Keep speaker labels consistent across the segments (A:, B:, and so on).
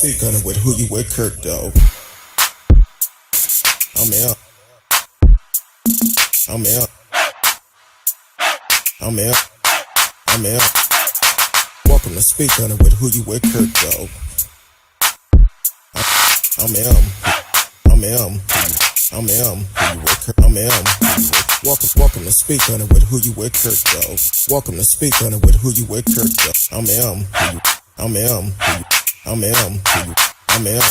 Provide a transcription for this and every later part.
A: speak on it with who you with, Kirk, though. I'm out. I'm out. I'm out. I'm out. Welcome to speak on it with who you with, Kirk, though. I'm M. I'm M. I'm M. Welcome to speak on it with who you with, Kirk, though. Welcome to speak on it with who you with, Kirk, though. I'm M. I'm M. I'm M. I'm M.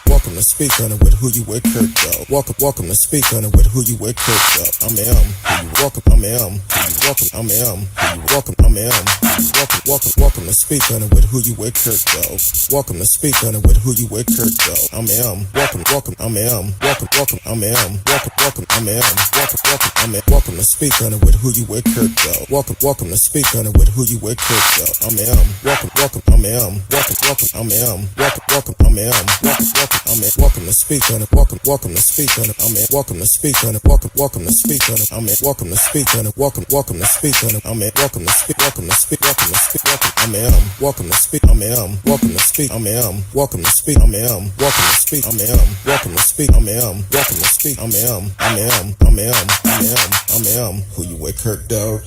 A: Welcome to speak on it with who you with, Kirk, though. Welcome to speak on it with who you with, Kirk, though. I'm M. Welcome. I'm M. Welcome. I'm M. Welcome. I'm M. Welcome to speak on it with who you with, Kirk, though. Welcome to speak on it with who you with, Kirk, though. I'm M. Welcome. I'm M. Welcome. I'm M. Welcome. I'm M. I'm M. Welcome to speak on it with who you with, Kirk, though. Welcome to speak on it with who you with, Kirk, though. I'm M. Welcome. I'm M. Welcome. I'm M. Welcome. I'm M. Welcome to speak on it. Welcome to speak on it. I'm in. Welcome to speak on it. Welcome to speak on it. I'm in. Welcome to speak on it. Welcome to speak on it. I'm in. Welcome to speak. Welcome to speak. I'm in. Welcome to speak. I'm in. Welcome to speak. I'm in. Welcome to speak. I'm in. Welcome to speak. I'm in. Welcome to speak. I'm in. Welcome to speak. I'm in. I'm in. Who you with, Kirk, dog?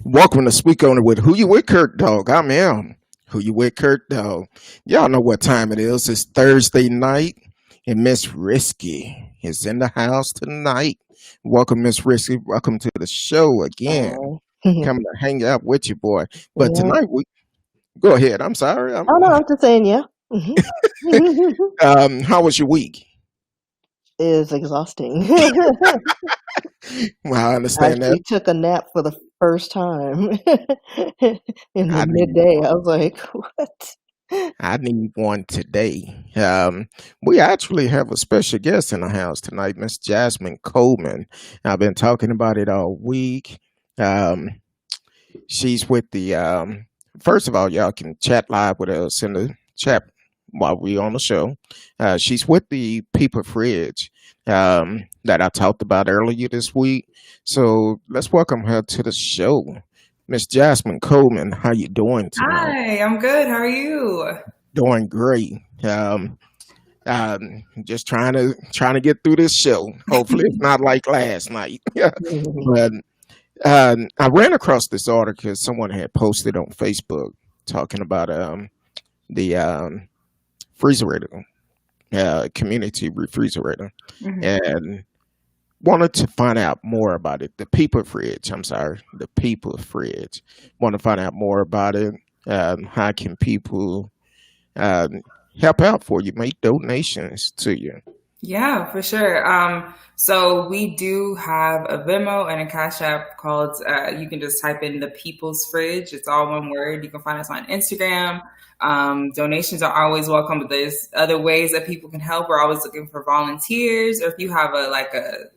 A: Welcome to speak on it with who you with, Kirk, dog. I'm in. Who you with, Kirk, dog? Y'all know what time it is. It's Thursday night, and Miss Risky is in the house tonight. Welcome, Miss Risky. Welcome to the show again. Coming to hang out with you, boy. But tonight, we go ahead. I'm sorry.
B: Oh, no, I'm just saying, yeah.
A: How was your week?
B: It's exhausting.
A: Well, I understand that.
B: I took a nap for the first time in the midday. I was like, what?
A: I need one today. We actually have a special guest in the house tonight, Miss Jasmine Coleman. I've been talking about it all week. She's with the, first of all, y'all can chat live with us in the chat while we're on the show. She's with the People Fridge that I talked about earlier this week. So let's welcome her to the show. Miss Jasmine Coleman, how you doing tonight?
C: Hi, I'm good. How are you?
A: Doing great. Just trying to get through this show. Hopefully it's not like last night. But I ran across this article someone had posted on Facebook talking about the refrigerator, community refrigerator, and wanted to find out more about it. The People Fridge. Want to find out more about it. How can people help out for you? Make donations to you.
C: Yeah, for sure. So we do have a Venmo and a Cash App called, you can just type in the People's Fridge. It's all one word. You can find us on Instagram. Donations are always welcome, but there's other ways that people can help. We're always looking for volunteers, or if you have a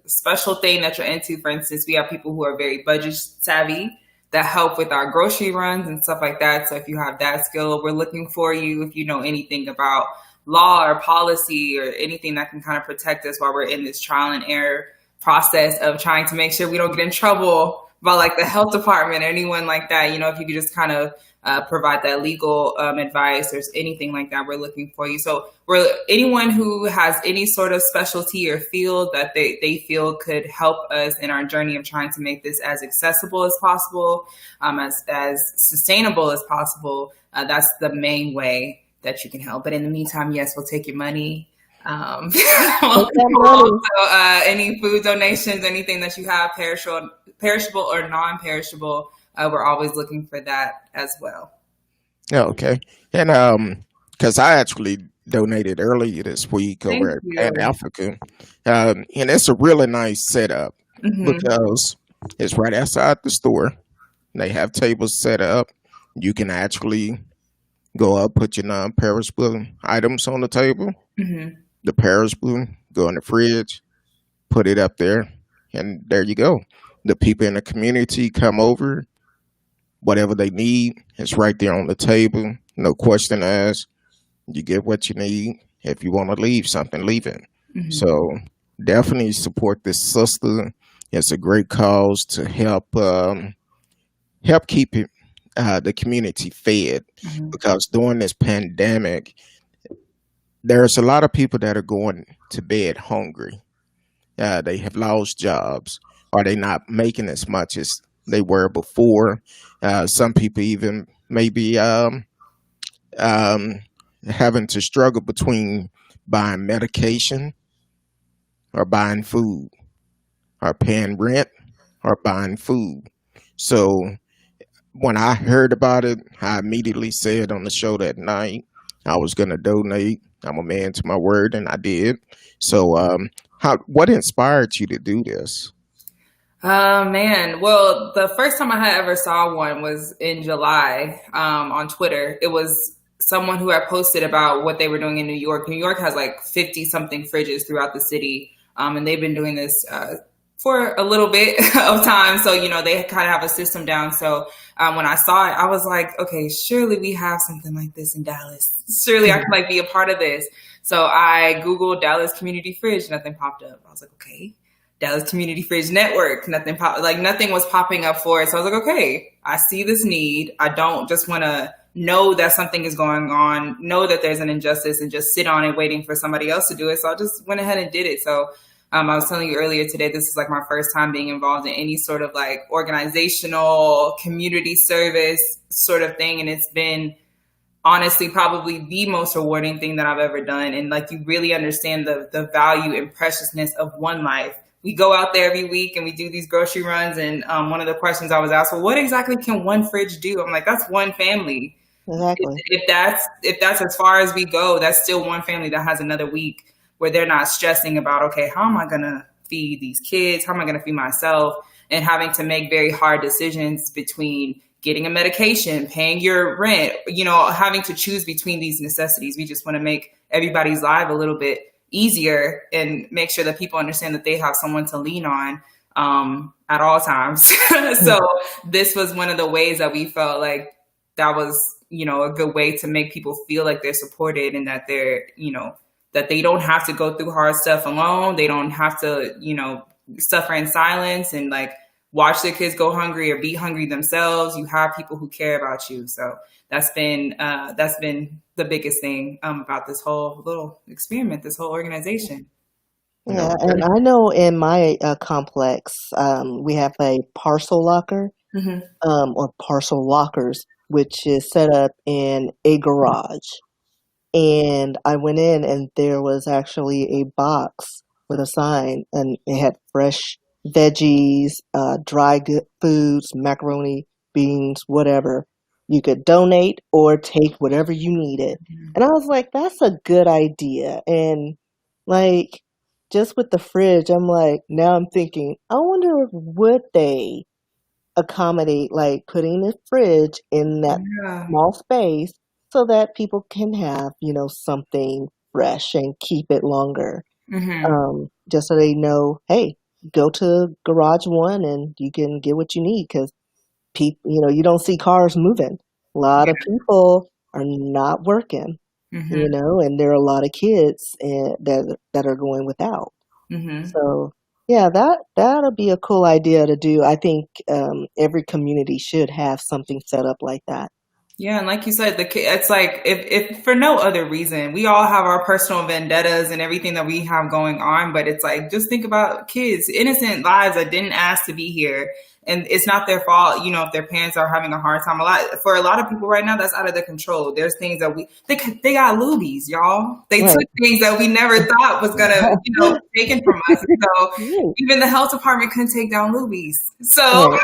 C: special thing that you're into. For instance, we have people who are very budget savvy that help with our grocery runs and stuff like that. So if you have that skill, we're looking for you. If you know anything about law or policy or anything that can kind of protect us while we're in this trial and error process of trying to make sure we don't get in trouble by the health department or anyone like that, if you could just kind of provide that legal advice or anything like that, we're looking for you. So anyone who has any sort of specialty or field that they feel could help us in our journey of trying to make this as accessible as possible, as sustainable as possible, that's the main way that you can help. But in the meantime, yes, we'll take your money. Also, any food donations, anything that you have, perishable or non-perishable, we're always looking for that as well.
A: Okay. And because I actually donated earlier this week over at Pan Africa, and it's a really nice setup because it's right outside the store. They have tables set up. You can actually go up, put your non-perishable items on the table. The perishable, go in the fridge, put it up there, and there you go. The people in the community come over. Whatever they need is right there on the table. No question asked. You get what you need. If you want to leave something, leave it. So definitely support this sister. It's a great cause to help keep it the community fed,
C: Mhm.
A: because during this pandemic, there's a lot of people that are going to bed hungry. They have lost jobs, or they not making as much as they were before. Some people even maybe um, having to struggle between buying medication or buying food, or paying rent or buying food. So when I heard about it, I immediately said on the show that night I was going to donate. I'm a man to my word, and I did. So, what inspired you to do this?
C: Man. Well, the first time I had ever saw one was in July on Twitter. It was someone who had posted about what they were doing in New York. New York has like 50 something fridges throughout the city. And they've been doing this for a little bit of time. So, they kind of have a system down. So when I saw it, I was like, okay, surely we have something like this in Dallas. Surely I can like be a part of this. So I Googled Dallas Community Fridge. Nothing popped up. I was like, okay. Dallas Community Fridge Network, nothing was popping up for it. So I was like, okay, I see this need. I don't just want to know that something is going on, know that there's an injustice and just sit on it waiting for somebody else to do it. So I just went ahead and did it. So I was telling you earlier today, this is like my first time being involved in any sort of like organizational community service sort of thing. And it's been honestly probably the most rewarding thing that I've ever done. And like, you really understand the value and preciousness of one life. We go out there every week and we do these grocery runs. And one of the questions I was asked, well, what exactly can one fridge do? I'm like, that's one family.
B: Exactly.
C: If that's as far as we go, that's still one family that has another week where they're not stressing about, okay, how am I going to feed these kids? How am I going to feed myself? And having to make very hard decisions between getting a medication, paying your rent, having to choose between these necessities. We just want to make everybody's life a little bit easier and make sure that people understand that they have someone to lean on at all times. So this was one of the ways that we felt like that was, a good way to make people feel like they're supported and that they're, that they don't have to go through hard stuff alone. They don't have to, suffer in silence and like watch their kids go hungry or be hungry themselves. You have people who care about you. So that's been the biggest thing about this whole little experiment, this whole organization.
B: Yeah, and I know in my complex, we have a parcel locker, or parcel lockers, which is set up in a garage. And I went in, and there was actually a box with a sign, and it had fresh veggies, dry good foods, macaroni, beans, whatever. You could donate or take whatever you needed. And I was like, that's a good idea. And like, just with the fridge, I'm like, now I'm thinking, I wonder, would they accommodate like putting the fridge in that small space so that people can have, something fresh and keep it longer. Just so they know, hey, go to garage one and you can get what you need, because you don't see cars moving. A lot of people are not working, and there are a lot of kids that are going without. So yeah, that'll be a cool idea to do. I think every community should have something set up like that.
C: Yeah, and like you said, it's like if for no other reason, we all have our personal vendettas and everything that we have going on, but it's like, just think about kids, innocent lives that didn't ask to be here, and it's not their fault. If their parents are having a hard time, for a lot of people right now, that's out of their control. There's things that they got lubies, y'all. They took things that we never thought was gonna, taken from us. So even the health department couldn't take down lubies. So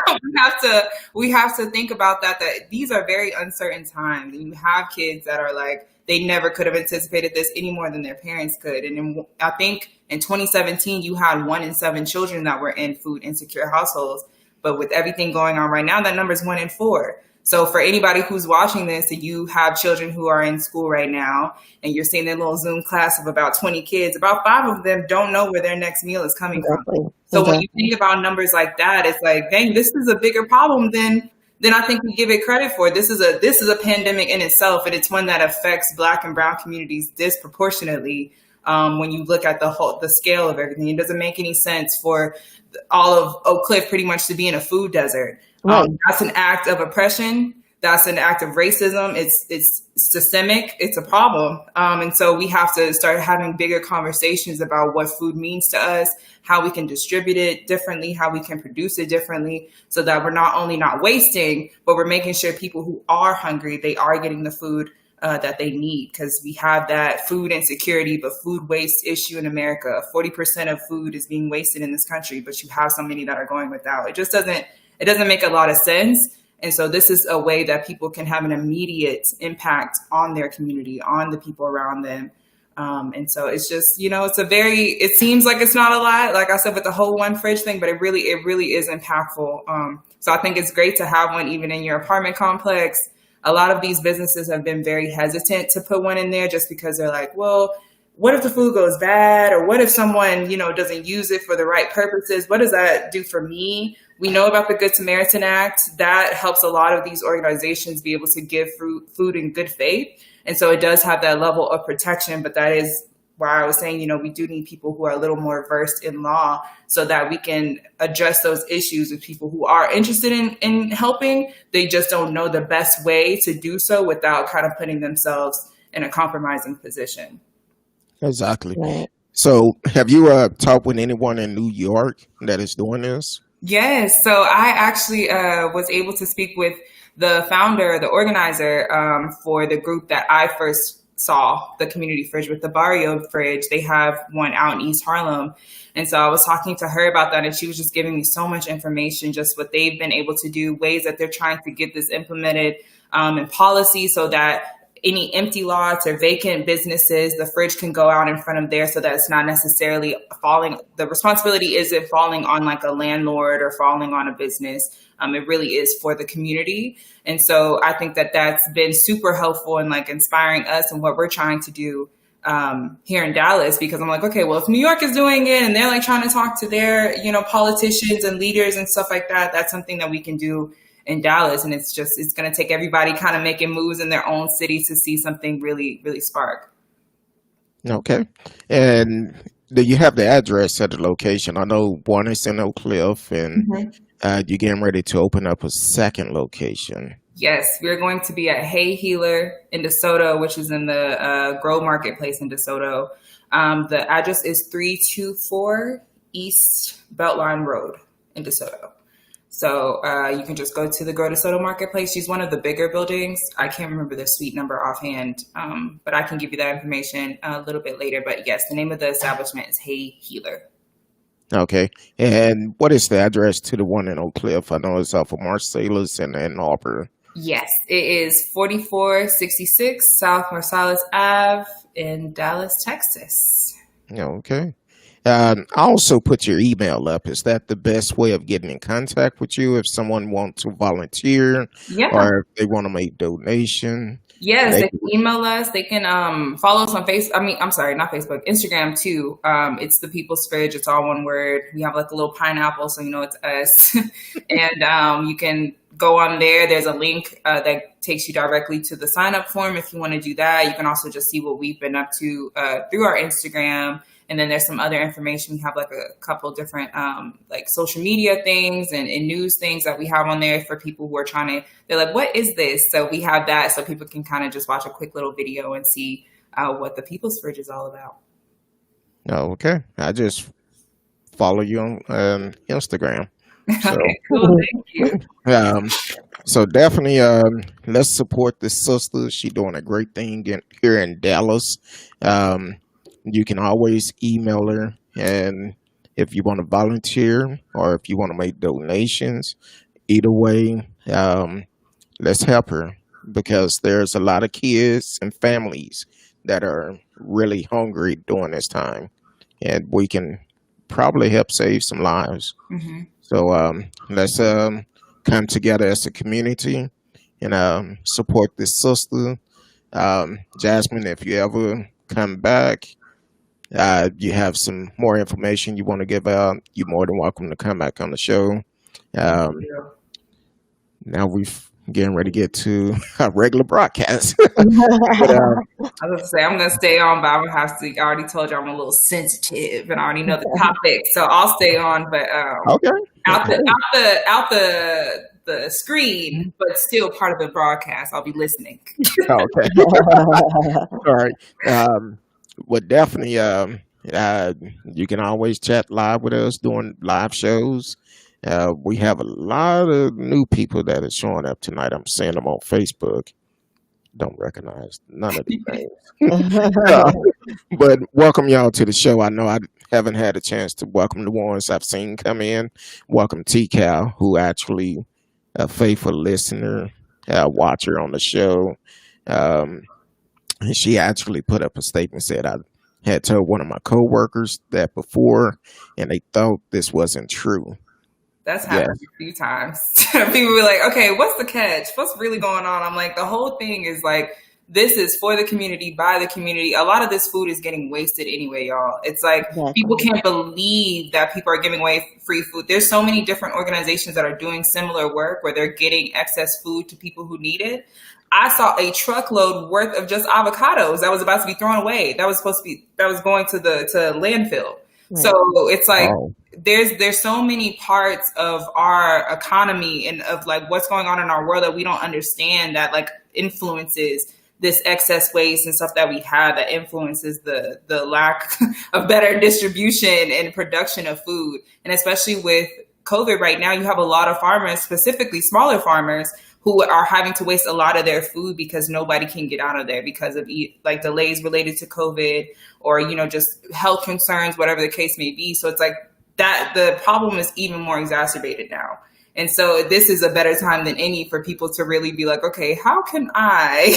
C: we have to think about that these are very uncertain times. And you have kids that are like, they never could have anticipated this any more than their parents could. And I think in 2017, you had 1 in 7 children that were in food insecure households. But with everything going on right now, that number is 1 in 4. So for anybody who's watching this and you have children who are in school right now and you're seeing their little Zoom class of about 20 kids, about 5 of them don't know where their next meal is coming from. So when you think about numbers like that, it's like, dang, this is a bigger problem than I think we give it credit for. This is a pandemic in itself, and it's one that affects Black and Brown communities disproportionately. When you look at the scale of everything, it doesn't make any sense for all of Oak Cliff pretty much to be in a food desert. That's an act of oppression. that's an act of racism. It's systemic. It's a problem. And so we have to start having bigger conversations about what food means to us, how we can distribute it differently, how we can produce it differently, so that we're not only not wasting, but we're making sure people who are hungry, they are getting the food that they need, because we have that food insecurity, but food waste issue in America. 40% of food is being wasted in this country, but you have so many that are going without. It doesn't make a lot of sense. And so this is a way that people can have an immediate impact on their community, on the people around them. And so it's just, it seems like it's not a lot, like I said, with the whole one fridge thing, but it really is impactful. So I think it's great to have one even in your apartment complex. A lot of these businesses have been very hesitant to put one in there just because they're like, well, what if the food goes bad? Or what if someone, doesn't use it for the right purposes? What does that do for me? We know about the Good Samaritan Act. That helps a lot of these organizations be able to give food in good faith. And so it does have that level of protection. But that is why I was saying, we do need people who are a little more versed in law so that we can address those issues with people who are interested in helping. They just don't know the best way to do so without kind of putting themselves in a compromising position.
A: Exactly. Right. So have you talked with anyone in New York that is doing this?
C: Yes. So I actually was able to speak with the founder, the organizer for the group that I first saw, the community fridge with the Barrio fridge. They have one out in East Harlem. And so I was talking to her about that, and she was just giving me so much information, just what they've been able to do, ways that they're trying to get this implemented in policy so that any empty lots or vacant businesses, the fridge can go out in front of there so that it's not necessarily the responsibility isn't falling on like a landlord or falling on a business. It really is for the community. And so I think that that's been super helpful in like inspiring us and what we're trying to do here in Dallas, because I'm like, okay, well, if New York is doing it and they're like trying to talk to their, politicians and leaders and stuff like that, that's something that we can do in Dallas. And it's going to take everybody kind of making moves in their own city to see something really, really spark.
A: Okay. And do you have the address at the location? I know one is in Oak Cliff, and you're getting ready to open up a second location.
C: Yes, we're going to be at Hey Healer in DeSoto, which is in the Grove Marketplace in DeSoto. The address is 324 East Beltline Road in DeSoto. So you can just go to the Grow DeSoto Marketplace. She's one of the bigger buildings. I can't remember the suite number offhand, but I can give you that information a little bit later. But yes, the name of the establishment is Hey Healer.
A: Okay. And what is the address to the one in Oak Cliff? I know it's off of Marsalis and Harper.
C: Yes, it is 4466 South Marsalis Ave in Dallas, Texas.
A: Okay. I also put your email up. Is that the best way of getting in contact with you if someone wants to volunteer or if they want to make donation?
C: Yes, they can email us. They can follow us on Instagram too. It's The People's Fridge. It's all one word. We have like a little pineapple, so it's us. And you can go on there. There's a link that takes you directly to the sign up form if you want to do that. You can also just see what we've been up to through our Instagram. And then there's some other information. We have like a couple different like social media things and news things that we have on there for people who are they're like, what is this? So we have that so people can kind of just watch a quick little video and see what the People's Fridge is all about.
A: Oh, okay. I just follow you on Instagram. So,
C: okay, cool. Thank you.
A: So definitely let's support this sister. She's doing a great thing here in Dallas. You can always email her, and if you want to volunteer or if you want to make donations, either way, let's help her, because there's a lot of kids and families that are really hungry during this time, and we can probably help save some lives. Mm-hmm. So let's come together as a community and support this sister. Jasmine, if you ever come back, you have some more information you want to give out, you're more than welcome to come back on the show. Now we're getting ready to get to a regular broadcast. But,
C: I was going to say, I'm going to stay on, but I'm going to have to, I already told you I'm a little sensitive and I already know the topic, so I'll stay on, but
A: okay.
C: out the the screen, but still part of the broadcast. I'll be listening.
D: Okay. All right. Well, definitely, you can always chat live with us doing live shows. We have a lot of new people that are showing up tonight. I'm seeing them on Facebook. Don't recognize none of these names. But welcome y'all to the show. I know I haven't had a chance to welcome the ones I've seen come in. Welcome T-Cal, who actually a faithful listener, watcher on the show. And she actually put up a statement, said I had told one of my coworkers that before, and they thought this wasn't true.
C: That's happened a few times. People be like, okay, what's the catch? What's really going on? I'm like, the whole thing is like, this is for the community, by the community. A lot of this food is getting wasted anyway, y'all. It's like, people can't believe that people are giving away free food. There's so many different organizations that are doing similar work where they're getting excess food to people who need it. I saw a truckload worth of just avocados that was about to be thrown away. That was going to landfill. Right. So it's like, there's so many parts of our economy and of like what's going on in our world that we don't understand that like influences this excess waste and stuff that we have, that influences the lack of better distribution and production of food. And especially with COVID right now, you have a lot of farmers, specifically smaller farmers, who are having to waste a lot of their food because nobody can get out of there because of like delays related to COVID or, just health concerns, whatever the case may be. So it's like that the problem is even more exacerbated now. And so this is a better time than any for people to really be like, okay, how can I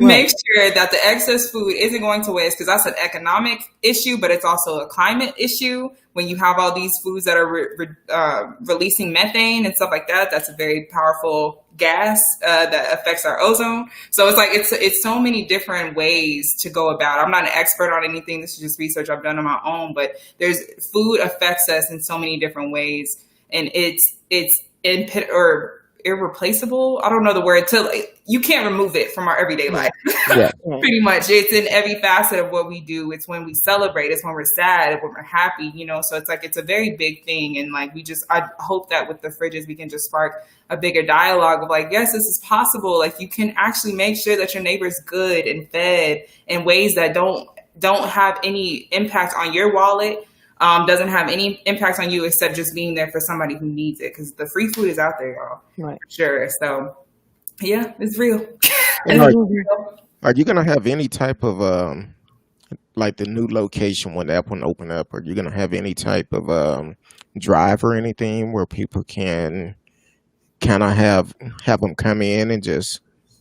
C: make sure that the excess food isn't going to waste? Because that's an economic issue, but it's also a climate issue. When you have all these foods that are releasing methane and stuff like that, that's a very powerful gas that affects our ozone. So it's like it's so many different ways to go about it. I'm not an expert on anything. This is just research I've done on my own. But food affects us in so many different ways, and it's irreplaceable. I don't know the word. You can't remove it from our everyday life. Yeah. Pretty much. It's in every facet of what we do. It's when we celebrate. It's when we're sad. When we're happy. So it's like it's a very big thing. And like I hope that with the fridges we can just spark a bigger dialogue of like, yes, this is possible. Like you can actually make sure that your neighbor's good and fed in ways that don't have any impact on your wallet. Doesn't have any impact on you except just being there for somebody who needs it, because the free food is out there, y'all. Right. Sure. So, yeah, it's real.
D: Are you gonna have any type of like the new location when that one open up? Are you gonna have any type of drive or anything where people can kind of have them come in and just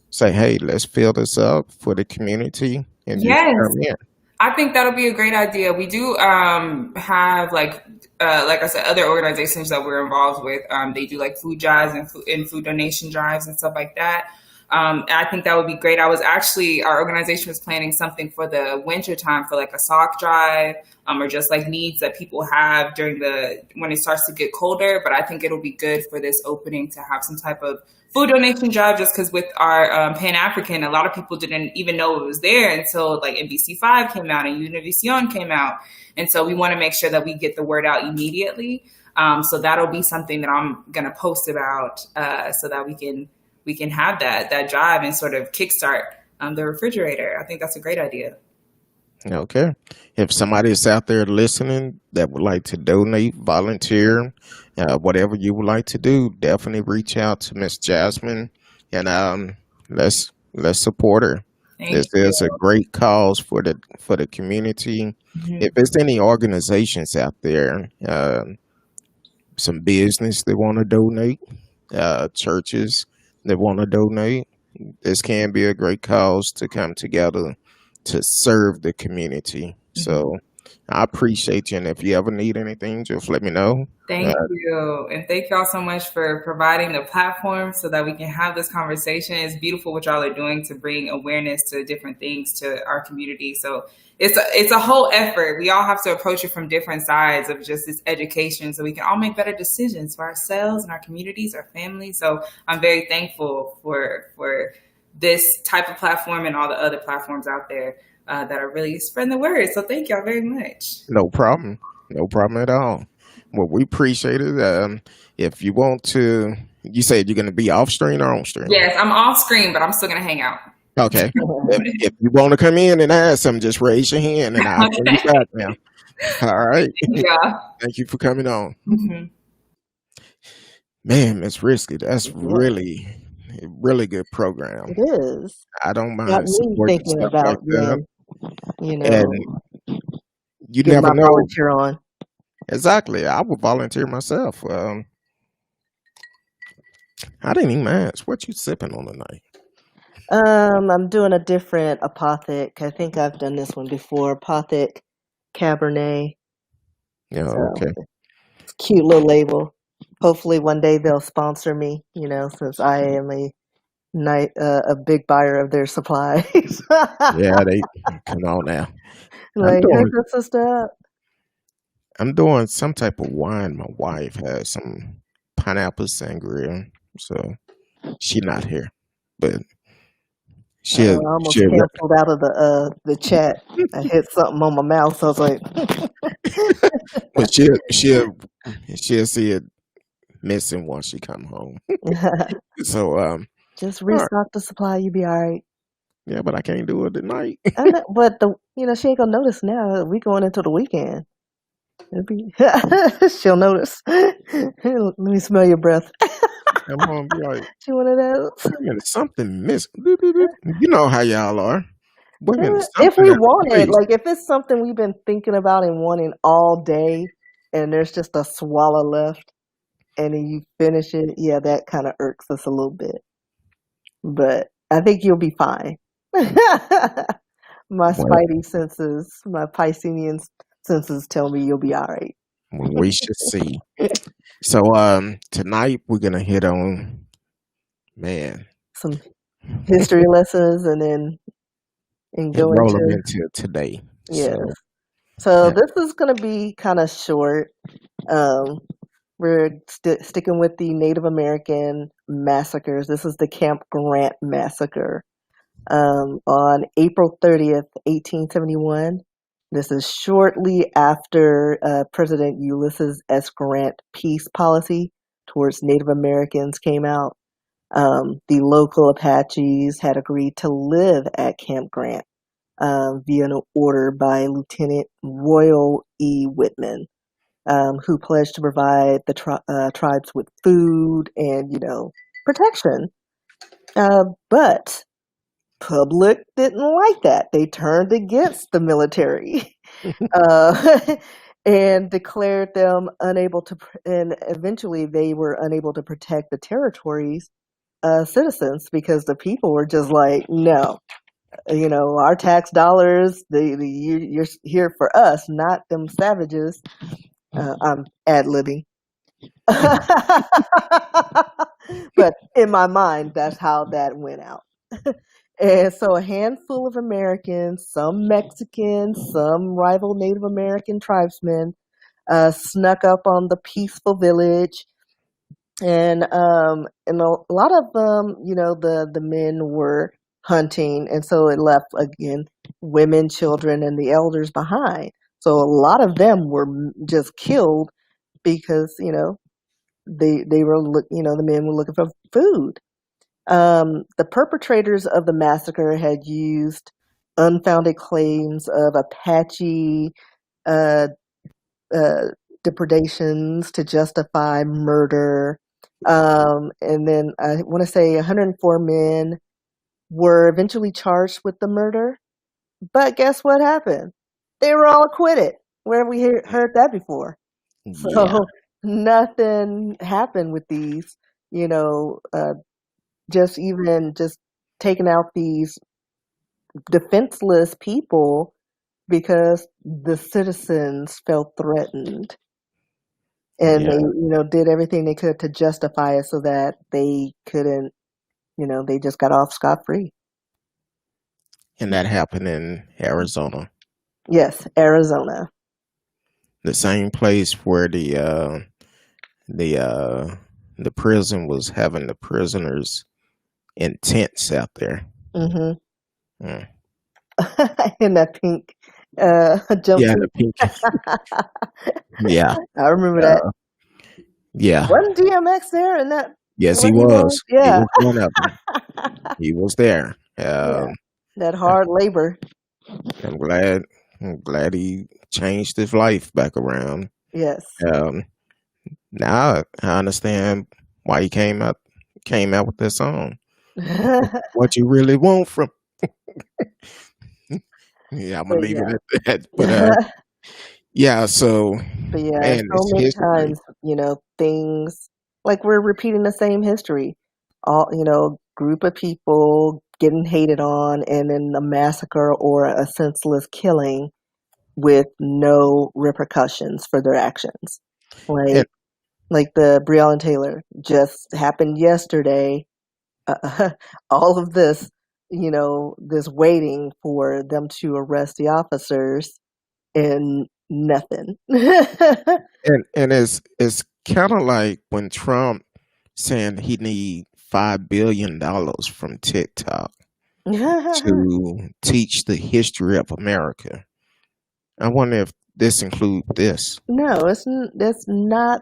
D: say, "Hey, let's fill this up for the community," and
C: yes.
D: Just come in?
C: I think that'll be a great idea. We do have like I said, other organizations that we're involved with. They do like food drives and food donation drives and stuff like that. And I think that would be great. Our organization was planning something for the winter time for like a sock drive, or just like needs that people have when it starts to get colder. But I think it'll be good for this opening to have some type of food donation drive, just because with our Pan-African, a lot of people didn't even know it was there until like NBC5 came out and Univision came out. And so we want to make sure that we get the word out immediately. So that'll be something that I'm going to post about so that we can have that drive and sort of kickstart the refrigerator. I think that's a great idea.
D: Okay. If somebody is out there listening that would like to donate, volunteer, whatever you would like to do, definitely reach out to Miss Jasmine, and let's support her. This is a great cause for the community. Mm-hmm. If there's any organizations out there, some business that want to donate, churches that want to donate, this can be a great cause to come together to serve the community. Mm-hmm. So I appreciate you. And if you ever need anything, just let me know.
C: Thank you. And thank y'all so much for providing the platform so that we can have this conversation. It's beautiful what y'all are doing to bring awareness to different things to our community. So it's a whole effort. We all have to approach it from different sides of just this education so we can all make better decisions for ourselves and our communities, our families. So I'm very thankful for this type of platform and all the other platforms out there that are really spreading the word. So thank y'all very much.
D: No problem. No problem at all. Well, we appreciate it. If you want to You said you're gonna be off screen or on screen?
C: Yes, I'm off screen, but I'm still gonna hang out.
D: Okay. If you want to come in and ask something, just raise your hand and I'll bring you back now. All right.
C: Yeah.
D: Thank you for coming on.
C: Mm-hmm.
D: Man, Miss Risky, that's really good program.
B: It is.
D: I don't
B: Got
D: mind
B: me
D: supporting
B: thinking
D: stuff like
B: about
D: that.
B: being,
D: And you
B: get
D: never
B: my
D: know.
B: volunteer on.
D: Exactly. I would volunteer myself. I didn't even ask. What you sipping on tonight?
B: I'm doing a different apothic. I think I've done this one before. Apothic Cabernet.
D: Yeah,
B: So,
D: okay.
B: cute little label. Hopefully one day they'll sponsor me, since I am a big buyer of their supplies.
D: Yeah, they come on now.
B: Like, hook your sister up.
D: I'm doing some type of wine. My wife has some pineapple sangria, so she's not here, but
B: I almost canceled out of the chat. I hit something on my mouth, so I was like,
D: but she'll see it missing once she come home. So
B: just restock the supply, you'll be all right.
D: Yeah, but I can't do it tonight.
B: But she ain't gonna notice now. We going into the weekend. She'll notice. Let me smell your breath.
D: I'm gonna be like,
B: she one of those.
D: Wait a minute, something missing. You know how y'all are. Wait a minute,
B: If we want it, like if it's something we've been thinking about and wanting all day, and there's just a swallow left, and then you finish it, yeah, that kind of irks us a little bit. But I think you'll be fine. My spidey senses, my Piscean senses tell me you'll be all right.
D: We should see. So tonight we're gonna hit on
B: some history lessons and go
D: roll them into today.
B: Yeah. So this is gonna be kind of short. We're sticking with the Native American massacres. This is the Camp Grant Massacre on April 30th, 1871. This is shortly after President Ulysses S. Grant peace policy towards Native Americans came out. The local Apaches had agreed to live at Camp Grant via an order by Lieutenant Royal E. Whitman, who pledged to provide the tribes with food and, protection. But public didn't like that. They turned against the military and declared them unable to, and eventually they were unable to protect the territory's citizens because the people were just like, no, our tax dollars, you're here for us, not them savages. I'm ad-libbing. But in my mind, that's how that went out. And so a handful of Americans, some Mexicans, some rival Native American tribesmen, snuck up on the peaceful village. And a lot of them, the men were hunting. And so it left, again, women, children, and the elders behind. So a lot of them were just killed because, they were, the men were looking for food. The perpetrators of the massacre had used unfounded claims of Apache depredations to justify murder. And then I want to say 104 men were eventually charged with the murder. But guess what happened? They were all acquitted. Where have we heard that before? Yeah. So nothing happened with these, just taking out these defenseless people because the citizens felt threatened. And they, did everything they could to justify it so that they couldn't, they just got off scot-free.
D: And that happened in Arizona.
B: Yes, Arizona.
D: The same place where the prison was having the prisoners in tents out there.
B: Mm-hmm. In that pink jumpsuit.
D: Yeah, the pink. Yeah,
B: I remember that.
D: Yeah.
B: Wasn't DMX there in that
D: Yes, he
B: Well, he was,
D: was. He
B: yeah.
D: was one of them. He was there.
B: Yeah, that hard labor.
D: I'm glad. I'm glad he changed his life back around.
B: Yes.
D: Um, now I understand why he came out with this song. What you really want from? Yeah, I'm gonna
B: But
D: leave it
B: yeah.
D: at that. But yeah. So,
B: But yeah,
D: man,
B: so
D: it's
B: many
D: history.
B: times, things like we're repeating the same history. All, group of people getting hated on and then a massacre or a senseless killing with no repercussions for their actions.
D: And
B: Like the Breonna Taylor just happened yesterday. All of this, this waiting for them to arrest the officers and nothing.
D: and it's kind of like when Trump saying he need $5 billion from TikTok to teach the history of America. I wonder if this include this.
B: No, that's not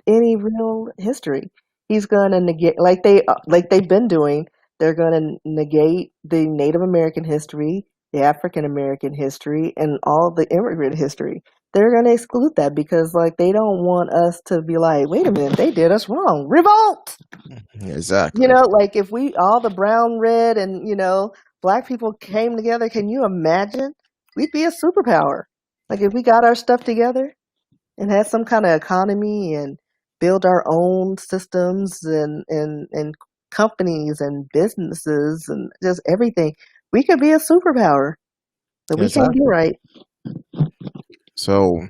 B: any real history. He's going to negate, like they've been doing. They're going to negate the Native American history, the African American history, and all the immigrant history. They're going to exclude that because, like, they don't want us to be like, wait a minute, they did us wrong. Revolt!
D: Exactly.
B: Like if we all the brown, red, and black people came together, can you imagine? We'd be a superpower. Like if we got our stuff together and had some kind of economy and build our own systems and companies and businesses and just everything, we could be a superpower. But we can't get
D: Exactly.
B: right.
D: So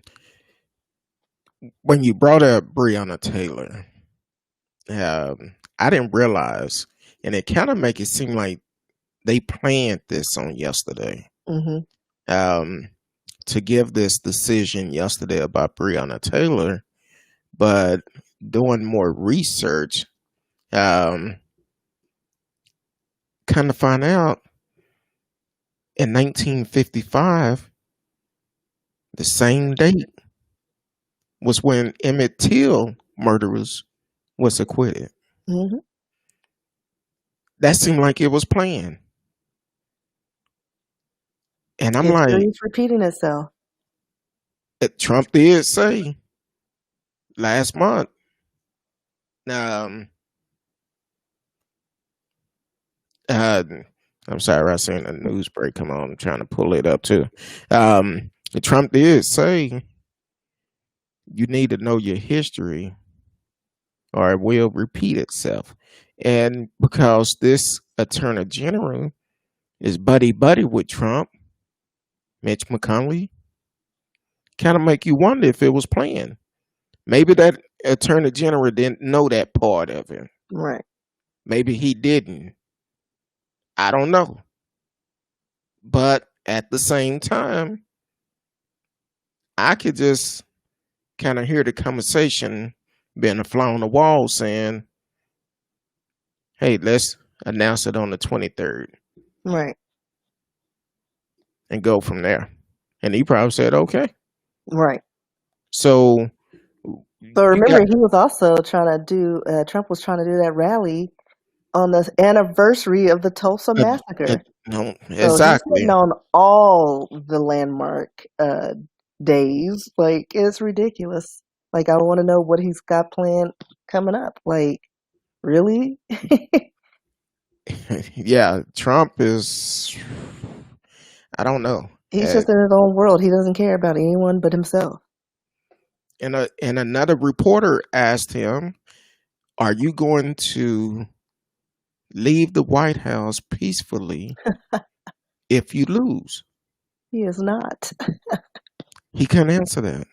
D: when you brought up Breonna Taylor, I didn't realize, and it kind of make it seem like they planned this on yesterday.
B: Hmm.
D: Um, to give this decision yesterday about Breonna Taylor, but doing more research, um, kind of find out in 1955, the same date was when Emmett Till murderers was acquitted.
B: Hmm.
D: That seemed like it was planned. And I'm like,
B: History is repeating itself.
D: Trump did say last month, um, uh, I'm sorry, I seen a news break come on. I'm trying to pull it up too. Trump did say you need to know your history or it will repeat itself. And because this attorney general is buddy buddy with Trump, Mitch McConnell, kind of make you wonder if it was planned. Maybe that attorney general didn't know that part of it.
B: Right.
D: Maybe he didn't. I don't know. But at the same time, I could just kind of hear the conversation being a fly on the wall saying, hey, let's announce it on the 23rd
B: Right.
D: and go from there. And he probably said, okay.
B: Right.
D: So
B: But
D: you got
B: remember, he was also trying to do. Trump was trying to do that rally on the anniversary of the Tulsa
D: uh,
B: massacre.
D: no,
B: So he's
D: exactly.
B: hitting on all the landmark days. Like, it's ridiculous. Like, I want to know what he's got planned coming up. Like, really?
D: Yeah, Trump is, I don't know.
B: He's just in his own world. He doesn't care about anyone but himself.
D: And another reporter asked him, are you going to leave the White House peacefully if you lose?
B: He is not.
D: He couldn't answer that.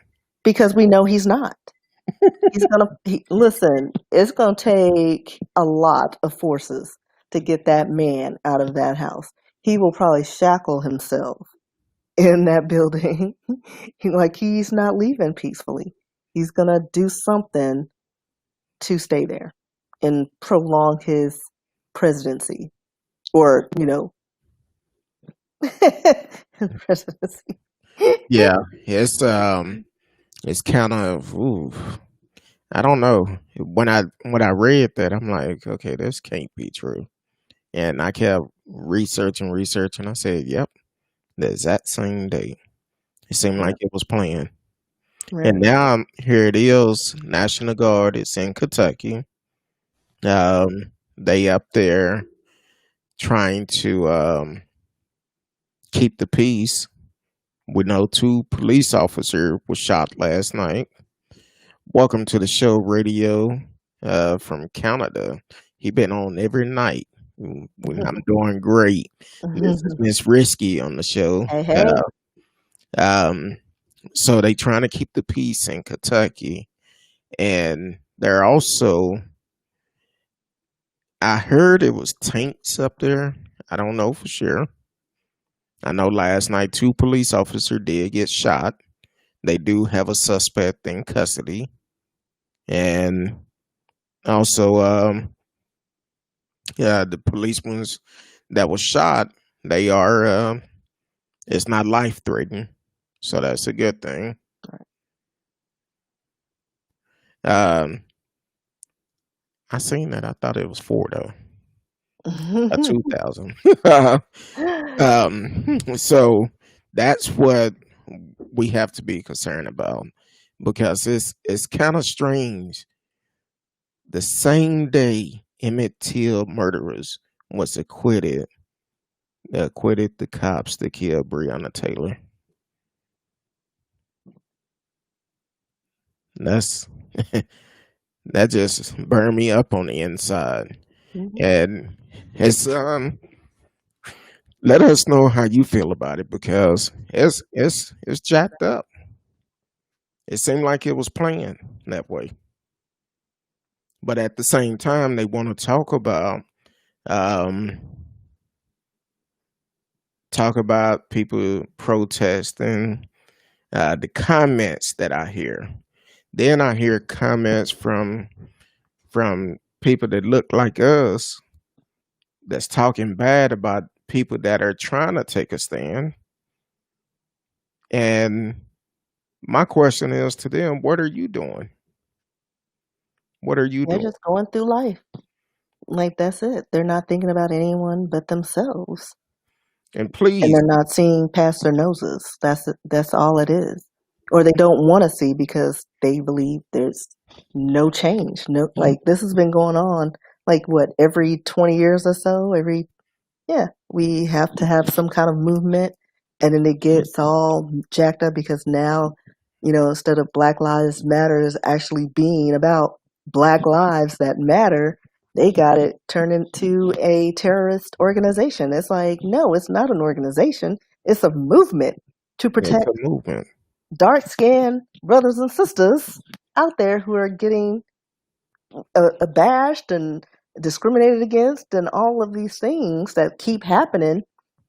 B: Because we know he's not. Listen, it's going to take a lot of forces to get that man out of that house. He will probably shackle himself in that building. He's not leaving peacefully. He's going to do something to stay there and prolong his presidency or, presidency.
D: Yeah, it's kind of, ooh, I don't know. When I read that, I'm like, okay, this can't be true. And I kept researching. I said, yep, the exact same day. It seemed
B: Yeah,
D: like it was planned. And
B: right.
D: now here it is. National Guard. It's in Kentucky. They up there trying to keep the peace. We know two police officers were shot last night. Welcome to the show, radio from Canada. He been on every night. I'm doing great. This is Miss Risky on the show.
B: Hey, hey.
D: Um, so they trying to keep the peace in Kentucky, and they're also. I heard it was tanks up there. I don't know for sure. I know last night two police officers did get shot. They do have a suspect in custody, and also, yeah, the policemen that was shot, they are. It's not life threatening, so that's a good thing. Um, I seen that. I thought it was four though. A 2,000. So that's what we have to be concerned about because it's kind of strange. The same day Emmett Till murderers was acquitted, they acquitted the cops that killed Breonna Taylor. That's that just burned me up on the inside. And it's let us know how you feel about it because it's jacked up. It seemed like it was planned that way. But at the same time, they want to um, talk about people protesting, the comments that I hear. Then I hear comments from people that look like us that's talking bad about people that are trying to take a stand. And my question is to them, what are you doing? What are you
B: They're
D: doing?
B: just going through life. Like, that's it. They're not thinking about anyone but themselves.
D: And
B: And
D: please,
B: they're not seeing past their noses. That's all it is. Or they don't want to see because they believe there's no change. No, like this has been going on like what, every 20 years or so, yeah, we have to have some kind of movement, and then it gets all jacked up because now, instead of Black Lives Matters actually being about Black lives that matter, they got it turned into a terrorist organization. It's like, no, it's not an organization. It's a movement to
D: it's
B: protect
D: a movement.
B: dark skinned brothers and sisters out there who are getting abashed and discriminated against and all of these things that keep happening.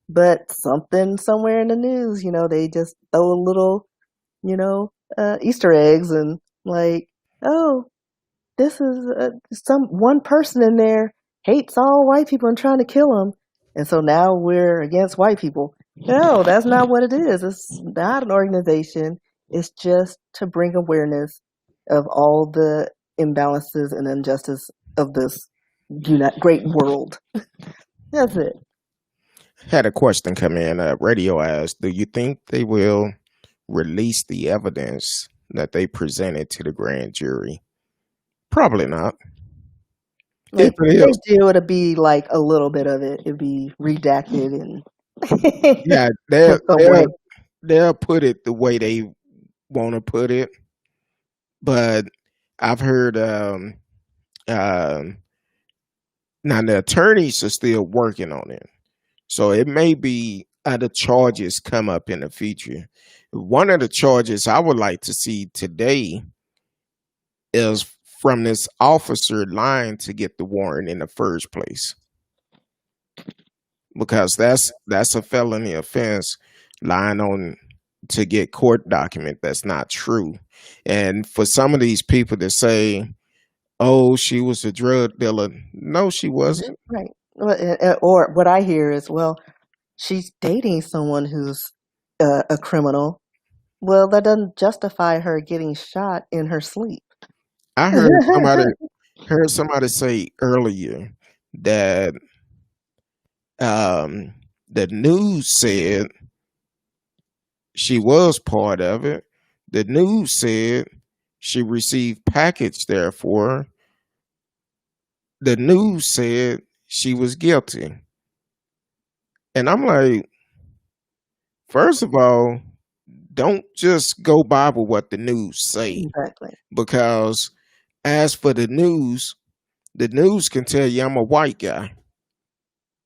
B: But something somewhere in the news, they just throw a little, Easter eggs and like, oh, this is some one person in there hates all white people and trying to kill them. And so now we're against white people. No, that's not what it is. It's not an organization. It's just to bring awareness of all the imbalances and injustice of this great world. That's it.
D: Had a question come in. Radio asked, do you think they will release the evidence that they presented to the grand jury? Probably not. If
B: Like,
D: it
B: if
D: is,
B: they do, it'll be like a little bit of it. It'd be redacted and
D: yeah,
B: in some way.
D: they'll put it the way they want to put it. But I've heard um, now the attorneys are still working on it. So it may be other charges come up in the future. One of the charges I would like to see today is from this officer lying to get the warrant in the first place, because that's a felony offense, lying on to get court document that's not true. And for some of these people to say, "Oh, she was a drug dealer," no, she wasn't.
B: Right. Or what I hear is, well, she's dating someone who's a criminal. Well, that doesn't justify her getting shot in her sleep.
D: I heard somebody say earlier that um, the news said she was part of it. The news said she received package there for her. The news said she was guilty. And I'm like, first of all, don't just go by with what the news say.
B: Exactly.
D: Because as for the news can tell you I'm a white guy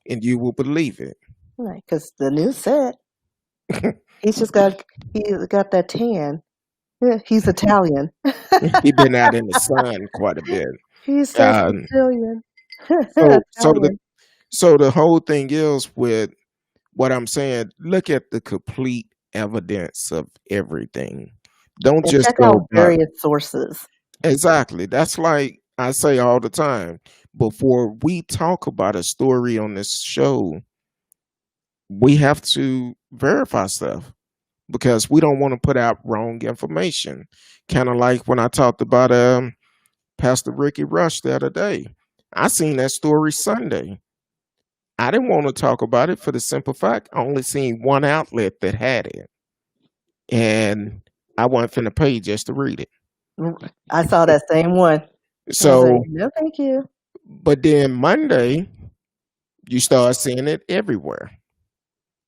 D: and you will believe it.
B: Right, because the news said he's got that tan. Yeah, he's Italian.
D: He been out in the sun quite a bit.
B: He's so
D: Um,
B: Sicilian.
D: so the
B: Italian.
D: so the whole thing is with what I'm saying, look at the complete evidence of everything. Don't
B: And
D: just
B: check out
D: go by
B: various sources.
D: exactly. That's like I say all the time. Before we talk about a story on this show, we have to verify stuff because we don't want to put out wrong information. Kind of like when I talked about Pastor Ricky Rush the other day. I seen that story Sunday. I didn't want to talk about it for the simple fact I only seen one outlet that had it. And I wasn't finna pay just to read it.
B: I saw that same one. I was
D: So,
B: like, no, thank you.
D: but then Monday, you start seeing it everywhere.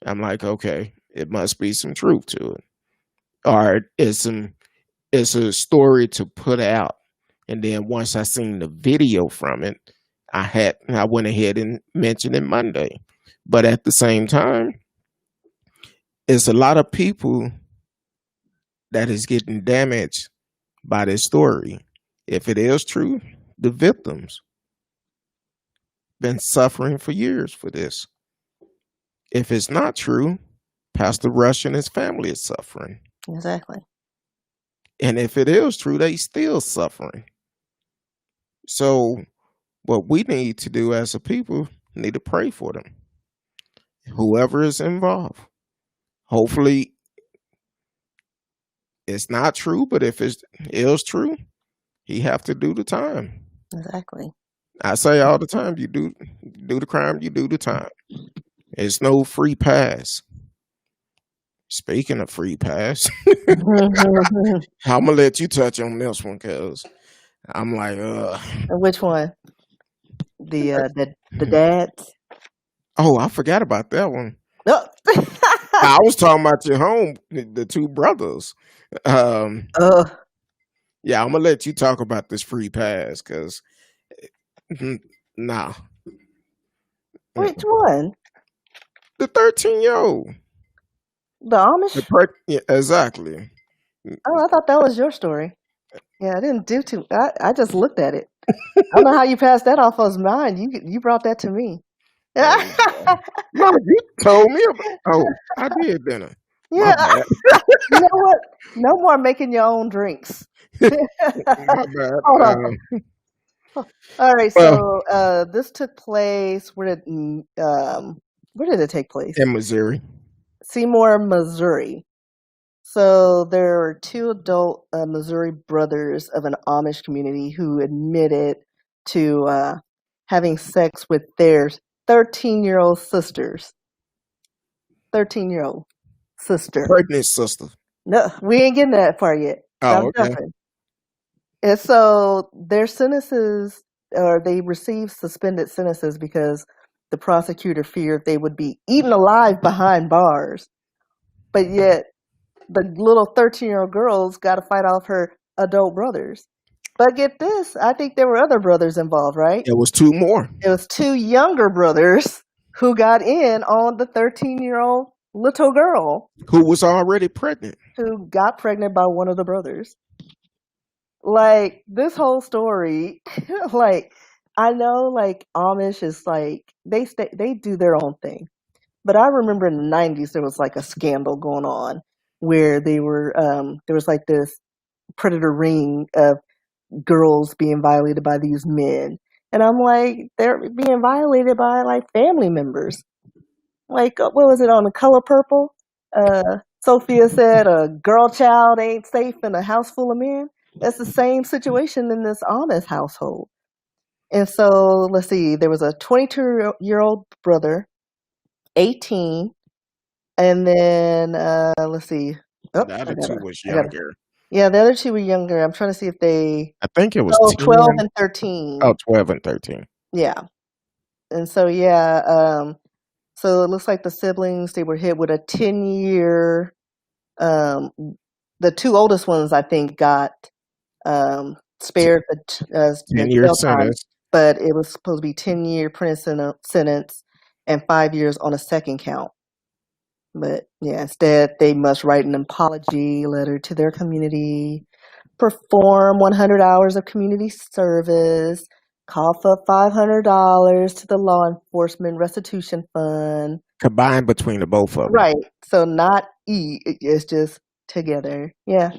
D: I'm like, okay, it must be some truth to it. Or it's a story to put out. And then once I seen the video from it, I went ahead and mentioned it Monday. But at the same time, it's a lot of people that is getting damaged by this story. If it is true, the victims been suffering for years for this. If it's not true, Pastor Rush and his family is suffering.
B: Exactly.
D: And if it is true, they still suffering. So what we need to do as a people, need to pray for them. Whoever is involved. Hopefully it's not true, but if it is true, he have to do the time.
B: Exactly.
D: I say all the time, you do the crime, you do the time. It's no free pass. Speaking of free pass, I'm gonna let you touch on this one because I'm like,
B: Which one? The dads?
D: oh, I forgot about that one.
B: No.
D: I was talking about your home, the two brothers.
B: Oh,
D: Yeah, I'm gonna let you talk about this free pass because nah,
B: which one?
D: the 13-year-old,
B: The Amish?
D: yeah, exactly.
B: Oh, I thought that was your story. Yeah, I didn't do too. I just looked at it. I don't know how you passed that off as mine. You brought that to me.
D: Oh, no, you told me about. Oh, I did, didn't I? My
B: Yeah.
D: bad.
B: You know what? No more making your own drinks.
D: My bad.
B: Hold on. All right.
D: Well,
B: So this took place. Where did it take place?
D: in Missouri,
B: Seymour, Missouri. So there are two adult Missouri brothers of an Amish community who admitted to having sex with their 13-year-old sisters. 13-year-old sister.
D: pregnant sister.
B: No, we ain't getting that far yet.
D: Oh,
B: I'm
D: okay.
B: jumping. And so their sentences, or they received suspended sentences because the prosecutor feared they would be eaten alive behind bars. But yet the little 13-year-old girl's got to fight off her adult brothers. But get this, I think there were other brothers involved, right?
D: It was two more.
B: It was two younger brothers who got in on the 13-year-old little girl
D: Who was already pregnant.
B: who got pregnant by one of the brothers. Like, this whole story, like, I know, like, Amish is like, they do their own thing. But I remember in the 90s, there was like a scandal going on where there was like this predator ring of girls being violated by these men. And I'm like, they're being violated by like family members. Like, what was it on The Color Purple? Sophia said a girl child ain't safe in a house full of men. That's the same situation in this Amish household. And so let's see, there was a 22-year-old brother, 18, and then let's see. Oh,
D: The other two was
B: I gotta.
D: younger.
B: Yeah, the other two were younger. I'm trying to see if they.
D: I think it was
B: Oh,
D: 10.
B: 12 and 13.
D: Oh, 12 and 13.
B: Yeah, and so yeah, so it looks like the siblings they were hit with a 10-year. Um, the two oldest ones I think got spared the
D: 10-year
B: jail time,
D: sentence.
B: but it was supposed to be 10-year prison sentence and 5 years on a second count. But yeah, instead they must write an apology letter to their community, perform 100 hours of community service, cough up $500 to the law enforcement restitution fund.
D: Combined between the both of them.
B: Right. So not it's just together. Yeah.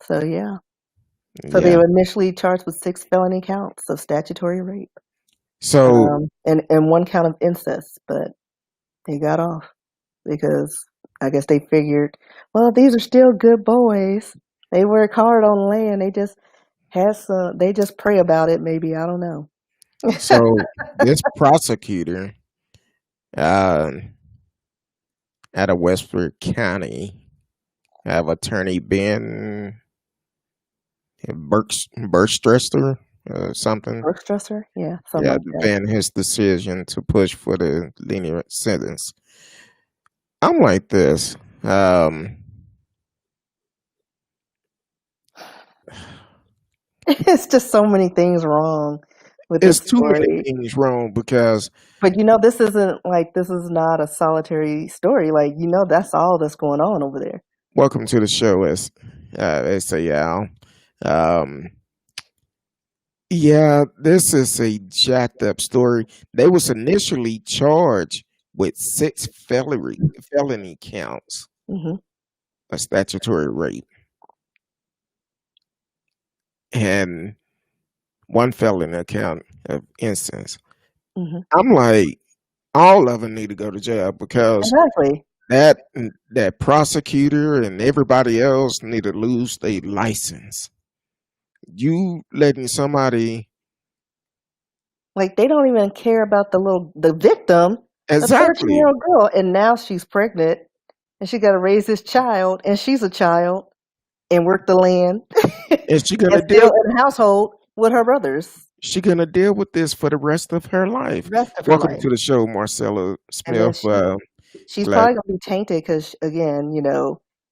B: So yeah. So they
D: Yeah.
B: were initially charged with 6 felony counts of statutory rape.
D: So
B: And 1 count of incest, but they got off because I guess they figured, well, these are still good boys. They work hard on land. They just they just pray about it, maybe. I don't know.
D: so this prosecutor out of Westford County have attorney Ben Burstresser something.
B: Workstresser? Yeah, something
D: Yeah,
B: like that.
D: defend his decision to push for the lenient sentence. I'm like this.
B: It's just so many things wrong with this
D: It's too many
B: story.
D: things wrong because
B: But this is not a solitary story. Like, that's all that's going on over there.
D: welcome to the show, as they say, Al. Yeah, this is a jacked up story. They was initially charged with 6 felony counts
B: Hmm.
D: of statutory rape and 1 felony count of incest.
B: Hmm.
D: I'm like, all of them need to go to jail because
B: Exactly.
D: that prosecutor and everybody else need to lose their license. You letting somebody
B: Like, they don't even care about the victim, the
D: exactly,
B: 13-year-old girl, and now she's pregnant, and she got to raise this child, and she's a child, and work the land,
D: and she
B: and
D: gonna
B: still
D: deal.
B: in the household with her brothers
D: She gonna deal with this for the rest of her life.
B: the rest of her
D: Welcome
B: life.
D: to the show, Marcella
B: And then
D: Smith.
B: she's
D: Glad
B: probably gonna be tainted because, again,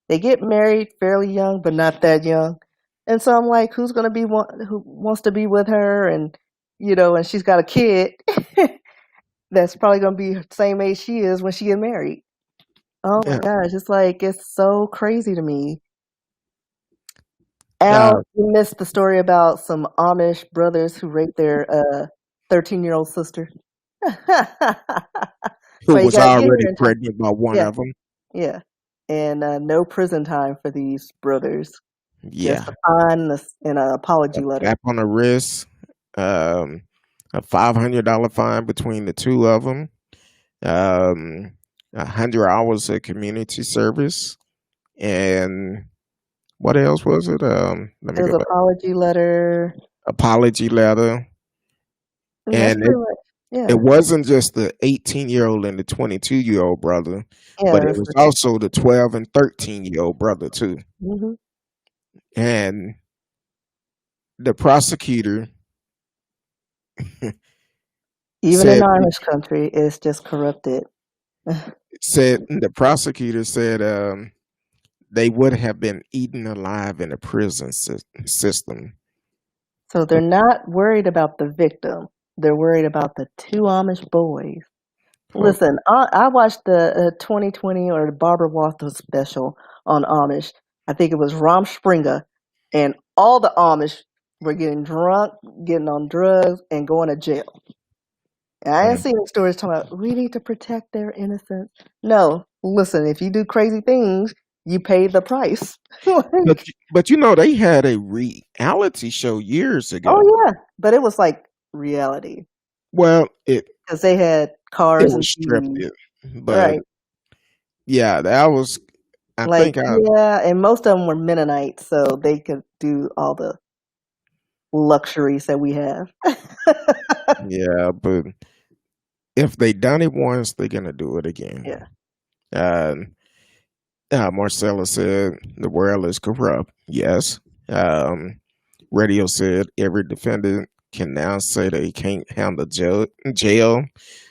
B: they get married fairly young, but not that young. And so I'm like, who's gonna be who wants to be with her, and and she's got a kid that's probably gonna be the same age she is when she get married. Oh my
D: yeah,
B: gosh, it's so crazy to me.
D: uh,
B: Al, you missed the story about some Amish brothers who raped their 13-year-old sister.
D: who
B: So you
D: was
B: gotta get
D: already
B: here in time.
D: pregnant by one
B: Yeah,
D: of them.
B: yeah. And no prison time for these brothers. Just
D: Yeah,
B: a fine and an
D: a
B: apology letter.
D: slap on the wrist, um, a $500 fine between the two of them, 100 hours of community service, and what else was it? Let me
B: There's
D: go
B: an
D: back.
B: apology letter,
D: Apology letter,
B: and that's
D: and
B: pretty much, yeah,
D: it wasn't just the 18-year-old and the 22-year-old brother,
B: yeah.
D: but it
B: That's
D: was also the 12 and 13-year-old brother too.
B: hmm
D: And the prosecutor
B: Even in
D: said
B: Amish country, it's just corrupted.
D: the prosecutor said they would have been eaten alive in a prison system.
B: So they're not worried about the victim. They're worried about the 2 Amish boys.
D: Oh,
B: Listen, I watched the 2020 or the Barbara Walters special on Amish. I think it was Rom Springer, and all the Amish were getting drunk, getting on drugs, and going to jail. And I ain't
D: mm.
B: seen stories talking about we need to protect their innocence. No, listen, if you do crazy things, you pay the price.
D: But they had a reality show years ago.
B: Oh yeah, but it was like reality
D: Well, it
B: because they had
D: it
B: cars and
D: was
B: TVs.
D: scripted, but
B: Right.
D: yeah, that was I
B: Like,
D: think I
B: yeah, and most of them were Mennonites, so they could do all the luxuries that we have.
D: yeah, but if they done it once, they're gonna do it
B: Yeah.
D: again. Uh, Marcella said the world is corrupt. Yes. Um, Radio said every defendant can now say they can't handle jail,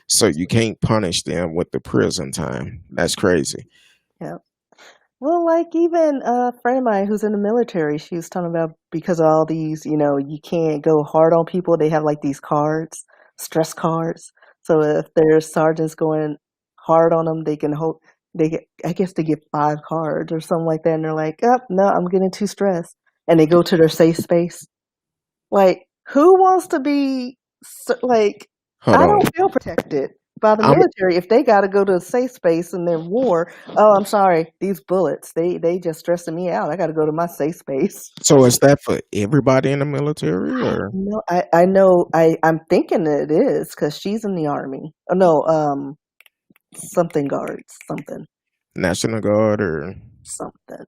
D: so you can't punish them with the prison time. That's crazy.
B: Yeah. Well, like even a friend of mine who's in the military, she was talking about because of all these, you can't go hard on people. They have like these cards, stress cards. So if there's sergeants going hard on them, they can hope I guess they get 5 cards or something like that. And they're like, oh, no, I'm getting too stressed. And they go to their safe space. Like, who wants to be like?
D: Hold
B: I
D: on.
B: don't feel protected by the
D: I'm
B: military if they got to go to a safe space in their war. Oh, I'm sorry, these bullets they just stressing me out. I got to go to my safe space.
D: so is that for everybody in the military or
B: No, I know I'm thinking it is because she's in the army. Oh no, something guards,
D: National Guard or
B: something.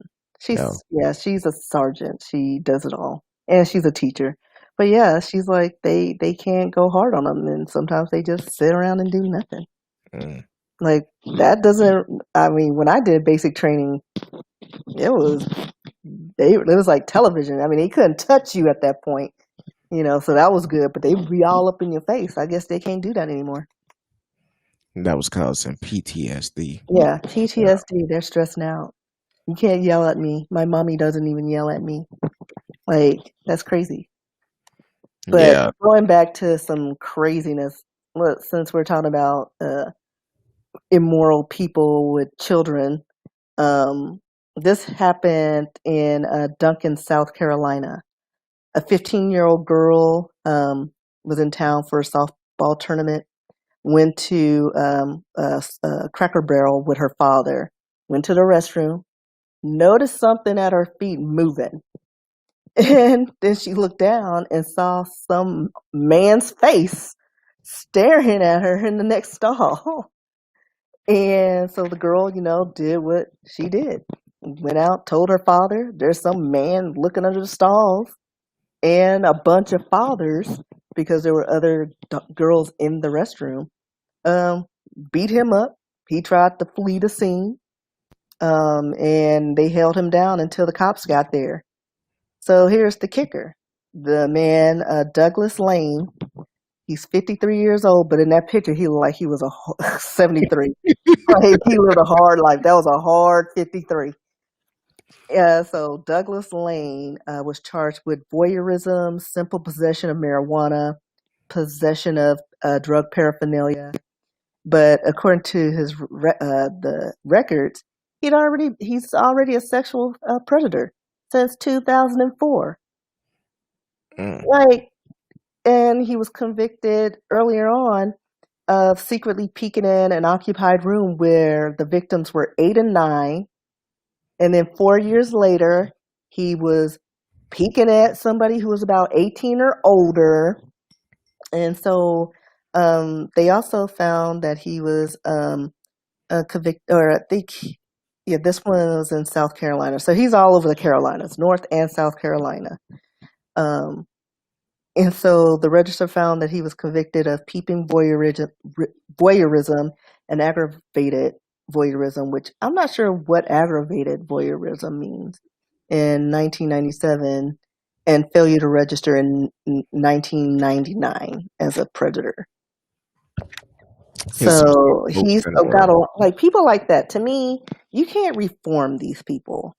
D: no?
B: She's a sergeant. She does it all, and she's a teacher. But yeah, she's like they can't go hard on them, and sometimes they just sit around and do nothing.
D: Mm.
B: Like that doesn't. I mean, when I did basic training, it was it was like television. I mean, they couldn't touch you at that point, So that was good, but they'd be all up in your face. I guess they can't do that anymore.
D: That was causing PTSD.
B: Yeah,
D: Yeah.
B: PTSD. They're stressing out. You can't yell at me. My mommy doesn't even yell at me. Like that's crazy. But
D: Yeah.
B: going back to some craziness, look, since we're talking about immoral people with children, um, this happened in Duncan, South Carolina. A 15-year-old girl was in town for a softball tournament, went to a Cracker Barrel with her father, went to the restroom, noticed something at her feet moving. And then she looked down and saw some man's face staring at her in the next stall. And so the girl, did what she did. Went out, told her father, there's some man looking under the stalls, and a bunch of fathers, because there were other girls in the restroom, um, beat him up. He tried to flee the scene, and they held him down until the cops got there. So here's the kicker. The man, Douglas Lane, he's 53 years old, but in that picture, he looked like he was 73. Like, he lived a hard life. That was a hard 53. Yeah, so Douglas Lane was charged with voyeurism, simple possession of marijuana, possession of drug paraphernalia. But according to his the records, he's already a sexual predator since 2004.
D: Mm.
B: Like, and he was convicted earlier on of secretly peeking in an occupied room where the victims were 8 and 9. And then 4 years later, he was peeking at somebody who was about 18 or older. And so they also found that he was convicted, or I think, yeah, this one was in South Carolina. So he's all over the Carolinas, North and South Carolina. And so the register found that he was convicted of peeping voyeurism and aggravated voyeurism, which I'm not sure what aggravated voyeurism means, in 1997, and failure to register in 1999 as a predator.
D: Here's some
B: So
D: folks
B: he's
D: in the
B: got
D: world.
B: like people like that. To me, you can't reform these people.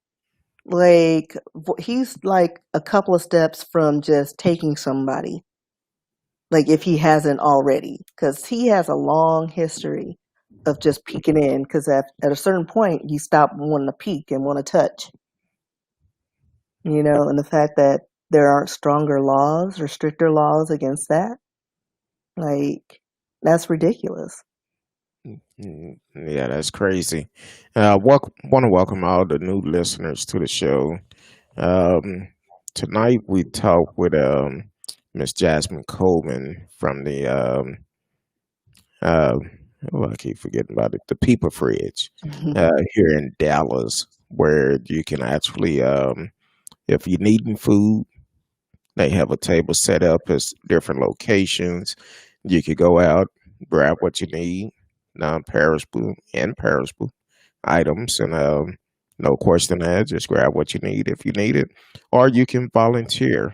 B: Like he's like a couple of steps from just taking somebody, like if he hasn't already, because he has a long history of just peeking in, because at a certain point you stop wanting to peek and want to touch, and the fact that there aren't stronger laws or stricter laws against that, like, that's ridiculous.
D: Yeah, that's crazy. Want to welcome all the new listeners to the show. Um, Tonight we talk with Miss Jasmine Coleman from the uh, Oh, I keep forgetting about it. The People Fridge here in Dallas, where you can actually, if you're needing food, they have a table set up at different locations. You could go out, grab what you need, non-perishable and perishable items, and no question asked, just grab what you need if you need it, or you can volunteer.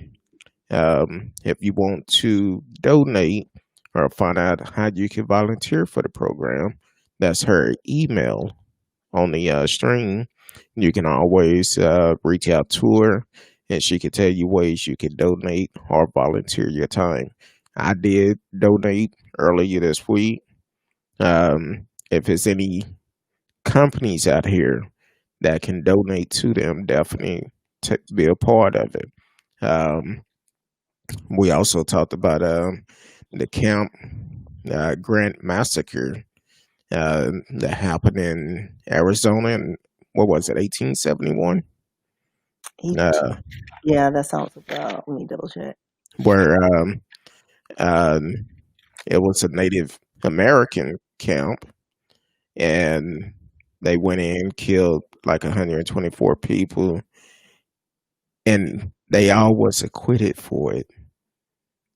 D: If you want to donate or find out how you can volunteer for the program, that's her email on the stream. You can always reach out to her and she can tell you ways you can donate or volunteer your time. I did donate earlier this week. If it's any companies out here that can donate to them, definitely be a part of it. Um, we also talked about the Camp Grant Massacre that happened in Arizona in, what was it, 1871?
B: Yeah, that sounds about. Let me double check.
D: Where um, it was a Native American camp, and they went in, killed like 124 people, and they all was acquitted for it.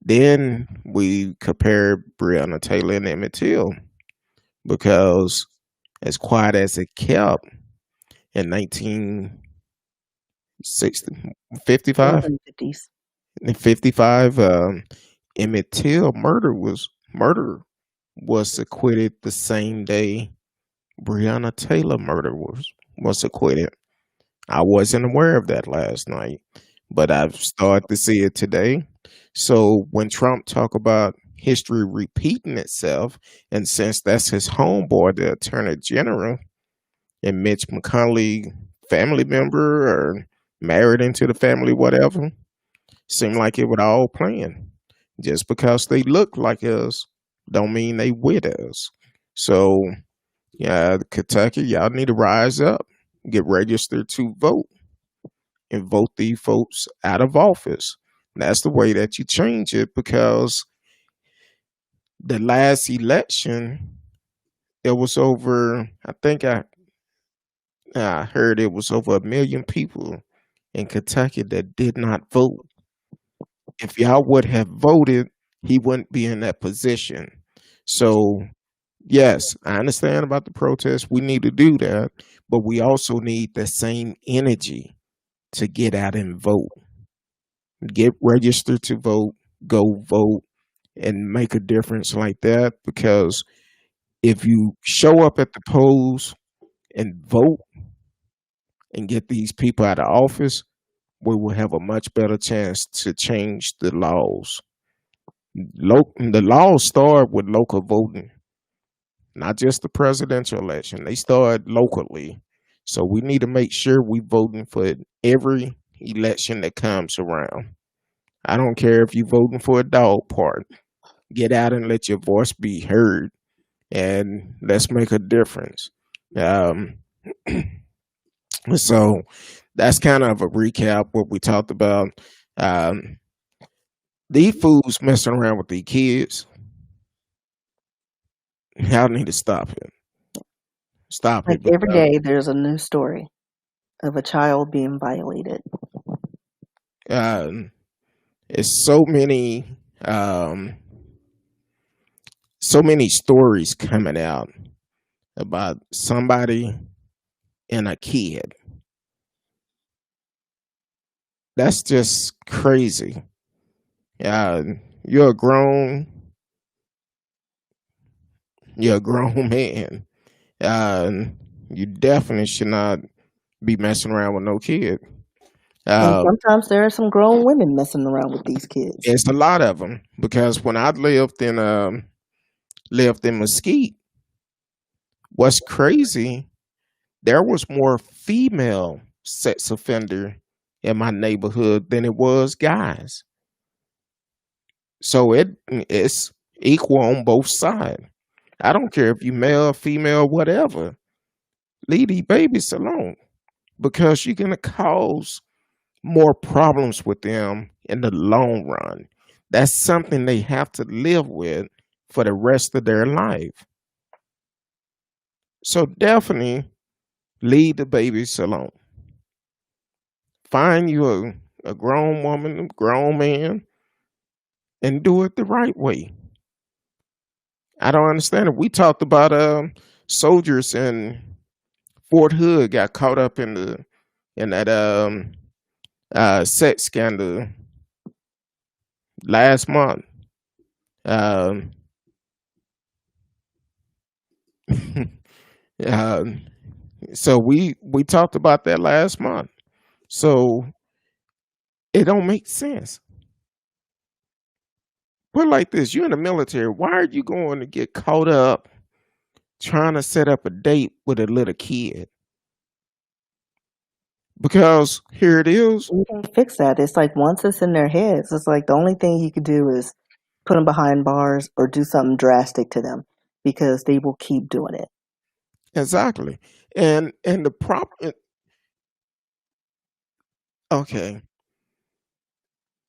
D: Then we compared Breonna Taylor and Emmett Till because as quiet as it kept in 1955,
B: 50s.
D: in 55, Emmett Till murder was acquitted the same day Breonna Taylor murder was acquitted. I wasn't aware of that last night, but I've started to see it today. So when Trump talk about history repeating itself, and since that's his homeboy, the Attorney General, and Mitch McConnell, family member or married into the family, whatever, seemed like it was all planned. Just because they look like us, don't mean they with us. So, yeah, Kentucky, y'all need to rise up, get registered to vote, and vote these folks out of office. That's the way that you change it, because the last election, it was over, I heard it was over 1 million people in Kentucky that did not vote. If y'all would have voted, he wouldn't be in that position. So, yes, I understand about the protest. We need to do that, but we also need the same energy to get out and vote. Get registered to vote, go vote, and make a difference like that. Because if you show up at the polls and vote and get these people out of office, we will have a much better chance to change the laws. The laws start with local voting, not just the presidential election. They start locally. So we need to make sure we voting for every election that comes around. I don't care if you're voting for a dog park. Get out and let your voice be heard, and let's make a difference. Um, so that's kind of a recap what we talked about. Um, these fools messing around with these kids. Y'all need to stop it. Stop
B: Like
D: it.
B: every day, there's a new story of a child being violated.
D: It's um, so many stories coming out about somebody and a kid. That's just crazy. Uh, you're a grown, you're a grown man. Uh, you definitely should not be messing around with no kid.
B: And sometimes there are some grown women messing around with these kids.
D: It's a lot of them, because when I lived in Mesquite, what's crazy, there was more female sex offender in my neighborhood than it was guys. So it's equal on both sides. I don't care if you male, female, whatever. Leave these babies alone, because you're gonna cause more problems with them in the long run. That's something they have to live with for the rest of their life. So definitely leave the babies alone. Find you a grown woman, a grown man, and do it the right way. I don't understand it. We talked about soldiers in Fort Hood got caught up in that sex scandal last month. Um, uh, so we talked about that last month. So it don't make sense. Put it like this: you're in the military. Why are you going to get caught up trying to set up a date with a little kid? Because here it is.
B: You can't fix that. It's like once it's in their heads, it's like the only thing you could do is put them behind bars or do something drastic to them because they will keep doing it.
D: Exactly. And the problem. Okay,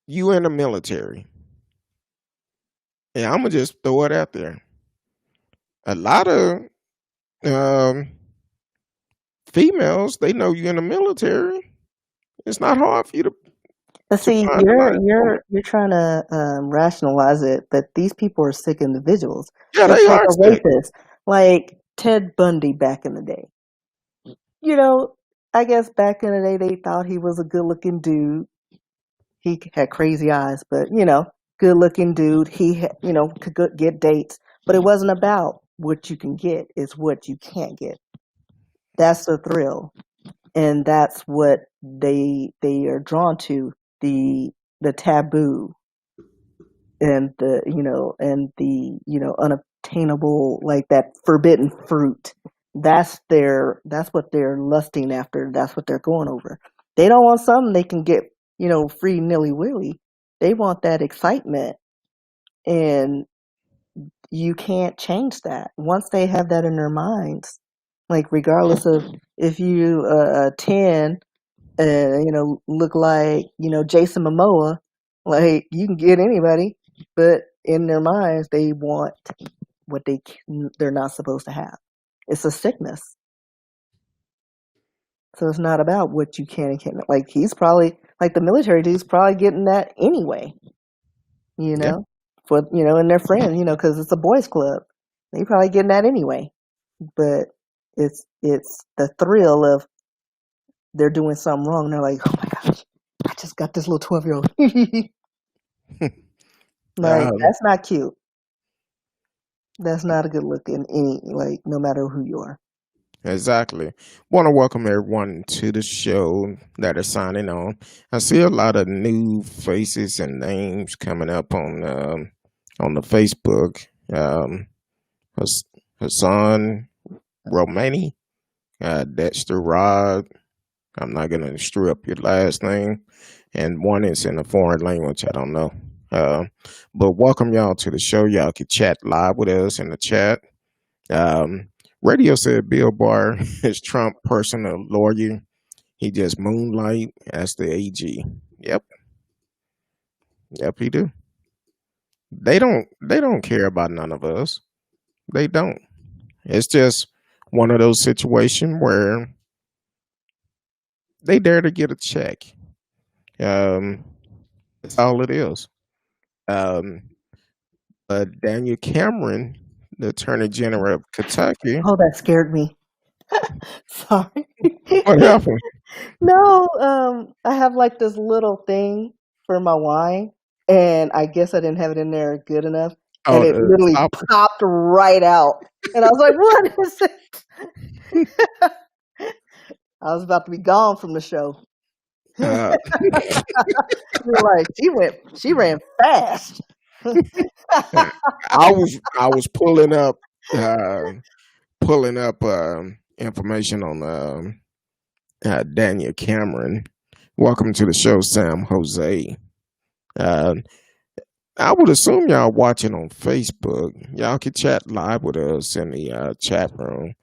D: you in the military. And I'm gonna just throw it out there. A lot of um, females, they know you in the military. It's not hard for you
B: But
D: to
B: see,
D: find a nice woman.
B: you're trying to rationalize it, but these people are sick individuals.
D: Yeah,
B: It's
D: they
B: like
D: are
B: a
D: sick.
B: rapist, like Ted Bundy back in the day. You know, I guess back in the day they thought he was a good-looking dude. He had crazy eyes, but good-looking dude. He could get dates, but it wasn't about what you can get; it's what you can't get. That's the thrill, and that's what they are drawn to, the taboo and the unattainable, like that forbidden fruit. That's what they're lusting after. That's what they're going over. They don't want something they can get free nilly-willy. They want that excitement, and you can't change that once they have that in their minds. Like regardless of if you 10 look like Jason Momoa, like you can get anybody, but in their minds they want what they're not supposed to have. It's a sickness. So it's not about what you can and can't. Like he's probably like the military dude's probably getting that anyway, you
D: Yeah,
B: know, for and their friends, because it's a boys' club. They probably getting that anyway. But it's the thrill of they're doing something wrong. They're like, oh my gosh, I just got this little 12-year-old. Like
D: um,
B: that's not cute. That's not a good look in any, like, no matter who you are.
D: exactly. Want to welcome everyone to the show that are signing on. I see a lot of new faces and names coming up on the Facebook. Hass- Hassan Romani, Dexter Rod. I'm not gonna screw up your last name, and one is in a foreign language. I don't know. Uh, but welcome y'all to the show. Y'all can chat live with us in the chat. Um, Radio said Bill Barr is Trump personal lawyer. He just moonlight as the AG. Yep, yep, he do. They don't care about none of us. They don't. It's just one of those situations where they dare to get a check. Um, that's all it is. Um, Daniel Cameron, the Attorney General of Kentucky,
B: Oh, that scared me. Sorry.
D: what happened?
B: No, I have like this little thing for my wine, and I guess I didn't have it in there good enough, and
D: Oh,
B: it
D: the
B: literally
D: stopper.
B: popped right out, and I was like, "What is it?" I was about to be gone from the show. You're
D: Uh,
B: like, she ran fast.
D: I was pulling up information on Daniel Cameron. Welcome to the show, Sam Jose. Uh, I would assume y'all watching on Facebook. Y'all can chat live with us in the chat room.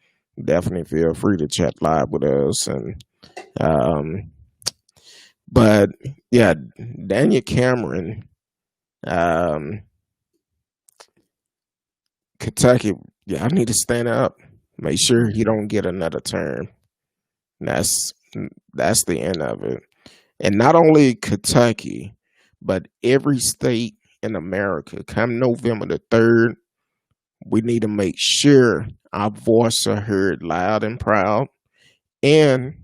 D: Definitely feel free to chat live with us. And um, but yeah, Daniel Cameron, um, Kentucky. Yeah, I need to stand up. Make sure he don't get another term. That's that's the end of it. And not only Kentucky, but every state in America. Come November the 3rd, we need to make sure our voice are heard loud and proud. And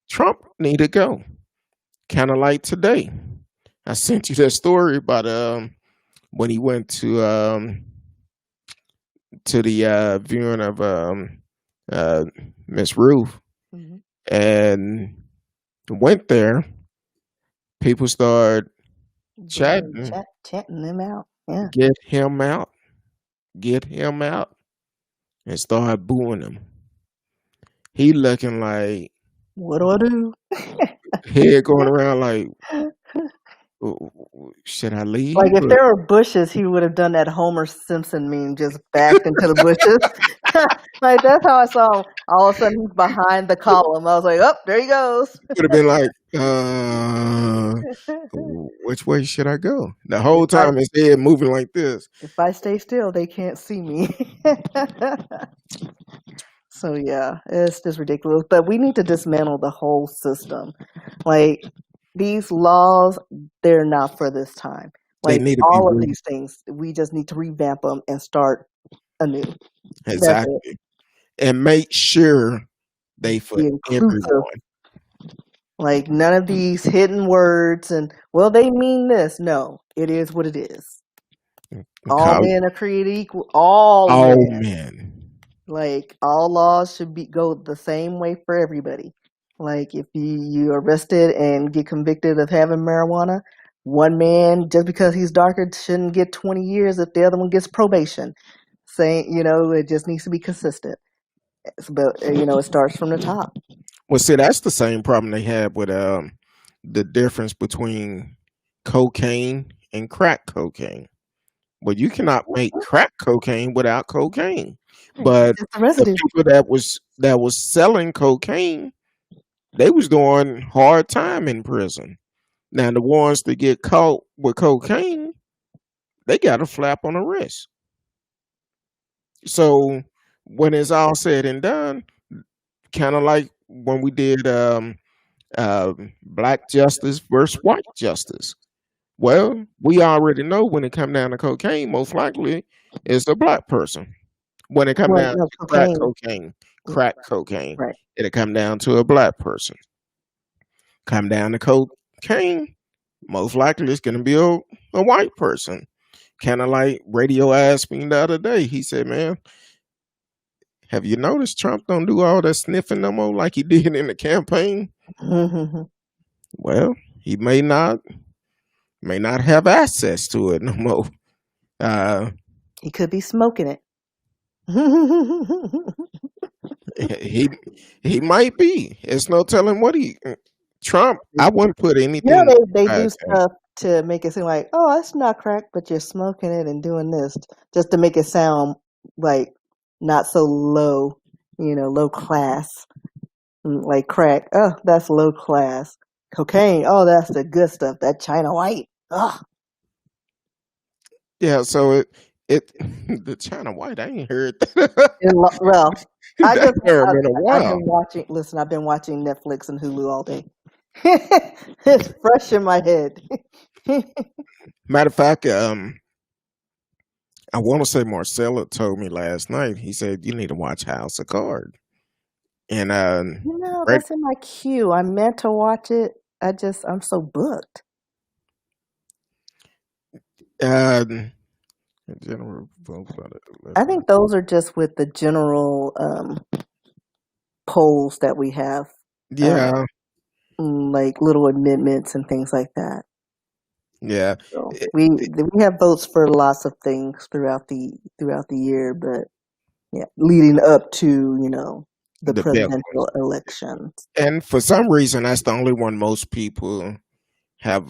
D: Trump need to go. Kind of like today. I sent you that story about when he went to the viewing of uh, Miss Ruth
B: Hmm.
D: and went there. People started chatting,
B: Chatting them out. Yeah.
D: get him out, get him out, and started booing him. He looking like
B: What do I do?
D: head going around like, should I leave?
B: Like if there were bushes, he would have done that Homer Simpson meme, just backed into the bushes. Like that's how I saw him. All of a sudden, he's behind the column. I was like, "Oh, there he goes."
D: Would have been like, which way should I go? The whole
B: I,
D: time his head moving like this.
B: if I stay still, they can't see me. So yeah, it's just ridiculous. But we need to dismantle the whole system. Like these laws, they're not for this time.
D: They
B: Like
D: need to be
B: all of these things, we just need to revamp them and start anew. That's it.
D: exactly, and make sure they for
B: Be inclusive.
D: everyone.
B: Like none of these hidden words and well, they mean this. No, it is what it is. All
D: Call
B: men are created equal. All
D: all
B: men.
D: men.
B: Like all laws should go the same way for everybody. Like if you arrested and get convicted of having marijuana, one man just because he's darker shouldn't get 20 years if the other one gets probation. Saying it just needs to be consistent. But it starts from the top.
D: Well, see, that's the same problem they had with the difference between cocaine and crack cocaine. Well, you cannot make crack cocaine without cocaine. But
B: Just the
D: the
B: residue.
D: people that was selling cocaine, they was doing hard time in prison. Now the ones that get caught with cocaine, they got a flap on the wrist. So when it's all said and done, kind of like when we did black justice versus white justice. Well, we already know when it come down to cocaine, most likely it's a black person. When it come
B: Well,
D: down
B: no,
D: to crack
B: cocaine.
D: crack cocaine,
B: Right.
D: it'll come down to a black person. Come down to cocaine, most likely it's going to be a white person. Kind of like Radio asked me the other day. He said, "Man, have you noticed Trump don't do all that sniffing no more like he did in the campaign?" Well, he may not have access to it no more.
B: He could be smoking it.
D: He might be. It's no telling what Trump. I wouldn't put anything.
B: They do stuff to make it seem like, oh, it's not crack, but you're smoking it and doing this just to make it sound like not so low, low class. Like crack, oh, that's low class. Cocaine, oh, that's the good stuff. That China White, ugh.
D: Yeah, so it the China White. I ain't heard that.
B: Well, I've
D: in a while.
B: been watching. Listen, I've been watching Netflix and Hulu all day. It's fresh in my head.
D: Matter of fact, I want to say Marcella told me last night. He said you need to watch House of Cards, and
B: that's in my queue. I meant to watch it. I'm so booked.
D: General votes on it.
B: I think those are just with the general polls that we have.
D: Yeah,
B: like little amendments and things like that.
D: yeah.
B: So we have votes for lots of things throughout the year, but yeah, leading up to the presidential elections.
D: And for some reason, that's the only one most people have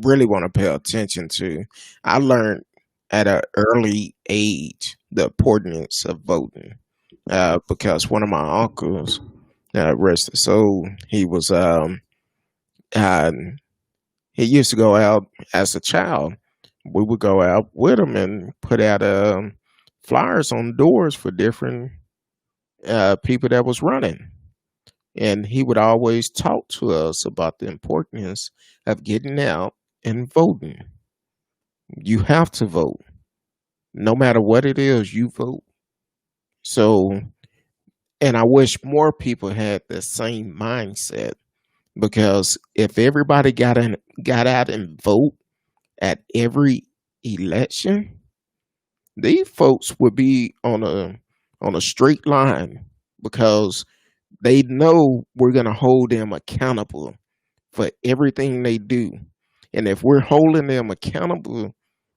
D: really want to pay attention to. I learned at an early age the importance of voting because one of my uncles, rest his soul, he was he used to go out as a child. We would go out with him and put out flyers on doors for different people that was running. And he would always talk to us about the importance of getting out and voting. You have to vote. No matter what it is, you vote. So, and I wish more people had the same mindset, because if everybody got out and vote at every election, these folks would be on a straight line, because they know we're going to hold them accountable for everything they do. And if we're holding them accountable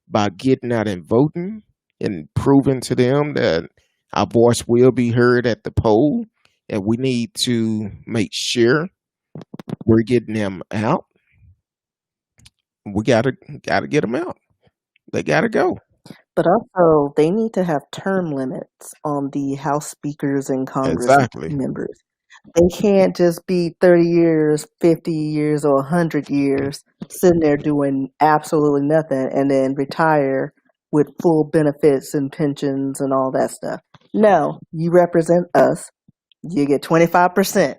D: by getting out and voting and proving to them that our voice will be heard at the poll, and we need to make sure we're getting them out, we gotta get them out. They gotta go.
B: But also, they need to have term limits on the House speakers and Congress
D: Exactly.
B: members. They can't just be 30 years, 50 years, or 100 years sitting there doing absolutely nothing and then retire with full benefits and pensions and all that stuff. No, you represent us. You get 25%.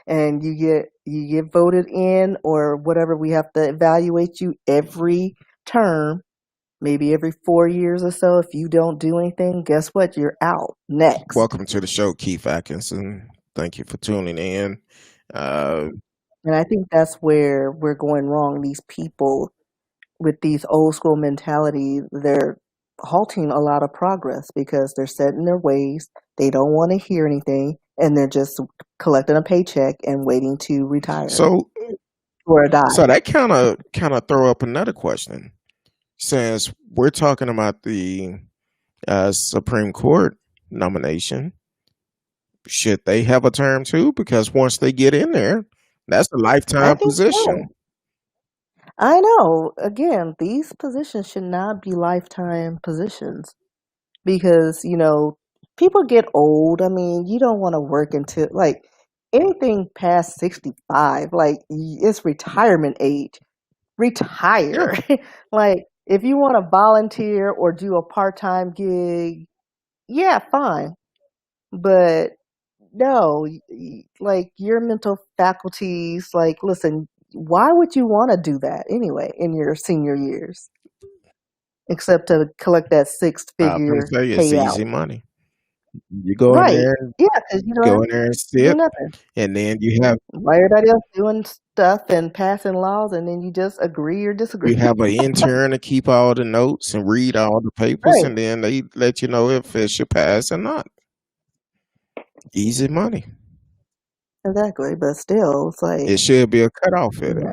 B: And you get voted in or whatever. We have to evaluate you every term, maybe every 4 years or so. If you don't do anything, guess what? You're out. Next.
D: Welcome to the show, Keith Atkinson. Thank you for tuning in.
B: And I think that's where we're going wrong. These people with these old school mentality, they're halting a lot of progress because they're set in their ways. They don't want to hear anything, and they're just collecting a paycheck and waiting to retire
D: So,
B: or die.
D: so that kind of throw up another question. Since we're talking about the Supreme Court nomination, should they have a term too? Because once they get in there, that's a
B: I
D: lifetime
B: think so.
D: position.
B: I know. Again, these positions should not be lifetime positions because, people get old. I mean, you don't want to work until like anything past 65, like it's retirement age. Retire.
D: Yeah,
B: Like, if you want to volunteer or do a part-time gig, yeah, fine. But no, like your mental faculties, like, listen, why would you want to do that anyway in your senior years, except to collect that
D: I was gonna
B: six-figure
D: say it's
B: payout?
D: easy money. You go in
B: Right.
D: there,
B: Yeah, because you don't
D: go
B: have
D: in there and
B: to do
D: sit,
B: nothing.
D: and then you have
B: While everybody else doing stuff and passing laws, and then you just agree or disagree.
D: an intern to keep all the notes and read all the papers,
B: Right.
D: and then they let you know if it should pass or not. Easy money.
B: Exactly. But still, it's like,
D: It should be a cutoff at it.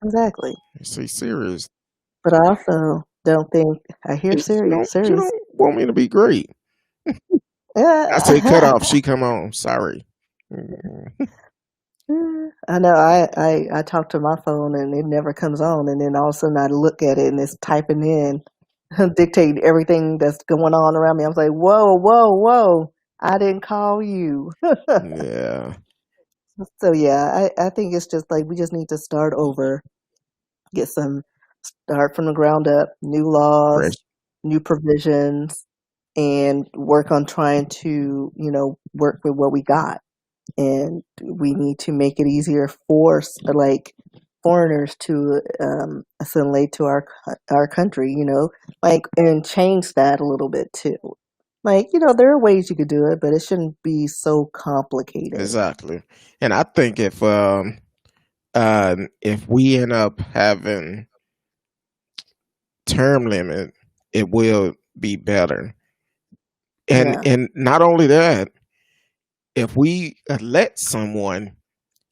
B: exactly.
D: See, serious.
B: But I also don't think I hear
D: You
B: serious.
D: you don't want me to be great. I say
B: Yeah.
D: cutoff. She come on. Sorry. Mhm.
B: I know. I talk to my phone and it never comes on, and then all of a sudden I look at it and it's typing in, dictating everything that's going on around me. I was like, whoa, whoa, whoa! I didn't call you.
D: Yeah.
B: So yeah, I think it's just like we just need to start over, start from the ground up, new
D: Fresh.
B: laws, new provisions, and work on trying to work with what we got. And we need to make it easier for like foreigners to assimilate to our country, like, and change that a little bit too. Like, there are ways you could do it, but it shouldn't be so complicated.
D: Exactly. And I think if we end up having term limit, it will be better. And
B: Yeah,
D: and not only that, if we elect someone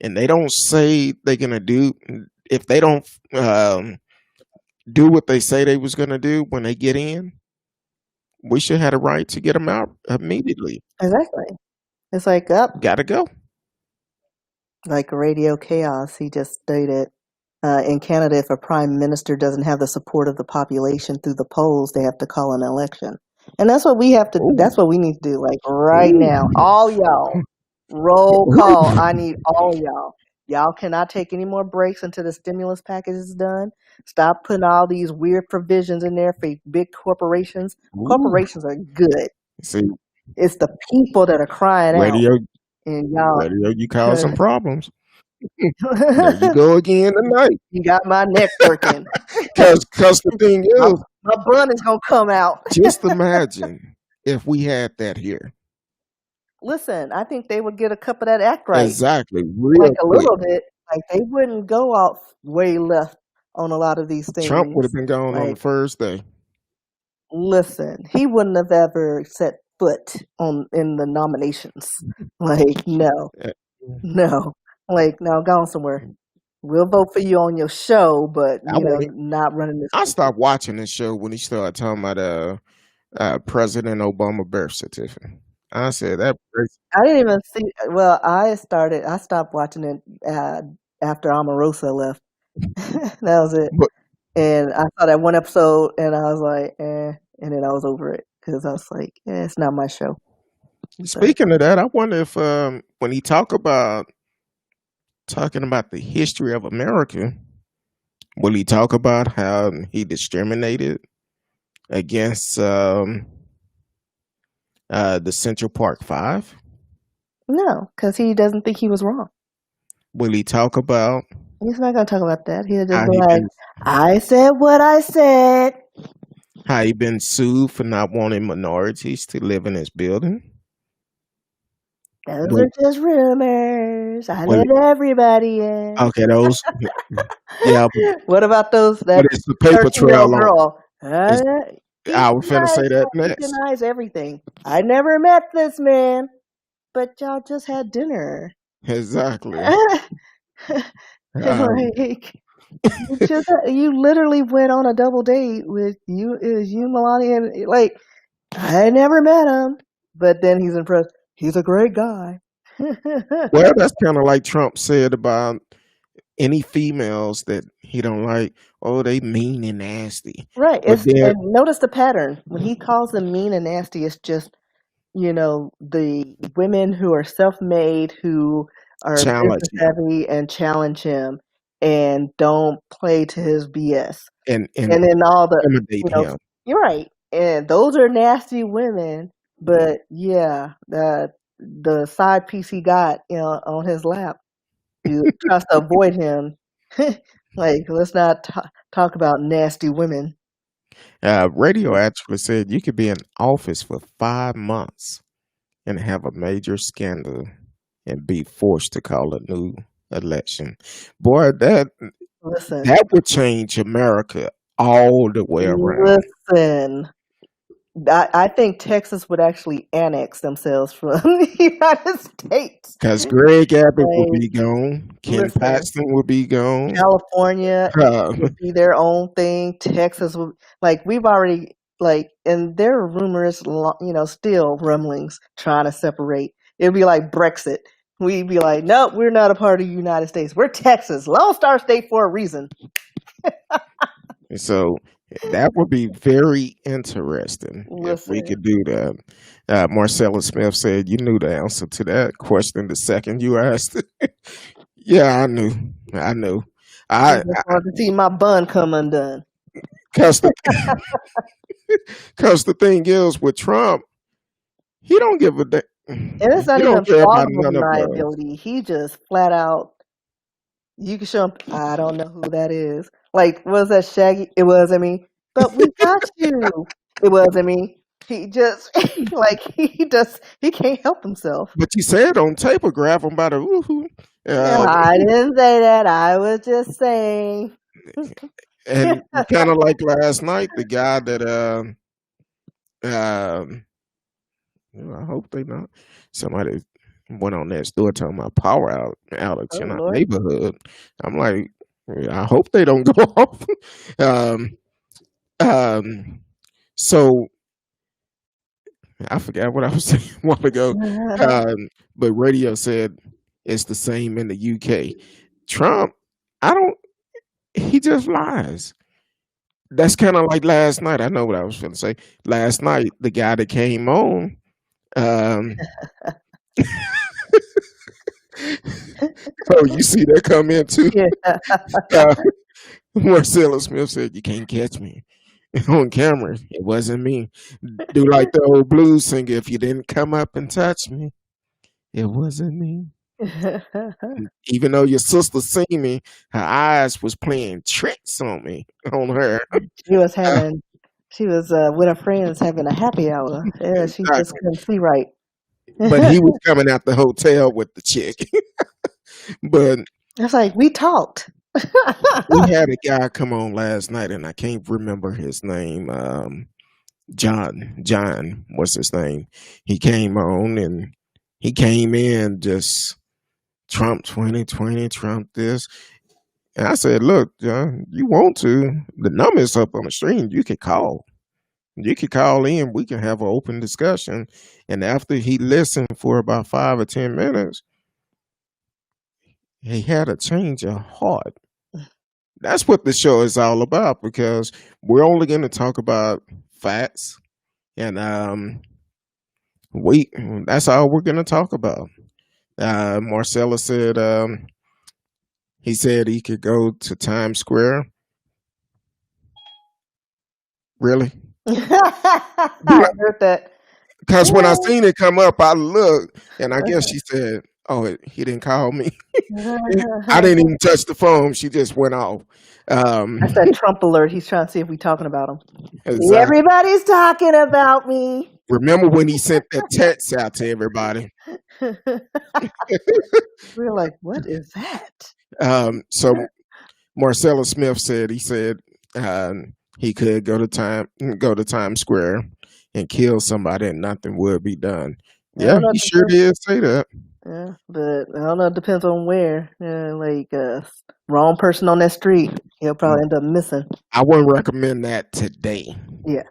D: and they don't say they're gonna do, if they don't do what they say they was gonna do when they get in, we should have the right to get them out immediately.
B: exactly. It's like up,
D: Gotta go.
B: like Radio Chaos. He just stated, in Canada, if a prime minister doesn't have the support of the population through the polls, they have to call an election. And that's what we have to.
D: Ooh.
B: That's what we need to do. Like right
D: Ooh.
B: now, all y'all, roll call. I need all y'all. Y'all cannot take any more breaks until the stimulus package is done. Stop putting all these weird provisions in there for big corporations.
D: Ooh.
B: Corporations are good.
D: See,
B: It's the people that are crying out,
D: Radio,
B: and y'all.
D: you causing problems. There you go again tonight.
B: You got my neck working.
D: Because the thing is,
B: My bun is gonna come out.
D: just imagine if we had that here.
B: Listen, I think they would get a cup of that act right.
D: Exactly. Real
B: Like a
D: quick.
B: little bit. Like they wouldn't go off way left on a lot of these things.
D: Trump would have been gone on the
B: Like,
D: first day.
B: listen, he wouldn't have ever set foot in the nominations. Like, no. Like, no, go on somewhere. We'll vote for you on your show, but not running this.
D: I stopped watching this show when he started talking about President Obama birth certificate. I said that.
B: I didn't even see. Well, I stopped watching it after Omarosa left. That was it. And I saw that one episode, and I was like, and then I was over it because I was like, it's not my show.
D: Speaking of that, I wonder if when he talking about the history of America, will he talk about how he discriminated against the Central Park Five?
B: No, because he doesn't think he was wrong.
D: Will he talk about?
B: He's not going to talk about that. He'll just be like, I said what I said.
D: How he been sued for not wanting minorities to live in his building?
B: Those are just rumors. I let everybody in.
D: Okay, those. Yeah.
B: What about those?
D: But it's the paper trail
B: girl.
D: I was finna say that next.
B: He denies everything. I never met this man, but y'all just had dinner.
D: Exactly.
B: Like, you literally went on a double date with you, Melania, and like, I never met him, but then he's impressed. He's a great guy.
D: Well, that's kind of like Trump said about any females that he don't like. Oh, they mean and nasty.
B: Right. And notice the pattern. When he calls them mean and nasty, it's just, the women who are self-made, who are business savvy and challenge him and don't play to his BS. And then all the, you're right. And those are nasty women. But yeah, the side piece he got, on his lap, you tries to avoid him. Like, let's not talk about nasty women.
D: Radio actually said you could be in office for 5 months and have a major scandal and be forced to call a new election. Boy, that would change America all the way around.
B: Listen. I think Texas would actually annex themselves from the United States.
D: Because Greg Abbott would be gone. Ken Paxton would be gone.
B: California would be their own thing. Texas would, we've already, and there are rumors, still rumblings trying to separate. It'd be like Brexit. We'd be like, nope, we're not a part of the United States. We're Texas. Lone Star State for a reason.
D: And so that would be very interesting if we could do that. Marcella Smith said, you knew the answer to that question the second you asked it. Yeah, I knew. I just
B: wanted to see my bun come undone.
D: Because the thing is, with Trump, he don't give a damn.
B: And it's not even plausible deniability. He just flat out, you can show him, I don't know who that is. Like, was that Shaggy? It wasn't me. But we got you. It wasn't me. He just, he can't help himself.
D: But you said on tape, or grab him by the woohoo.
B: I didn't say that. I was just saying.
D: And kind of like last night, the guy that, I hope they not. Somebody went on next door talking about power outage in our neighborhood. I'm like, I hope they don't go off. So I forgot what I was saying a while ago. But radio said it's the same in the UK. Trump, he just lies. That's kind of like last night. I know what I was going to say. Last night, the guy that came on, oh, you see that come in too? Marcella Smith said, you can't catch me. on camera. It wasn't me. Do like the old blues singer. If you didn't come up and touch me, it wasn't me. Even though your sister seen me, her eyes was playing tricks on me, on her.
B: She was having, she was with her friends having a happy hour. Yeah, she just
D: Exactly.
B: couldn't see right.
D: But he was coming out the hotel with the chick. But
B: It's like we talked.
D: we had a guy come on last night, and I can't remember his name. John, what's his name? He came on, and he came in just Trump 2020, Trump this. And I said, look, John, you want to, the number's up on the screen. You could call. You could call in. We can have an open discussion. And after he listened for about 5 or 10 minutes, he had a change of heart. That's what the show is all about, because we're only going to talk about facts. And that's all we're going to talk about. Marcella said, he said he could go to Times Square. Really?
B: I heard that.
D: Because when I seen it come up, I looked, and I guess she said, "Oh, he didn't call me." I didn't even touch the phone; she just went off.
B: That's that Trump alert. He's trying to see if we talking about him.
D: Exactly.
B: Everybody's talking about me.
D: Remember when he sent that text out to everybody?
B: We're like, what is that?
D: So Marcella Smith said he said he could go to Times Square and kill somebody and nothing would be done. Yeah, he sure did say that.
B: Yeah, but I don't know. It depends on where. Wrong person on that street, he'll probably end up missing.
D: I wouldn't recommend that today.
B: Yes.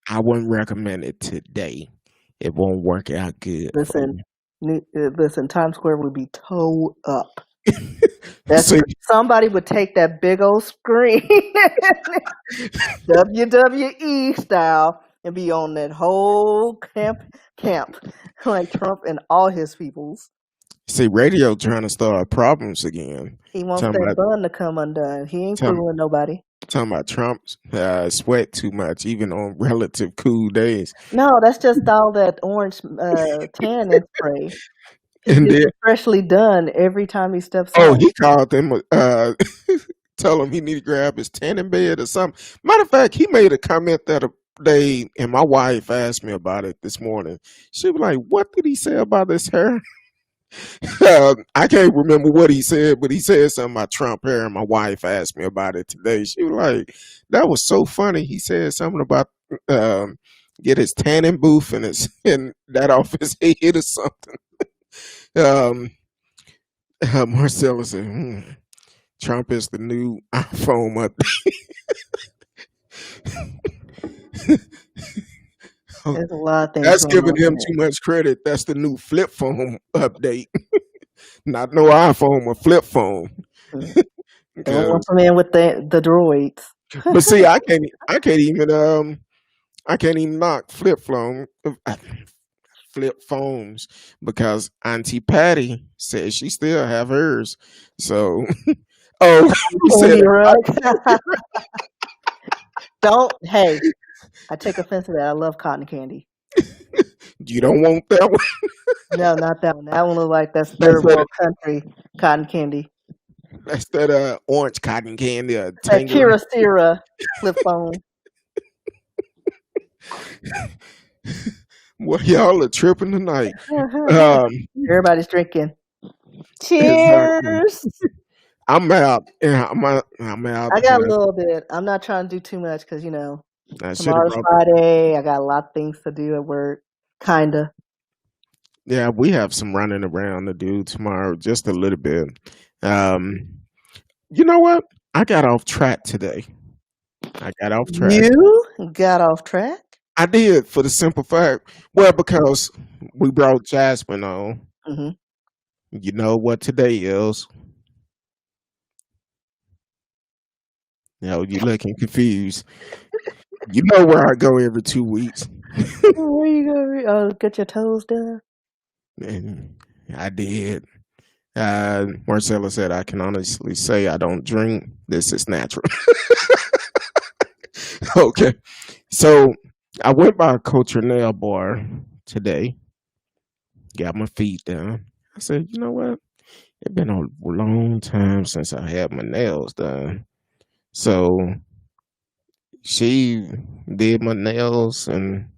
D: I wouldn't recommend it today. It won't work out good.
B: Listen. Times Square would be towed up. Somebody would take that big old screen, WWE style, and be on that whole camp, like Trump and all his peoples.
D: See, radio trying to start problems again.
B: He wants that bun to come undone. He ain't fooling nobody.
D: Talking about Trump sweat too much, even on relative cool days.
B: No, that's just all that orange tanning spray.
D: And
B: It's freshly done every time he steps out.
D: Oh, he called them, told him he need to grab his tanning bed or something. Matter of fact, he made a comment that day, and my wife asked me about it this morning. She was like, "What did he say about his hair?" I can't remember what he said, but he said something about Trump hair, and my wife asked me about it today. She was like, "That was so funny." He said something about get his tanning booth and that off his head or something. Marcella said, Trump is the new iPhone update.
B: There's a lot of things.
D: That's giving him too much credit. That's the new flip phone update. Not no iPhone, a flip phone.
B: Don't want them in with the droids.
D: But see, I can't even knock flip phones because Auntie Patty says she still have hers. So, he said,
B: hey, I take offense to that. I love cotton candy.
D: You don't want that one?
B: No, not that one. That one looks like that's third world country cotton candy.
D: That's that orange cotton candy.
B: That Kira flip phone.
D: Well, y'all are tripping tonight.
B: Everybody's drinking. Cheers.
D: Exactly. I'm out. Yeah, I'm out.
B: I got a little bit. I'm not trying to do too much because tomorrow's Friday. I got a lot of things to do at work. Kinda.
D: Yeah, we have some running around to do tomorrow, just a little bit. You know what? I got off track today.
B: You got off track?
D: I did, for the simple fact, because we brought Jasmine on.
B: Mm-hmm.
D: You know what today is? You're looking confused. You know where I go every 2 weeks.
B: Where you go? Get your toes done?
D: And I did. Marcella said, I can honestly say I don't drink. This is natural. Okay. So I went by a culture nail bar today, got my feet done. I said, you know what? It's been a long time since I had my nails done. So she did my nails and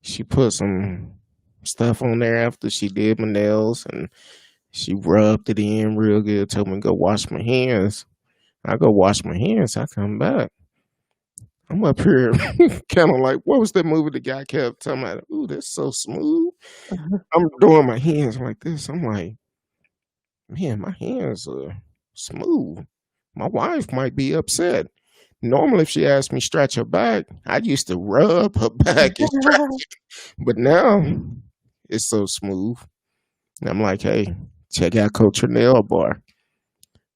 D: she put some stuff on there after she did my nails and she rubbed it in real good, told me to go wash my hands. I go wash my hands, I come back. I'm up here kind of like, what was that movie the guy kept talking about? Ooh, that's so smooth. I'm doing my hands like this. I'm like, man, my hands are smooth. My wife might be upset. Normally, if she asked me to stretch her back, I used to rub her back and stretch it. But now it's so smooth. And I'm like, hey, check out Culture Nail Bar.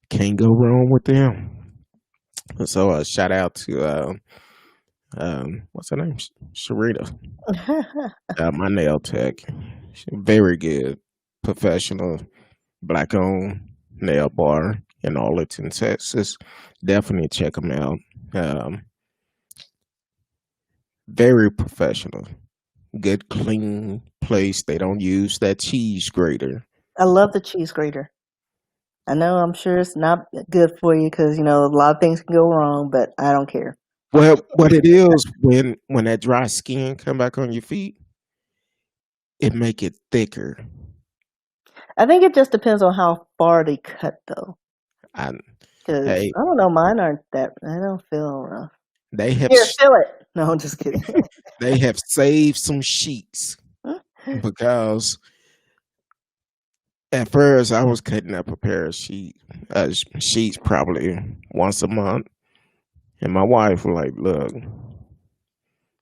D: Can't go wrong with them. So shout out to what's her name? Sharita, my nail tech. She's very good, professional, black owned nail bar in Arlington, Texas. Definitely check them out. Um, very professional, good, clean place. They don't use that cheese grater.
B: I love the cheese grater. I know I'm sure it's not good for you because, a lot of things can go wrong, but I don't care.
D: Well, what it is when that dry skin come back on your feet, it make it thicker.
B: I think it just depends on how far they cut, though.
D: I,
B: Because,
D: hey,
B: I don't know, mine aren't that, I don't feel rough.
D: they have
B: Here, feel it. No, I'm just kidding.
D: they have saved some sheets because at first I was cutting up a pair of sheets probably once a month, and my wife was like, "Look,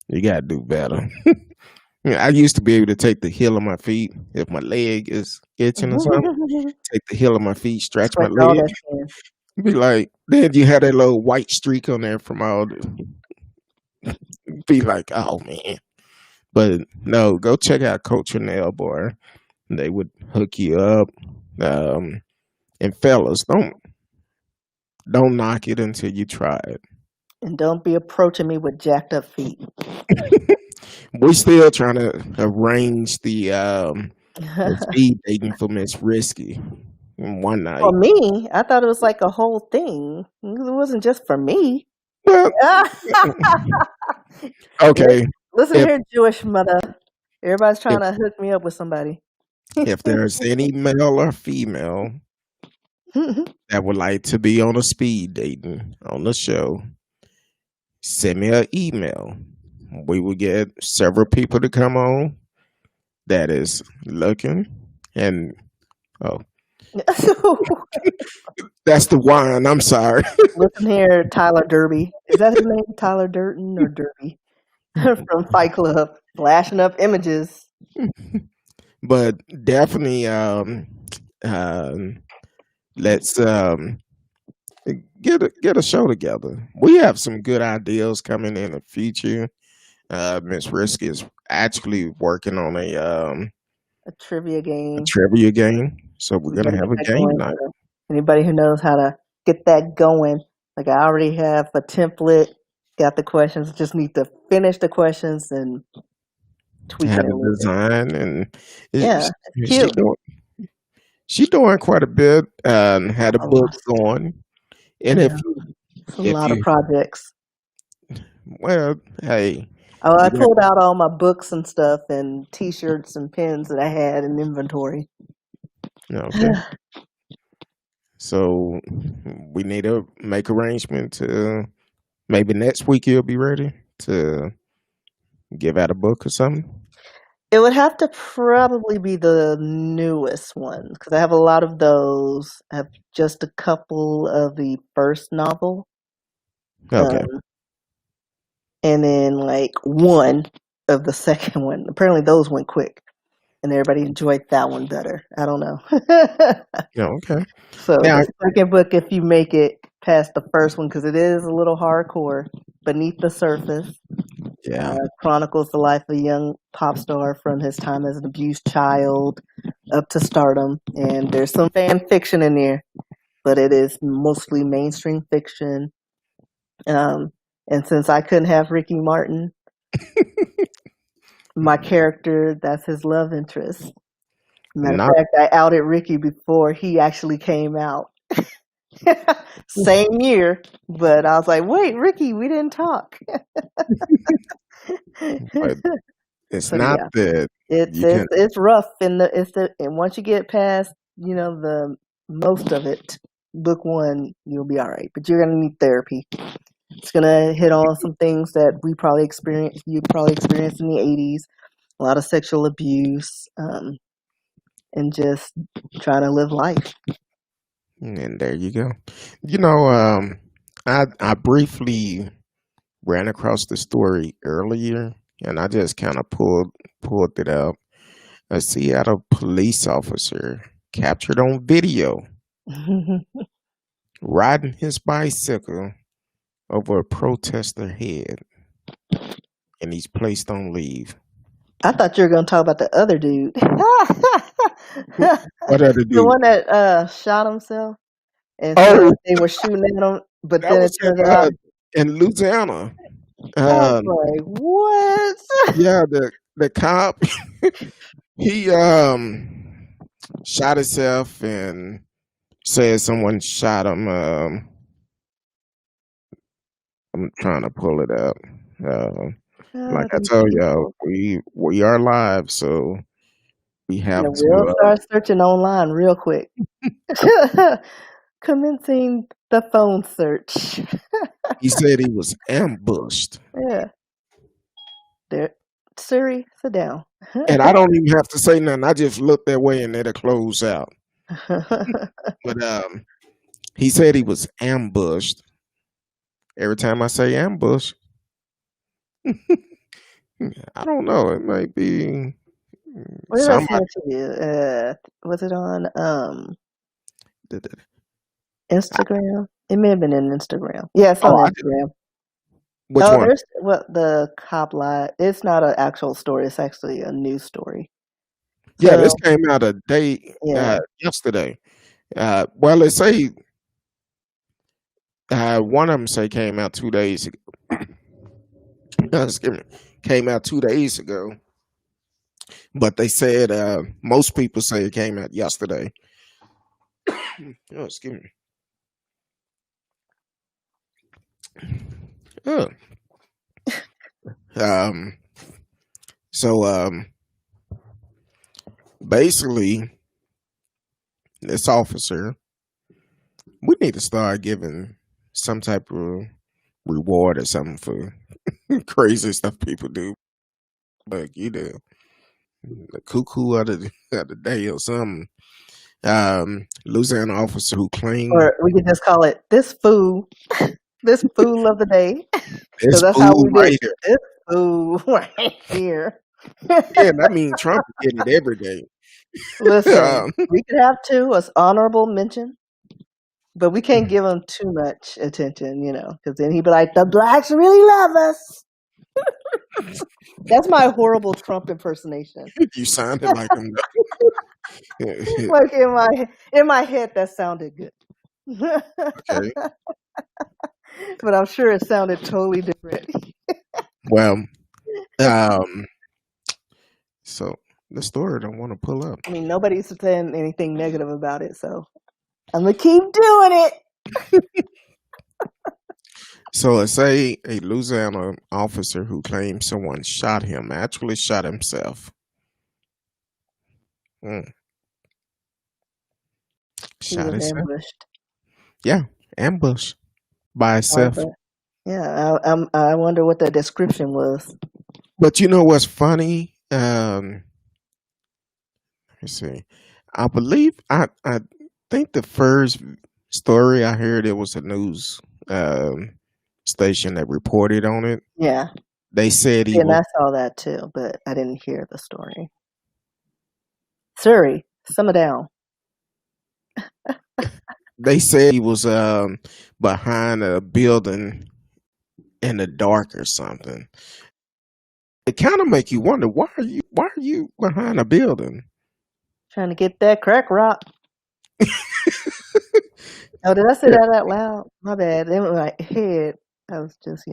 D: you gotta do better." I used to be able to take the heel of my feet if my leg is itching or something. Take the heel of my feet, stretch my
B: Stretch all
D: leg,
B: that skin.
D: be like, then you had that little white streak on there from all the. Be like, oh man. But no, go check out Culture Nail Bar. They would hook you up. And fellas, don't knock it until you try it.
B: And don't be approaching me with jacked up feet.
D: We're still trying to arrange the speed dating for Miss Risky one night.
B: For me, I thought it was like a whole thing. It wasn't just for me.
D: Well, okay.
B: Listen
D: If,
B: here, Jewish mother. Everybody's trying to hook me up with somebody.
D: if there's any male or female that would like to be on a speed dating on the show, send me an email. We will get several people to come on that is looking and that's the wine. I'm sorry.
B: Listen here, Tyler Derby. Is that his name? Tyler Durton or Derby? From Fight Club. Flashing up images.
D: But definitely let's get a show together. We have some good ideas coming in the future. Miss Risky is actually working on
B: a trivia
D: game. So we're gonna have a game night.
B: Anybody who knows how to get that going, like I already have a template, got the questions, just need to finish the questions and tweak
D: Had
B: it.
D: the design and
B: yeah, cute.
D: She's doing quite a bit. Had a book going, and
B: it's a lot of projects.
D: Well, hey.
B: Oh, I pulled out all my books and stuff and T-shirts and pins that I had in inventory.
D: Okay. So we need to make arrangement to maybe next week you'll be ready to give out a book or something.
B: It would have to probably be the newest one because I have a lot of those. I have just a couple of the first novel.
D: Okay.
B: And then like one of the second one. Apparently those went quick and everybody enjoyed that one better. I don't know.
D: Okay.
B: So now, the second book, if you make it past the first one, because it is a little hardcore, Beneath the Surface.
D: Yeah.
B: Chronicles the life of a young pop star from his time as an abused child up to stardom. And there's some fan fiction in there, but it is mostly mainstream fiction. And since I couldn't have Ricky Martin, my character, that's his love interest. Matter of
D: Not
B: fact, I outed Ricky before he actually came out. Same year, but I was like, wait, Ricky, we didn't talk.
D: but it's
B: So
D: not
B: yeah,
D: that
B: it's
D: you can.
B: it's rough, and and once you get past the most of it, book one, you'll be all right. But you're gonna need therapy. It's gonna hit on some things that you probably experienced in the '80s. A lot of sexual abuse, and just trying to live life.
D: And there you go. I briefly ran across the story earlier, and I just kind of pulled it up. A Seattle police officer captured on video riding his bicycle over a protester head, and he's placed on leave.
B: I thought you were gonna talk about the other dude,
D: What other
B: the
D: dude?
B: one that shot himself and said
D: Oh,
B: they were shooting at him, but
D: that
B: then it
D: was
B: turns out
D: in Louisiana.
B: I was
D: Um,
B: like, what?
D: yeah, the cop he shot himself and said someone shot him. I'm trying to pull it up. Like I
B: These
D: told y'all,
B: people.
D: we are live, so we
B: Yeah,
D: have
B: we'll
D: to.
B: start searching online real quick. Commencing the phone search.
D: He said he was ambushed,
B: Yeah. There. Siri, sit down.
D: and I don't even have to say nothing. I just look that way and it'll close out. But he said he was ambushed. Every time I say ambush, I don't know. It might be
B: What did I
D: somebody.
B: send it to you? Was it on
D: that- that-
B: Instagram? It may have been in Instagram. Yeah, it's on
D: Oh,
B: Instagram.
D: which
B: Oh,
D: one?
B: there's the cop lie. It's not an actual story. It's actually a news story.
D: Yeah, this
B: So
D: came out a day
B: yeah.
D: yesterday. Well, they say one of them say came out 2 days ago. Excuse me, came out 2 days ago, but they said most people say it came out yesterday. Oh, excuse me. Oh. Um, so basically, this officer, we need to start giving some type of reward or something for crazy stuff people do. Like the cuckoo of the day or something. Louisiana officer who claimed
B: Or we could just call it this fool, this fool of the day, because
D: this
B: that's how
D: fool
B: we do
D: right
B: it.
D: here.
B: This fool right here.
D: Yeah, and I mean Trump is getting it every day.
B: Listen,
D: um,
B: we could have two as honorable mention, but we can't give him too much attention, because then he'd be like, the blacks really love us. That's my horrible Trump impersonation.
D: you sounded like him.
B: Like in my head, that sounded good.
D: Okay.
B: But I'm sure it sounded totally different.
D: Well, so the story I don't want to pull up.
B: I mean, nobody's saying anything negative about it, so I'm gonna keep doing it.
D: So let's say a Louisiana officer who claims someone shot him actually shot himself. Mm.
B: He
D: Shot
B: was
D: himself.
B: ambushed.
D: Yeah, ambush by itself.
B: Yeah, I wonder what the description was.
D: But you know what's funny? Let's see. I believe I think the first story I heard, it was a news station that reported on it.
B: Yeah,
D: They said he
B: and
D: was.
B: I saw that too, but I didn't hear the story. Siri, simmer down.
D: They said he was behind a building in the dark or something. It kind of make you wonder, why are you behind a building?
B: Trying to get that crack rock. Oh, did I say that out loud? My bad. In my head, I was just,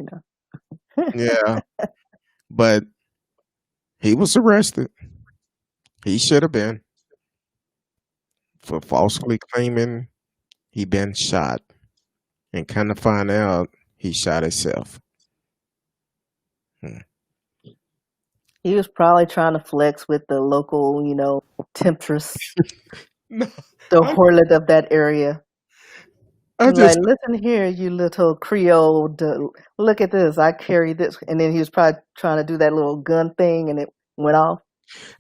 D: Yeah, but he was arrested. He should have been for falsely claiming he been shot, and kind of find out he shot himself. Hmm.
B: he was probably trying to flex with the local, temptress,
D: No,
B: the
D: I,
B: harlot of that area.
D: I
B: He's like,
D: just,
B: listen here, you little Creole. Look at this. I carry this. And then he was probably trying to do that little gun thing and it went off.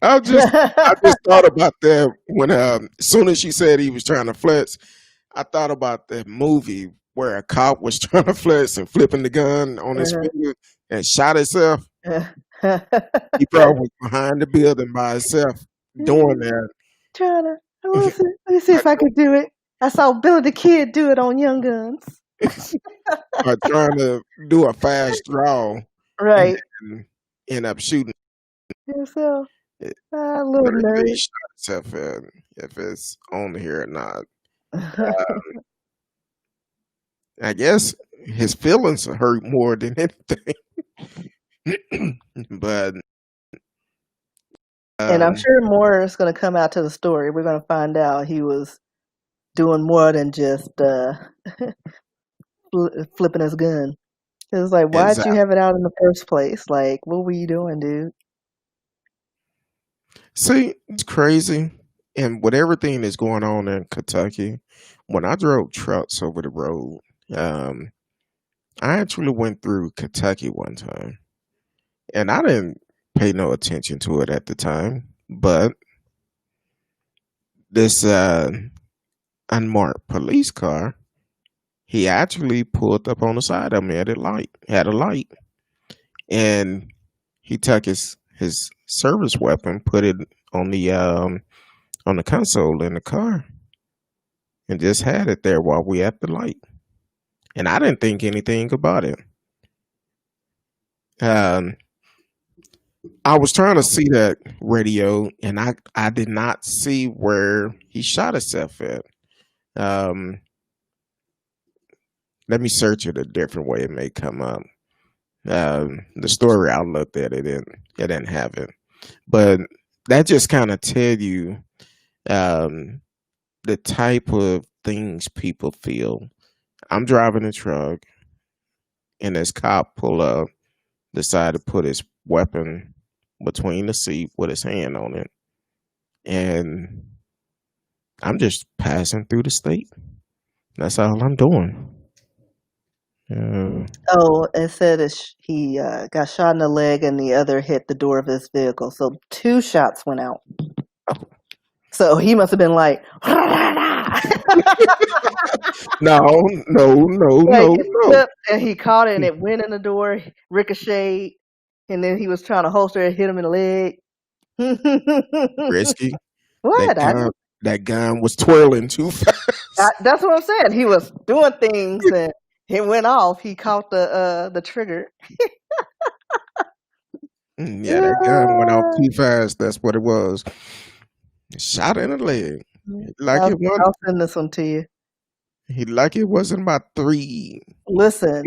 D: I just, I just thought about that when, as soon as she said he was trying to flex, I thought about that movie where a cop was trying to flex and flipping the gun on his finger and shot himself. He probably was behind the building by himself doing that.
B: Trying to, let me see if I could do it. I saw Billy the Kid do it on Young Guns.
D: Or trying to do a fast draw
B: Right.
D: and end up shooting.
B: So,
D: It.
B: little
D: Whether
B: nerd.
D: he shot himself if it's on here or not. I guess his feelings hurt more than anything. But
B: And I'm sure more is going to come out to the story. We're going to find out he was doing more than just flipping his gun. It was like, why did you have it out in the first place? Like, what were you doing, dude?
D: See, it's crazy. And with everything that's going on in Kentucky, when I drove trucks over the road, I actually went through Kentucky one time. And I didn't pay no attention to it at the time. But this unmarked police car, he actually pulled up on the side of me at had a light. And he took his service weapon, put it on the console in the car, and just had it there while we at the light. And I didn't think anything about it. I was trying to see that radio, and I did not see where he shot himself at. Let me search it a different way; it may come up. The story I looked at, it didn't have it, but that just kind of tell you the type of things people feel. I'm driving a truck, and this cop pull up, decide to put his weapon between the seat with his hand on it, and I'm just passing through the state. That's all I'm doing.
B: It said he got shot in the leg and the other hit the door of his vehicle. So 2 shots went out. So he must have been like,
D: no.
B: And he caught it and it went in the door, ricocheted, and then he was trying to holster it, hit him in the leg.
D: Risky.
B: What?
D: That gun was twirling too fast.
B: That's what I'm saying. He was doing things and it went off. He caught the trigger.
D: Yeah, that gun went off too fast. That's what it was. Shot in the leg.
B: I'll send this one to you.
D: He like it wasn't about 3.
B: Listen,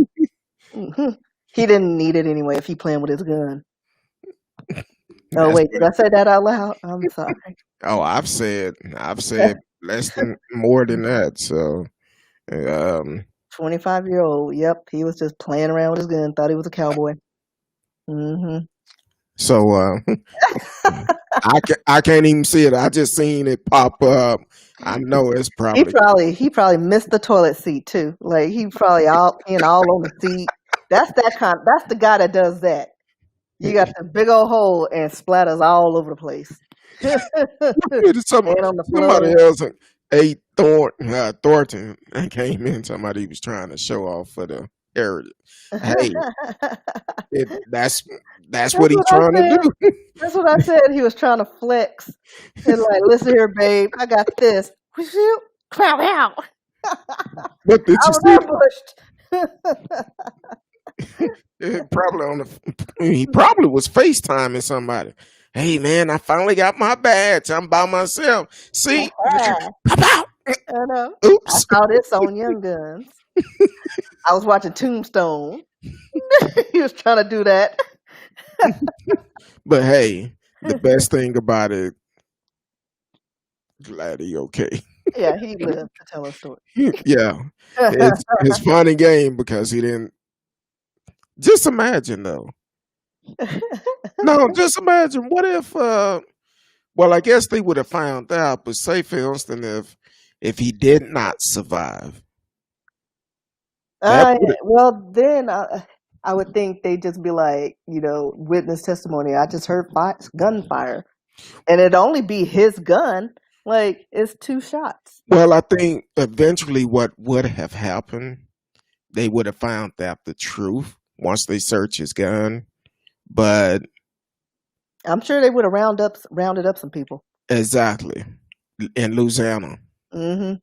B: he didn't need it anyway if he playing with his gun. Oh wait, did I say that out loud? I'm sorry.
D: Oh, I've said more than that. So,
B: 25-year-old. Yep, he was just playing around with his gun. Thought he was a cowboy.
D: So I can't even see it. I just seen it pop up. I know it's probably
B: he probably missed the toilet seat too. Like he probably all on the seat. That's the guy that does that. You got the big old hole and splatters all over the place.
D: Somebody else, Thornton, came in. Somebody was trying to show off for the area. Hey, that's what he's trying to do.
B: That's what I said. He was trying to flex. And like, listen here, babe, I got this. Crowd out.
D: What did
B: I was ambushed.
D: He probably was FaceTiming somebody. Hey man, I finally got my badge. I'm by myself. See,
B: I know.
D: Oops.
B: I saw this on Young Guns. I was watching Tombstone. He was trying to do that.
D: But hey, the best thing about it, glad he okay.
B: Yeah, he lived to tell a story.
D: Yeah, it's fun and game because he didn't. Just imagine though. No, just imagine. What if? Well, I guess they would have found out. But say, for instance, if he did not survive, that would
B: Well, then I would think they'd just be like, witness testimony. I just heard gunfire, and it'd only be his gun. Like, it's 2 shots.
D: Well, I think eventually what would have happened, they would have found out the truth once they searched his gun. But
B: I'm sure they would have rounded up some people.
D: exactly in Louisiana,
B: Mm-hmm.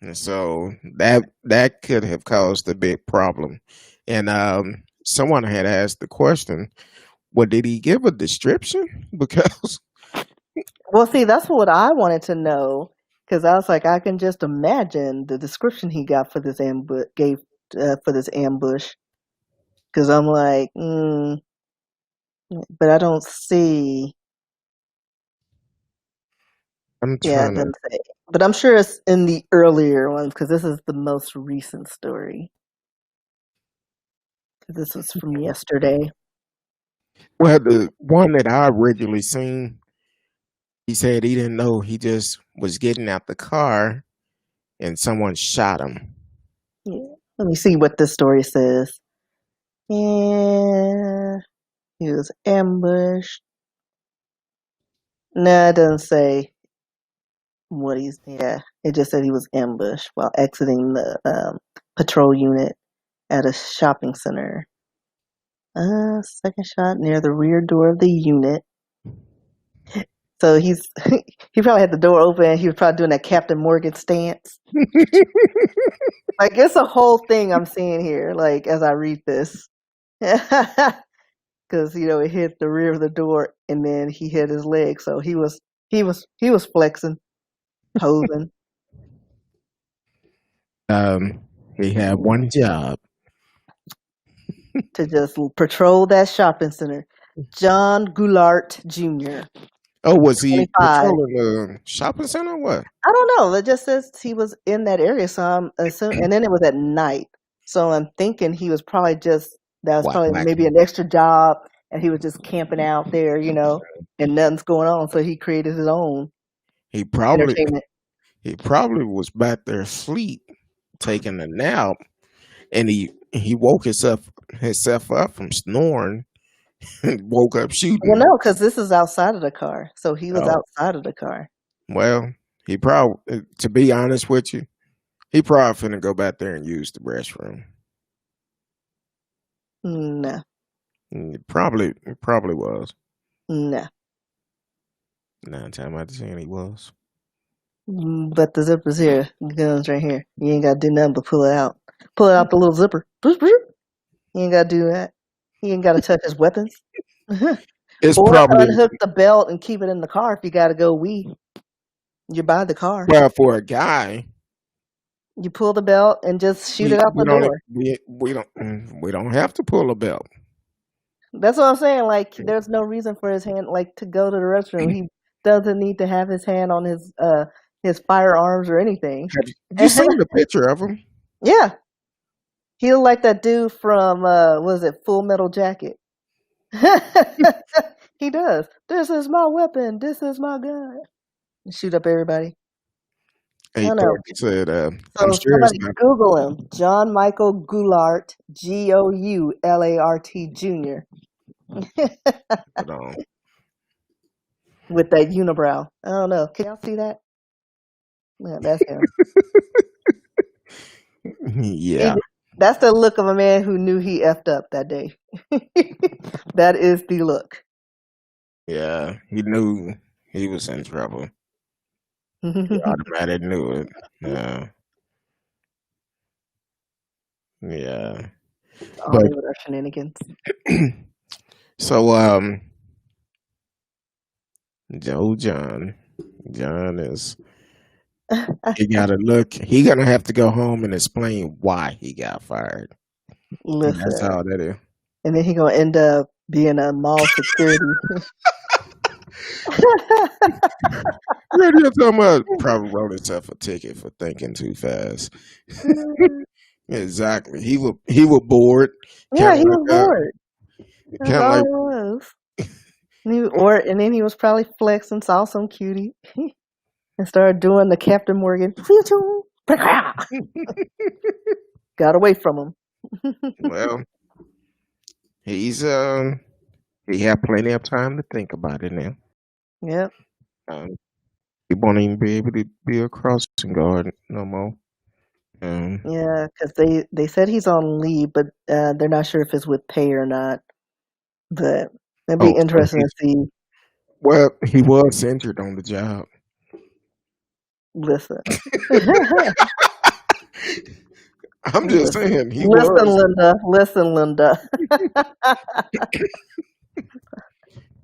D: and so that could have caused a big problem. And someone had asked the question, well, did he give a description? Because
B: Well, see, that's what I wanted to know, because I was like, I can just imagine the description he got for this ambush. Because I'm like, but I don't see.
D: I'm
B: Yeah, it
D: trying to.
B: doesn't say. But I'm sure it's in the earlier ones because this is the most recent story. This was from yesterday.
D: Well, the one that I originally seen, he said he didn't know. He just was getting out the car, and someone shot him.
B: Yeah. Let me see what this story says. Yeah, he was ambushed. No, it doesn't say what he's. Yeah, it just said he was ambushed while exiting the patrol unit at a shopping center. Second shot near the rear door of the unit. So he probably had the door open. He was probably doing that Captain Morgan stance. Like, it's a whole thing I'm seeing here. Like, as I read this, because it hit the rear of the door and then he hit his leg. So he was flexing, posing.
D: He had one job.
B: To just patrol that shopping center. John Goulart Jr.
D: Oh, was he
B: 25.
D: patrolling the shopping center? Or what?
B: I don't know. It just says he was in that area. So I'm assuming, and then it was at night. So I'm thinking he was probably that was probably maybe an extra job, and he was just camping out there, and nothing's going on. So he created his own
D: He probably
B: entertainment.
D: he probably was back there asleep, taking a nap, and he woke himself up from snoring and woke up shooting.
B: Well, no, because this is outside of the car. So he was outside of the car.
D: Well, he probably, to be honest with you, he probably finna go back there and use the restroom.
B: No.
D: It probably was.
B: No.
D: 9 times out of 10 he was.
B: But the zipper's here. The gun's right here. You ain't got to do nothing but pull it out. Pull it out the little zipper. You ain't got to do that. You ain't got to touch his weapons.
D: It's
B: or
D: probably
B: unhook the belt and keep it in the car if you got to go wee. You buy the car.
D: Well, for a guy,
B: you pull the belt and just shoot it out the door.
D: We don't have to pull a belt.
B: That's what I'm saying. Like, there's no reason for his hand to go to the restroom. He doesn't need to have his hand on his firearms or anything.
D: Have you seen the picture of him?
B: Yeah. He looked like that dude from was it Full Metal Jacket? He does. This is my weapon. This is my gun. Shoot up everybody.
D: He said,
B: so
D: I'm sure
B: somebody Google him. John Michael Goulart, Goulart Jr. With that unibrow. I don't know. Can y'all see that? Yeah, that's him.
D: Yeah.
B: That's the look of a man who knew he effed up that day. That is the look.
D: Yeah, he knew he was in trouble. He automatically knew it. Yeah. Yeah.
B: But our shenanigans.
D: So John is He gotta look. He gonna have to go home and explain why he got fired. And that's
B: Listen,
D: all that is.
B: and then he gonna end up being a mall security.
D: What are you talking about? Probably wrote himself a ticket for thinking too fast. Exactly. He was bored.
B: Yeah,
D: Kind
B: he
D: of
B: was
D: like
B: bored. That's
D: kind of
B: all
D: like
B: it was. And then he was probably flexing, saw some cutie, and started doing the Captain Morgan. Got away from him.
D: well, he's he had plenty of time to think about it now.
B: Yep.
D: Um, he won't even be able to be a crossing guard no more.
B: Yeah, because they said he's on leave, but they're not sure if it's with pay or not. But it'd be
D: Oh, so
B: interesting to see.
D: well, he was injured on the job.
B: Listen,
D: I'm just saying he
B: listen,
D: was.
B: Linda. Listen, Linda.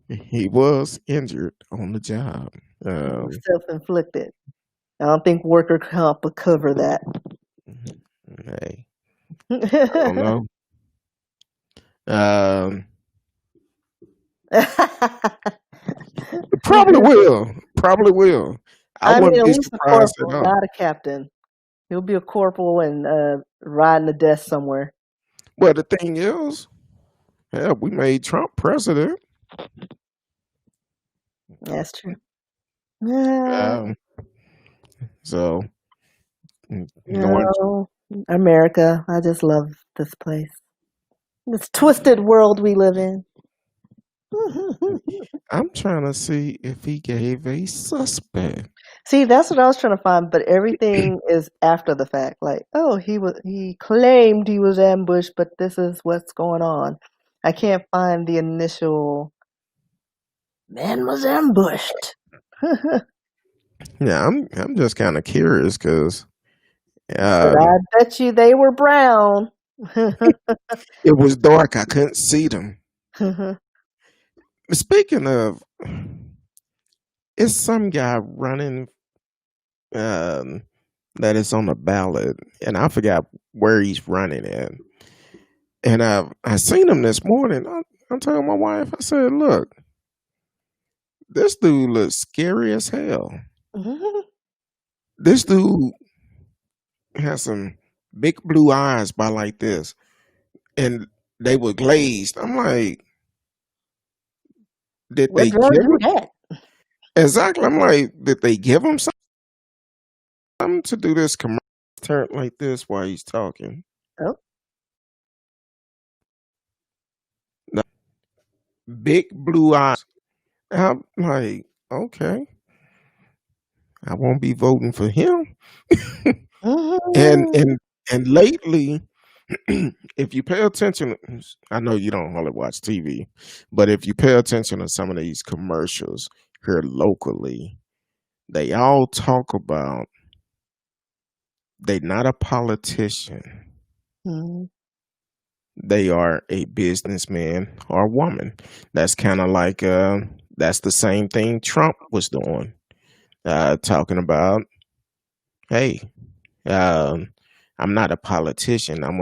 D: He was injured on the job.
B: Self-inflicted. I don't think worker comp would cover that.
D: Hey, I don't know. Um, probably will. Probably will. I
B: I mean,
D: wouldn't
B: at
D: be
B: least a
D: surprised
B: corporal,
D: at all.
B: not a captain. He'll be a corporal and riding the desk somewhere.
D: Well, the thing is, yeah, we made Trump president.
B: That's true. Yeah.
D: Um, so going,
B: No, America. I just love this place. This twisted world we live in.
D: I'm trying to see if he gave a suspect.
B: See, that's what I was trying to find, but everything is after the fact. Like, oh, he claimed he was ambushed, but this is what's going on. I can't find the initial man was ambushed.
D: Yeah, I'm just kind of curious because
B: But I bet you they were brown.
D: it was dark. I couldn't see them. Speaking of, it's some guy running that is on the ballot, and I forgot where he's running at. And I seen him this morning. I'm telling my wife, I said, "Look, this dude looks scary as hell. This dude has some big blue eyes by like this, and they were glazed." I'm like, did
B: What
D: they
B: drug
D: give
B: do
D: him
B: that?
D: exactly? I'm like, did they give him something to do this commercial turn like this while he's talking?
B: Oh,
D: No, big blue eyes. I'm like, okay, I won't be voting for him. and
B: mhm.
D: and and lately, if you pay attention, I know you don't hardly watch TV, but if you pay attention to some of these commercials here locally, they all talk about they're not a politician.
B: Mhm.
D: They are a businessman or woman. That's kind of like that's the same thing Trump was doing, talking about, hey, um, I'm not a politician. I'm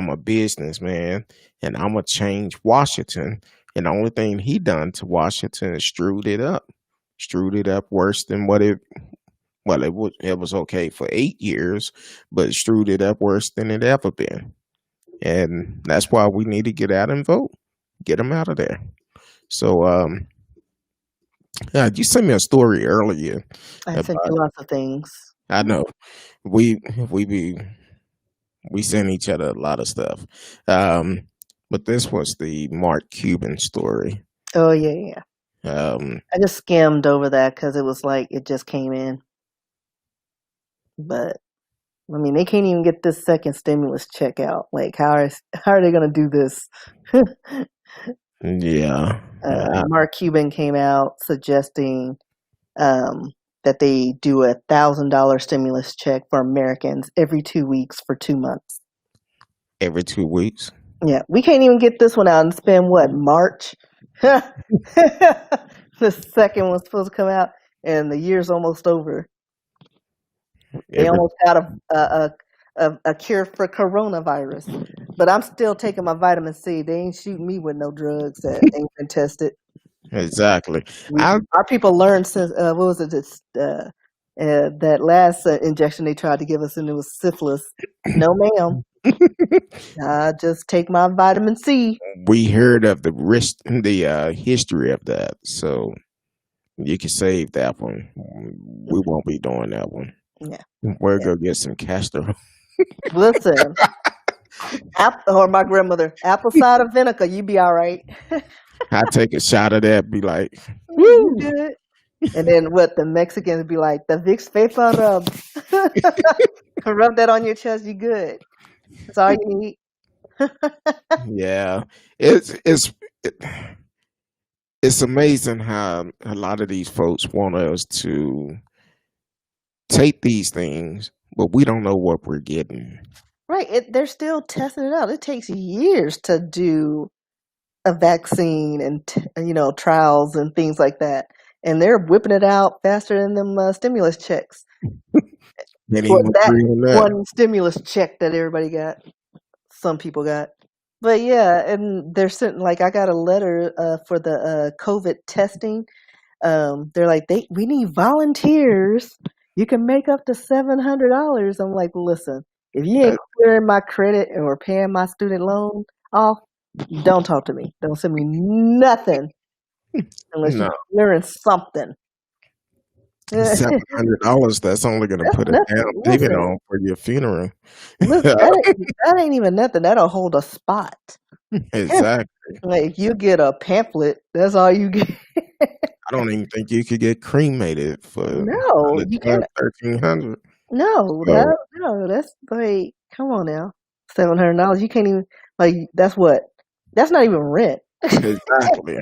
D: a businessman, and I'm gonna change Washington. And the only thing he done to Washington is screwed it up worse than what it. Well, it was okay for 8 years, but it screwed it up worse than it ever been. And that's why we need to get out and vote, get them out of there. So, you sent me a story earlier
B: I sent
D: about.
B: you lots of things.
D: I know we we be we send each other a lot of stuff. But this was the Mark Cuban story.
B: Oh yeah. I just skimmed over that because it was like it just came in. But I mean, they can't even get this second stimulus check out. Like, how are they going to do this?
D: Yeah.
B: Mark Cuban came out suggesting that they do $1,000 stimulus check for Americans every 2 weeks for 2 months.
D: Every 2 weeks.
B: Yeah, we can't even get this one out and spend what, March? The second one's supposed to come out, and the year's almost over. They
D: Every
B: almost got a cure for coronavirus, but I'm still taking my vitamin C. They ain't shooting me with no drugs that ain't been tested.
D: exactly.
B: We
D: I
B: our people learned since what was it? That last injection they tried to give us, and it was syphilis. No, ma'am. I just take my vitamin C.
D: we heard of the risk, the history of that, so you can save that one. We won't be doing that one.
B: Yeah.
D: We'll go get some castor.
B: Listen, or my grandmother, apple cider vinegar. You be all right.
D: I take a shot of that. Be like,
B: You
D: woo.
B: good. And then what the Mexicans be like, the Vicks Vapor Rub. Rub that on your chest, you good. That's all you need.
D: Yeah, it's it, it's amazing how a lot of these folks want us to take these things, but we don't know what we're getting.
B: Right. They're still testing it out. It takes years to do a vaccine and trials and things like that, and they're whipping it out faster than them stimulus checks.
D: Can't
B: Well,
D: even
B: that
D: agree on that.
B: one stimulus check that everybody got, some people got. But yeah, and they're sitting like I got a letter for the COVID testing. They're like we need volunteers. You can make up to $700. I'm like, listen, if you ain't clearing my credit or paying my student loan off, don't talk to me. Don't send me nothing unless you're
D: No,
B: clearing something.
D: $700. That's only going to
B: That's
D: put a
B: nothing.
D: down payment
B: Listen,
D: on for your funeral.
B: look, that ain't even nothing. That'll hold a spot.
D: Exactly.
B: Like you get a pamphlet, that's all you get.
D: I don't even think you could get cremated for
B: No,
D: under
B: you
D: 12,
B: can't.
D: 1300.
B: No,
D: So
B: no, that's like, come on now, $700. You can't even like. That's what. That's not even rent.
D: exactly.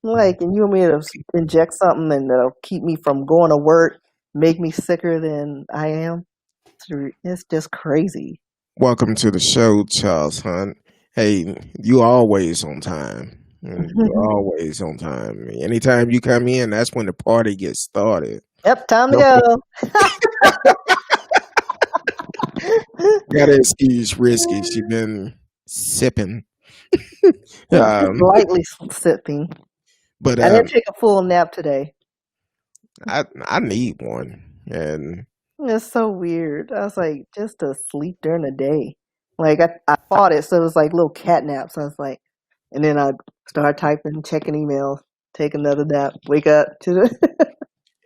B: Like, and you want me to inject something and that'll keep me from going to work, make me sicker than I am? It's just crazy.
D: Welcome to the show, Charles Hunt. Hey, you always on time. You're always on time. Anytime you come in, that's when the party gets started.
B: Yep, time to
D: No,
B: go.
D: gotta excuse Risky. She been sipping. Um,
B: Lightly sipping.
D: but
B: I didn't take a full nap today.
D: I need one, and
B: It's so weird. I was like, just to sleep during the day. Like I fought it, so it was like little cat naps. I was like, and then I start typing, checking emails, take another nap, wake up to the.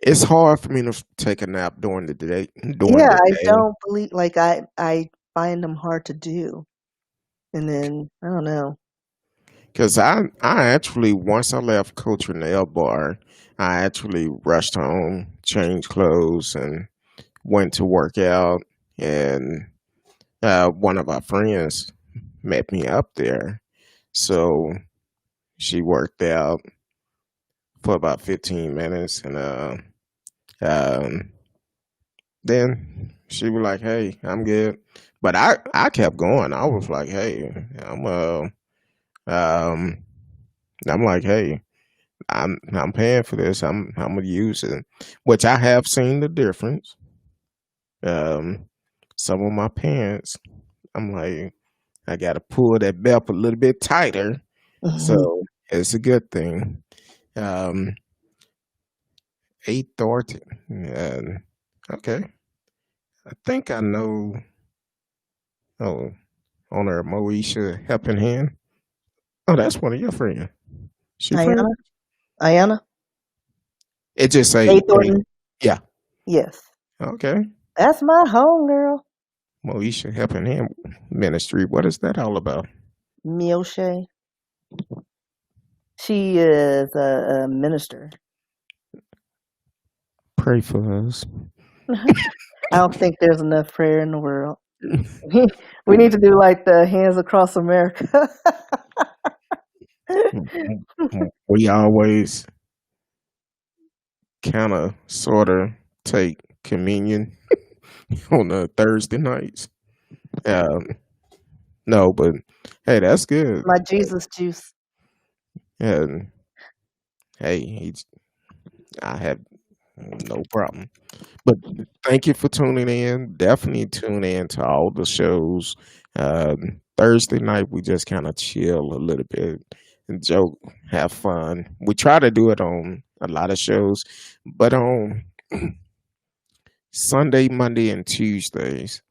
D: it's hard for me to take a nap during the day. During
B: Yeah,
D: the
B: I
D: day,
B: don't believe. Like I find them hard to do, and then I don't know.
D: because I actually once I left Culture Nail Bar, I actually rushed home, changed clothes, and went to work out. And one of our friends met me up there, so she worked out for about 15 minutes, and um, then she was like, "Hey, I'm good," but I kept going. I was like, "Hey, um, I'm like, hey, I'm paying for this. I'm gonna use it," which I have seen the difference. Some of my pants, I'm like, I gotta pull that belt a little bit tighter, so it's a good thing. Um, 8:30. Okay, I think I know. Oh, owner Moesha Helping Hand. Oh, that's one of your friends. She friend?
B: Ayana, Ayana,
D: It just say
B: Faith
D: eight.
B: Orton.
D: Yeah.
B: Yes,
D: Okay.
B: that's my home girl,
D: Moesha Helping Hand Ministry. What is that all about?
B: Milshay. She is a minister.
D: Pray for us.
B: I don't think there's enough prayer in the world. We need to do like the Hands Across America.
D: We always kind of sort of take communion on Thursday nights. Um, no, but hey, that's good.
B: My Jesus juice.
D: And hey, I have No problem. But thank you for tuning in. Definitely tune in to all the shows. Thursday night, we just kind of chill a little bit and joke, have fun. We try to do it on a lot of shows, but on Sunday, Monday, and Tuesdays,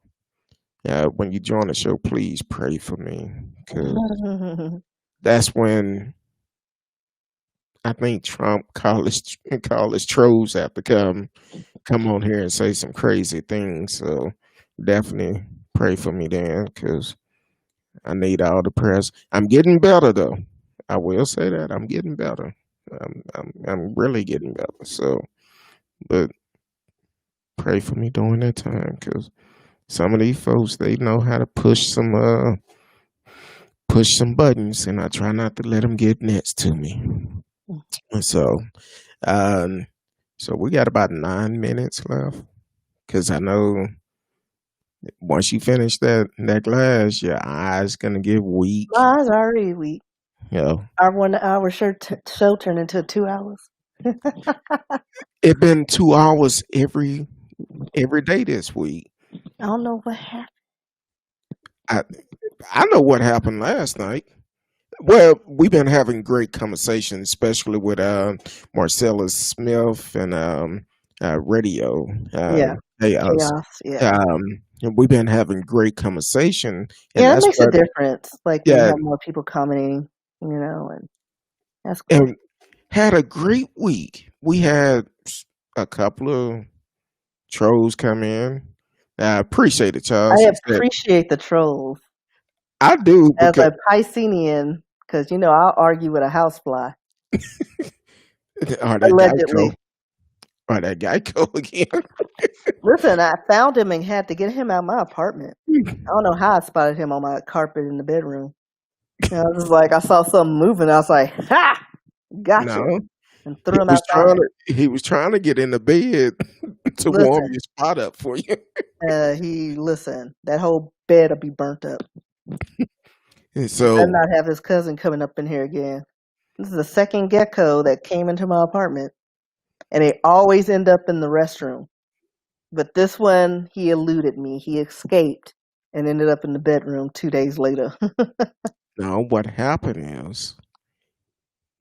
D: when you join the show, please pray for me because that's when I think Trump college trolls have to come on here and say some crazy things. So definitely pray for me then, because I need all the prayers. I'm getting better though. I will say that I'm getting better. I'm really getting better. So, but pray for me during that time, because some of these folks, they know how to push some buttons, and I try not to let them get next to me. And um, so we got about 9 minutes left, because I know once you finish that glass, your eyes gonna get weak.
B: My eyes are already weak.
D: You know,
B: Our 1 hour show turned into 2 hours.
D: it been 2 hours every day this week.
B: I don't know what happened.
D: I I know what happened last night. Well, we've been having great conversations, especially with Marcellus Smith and Radio.
B: Yeah,
D: Chaos.
B: chaos. Yeah,
D: And we've been having great conversation, and
B: yeah, it
D: that's
B: makes a
D: what,
B: difference. Like when you
D: yeah,
B: have more people commenting, and that's cool.
D: and had a great week. We had a couple of trolls come in. I appreciate it, Charles.
B: I appreciate the trolls
D: I do,
B: as
D: because
B: a Piscean, because I'll argue with a housefly
D: or that Geico,
B: allegedly.
D: or that Geico again.
B: Listen, I found him and had to get him out of my apartment. I don't know how I spotted him on my carpet in the bedroom. I was like, I saw something moving. I was like, "Ha! Gotcha!"
D: No,
B: And threw him outside.
D: he was trying to get in the bed to warm
B: Listen,
D: your spot up for you.
B: that whole bed will be burnt up.
D: And
B: He better
D: so
B: not have his cousin coming up in here again. This is the second gecko that came into my apartment, and they always end up in the restroom. But this one, he eluded me. He escaped and ended up in the bedroom 2 days later.
D: now what happened is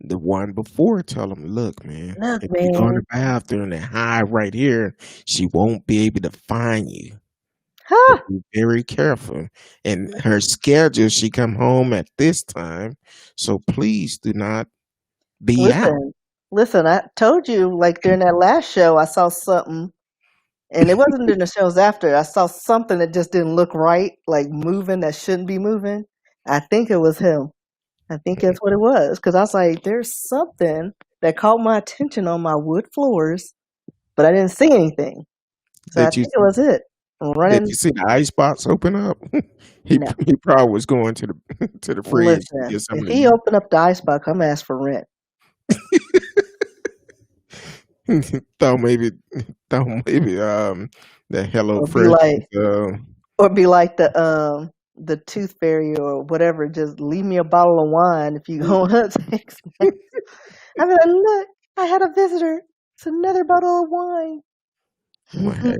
D: the one before tell him, look, man,
B: Look,
D: if you go in
B: man.
D: the bathroom and hide right here, she won't be able to find you. So
B: Huh?
D: be very careful. And her schedule, she come home at this time. So please do not be out.
B: Listen, I told you, like during that last show, I saw something, and it wasn't during the shows after. I saw something that just didn't look right, like moving that shouldn't be moving. I think it was him. I think that's what it was. Because I was like, there's something that caught my attention on my wood floors, but I didn't see anything. So I
D: Did you
B: think it was it.
D: did
B: Running.
D: you see the ice box open up? he
B: No.
D: he probably was going to the to the fridge to
B: Listen,
D: get some
B: if
D: of the
B: he opened up the icebox, I'm asked for rent.
D: thought maybe the Hello
B: Or be
D: Fresh
B: like,
D: was,
B: the tooth fairy or whatever. Just leave me a bottle of wine if you go on take snacks. I mean, look, I had a visitor. It's another bottle of wine.
D: well, hey.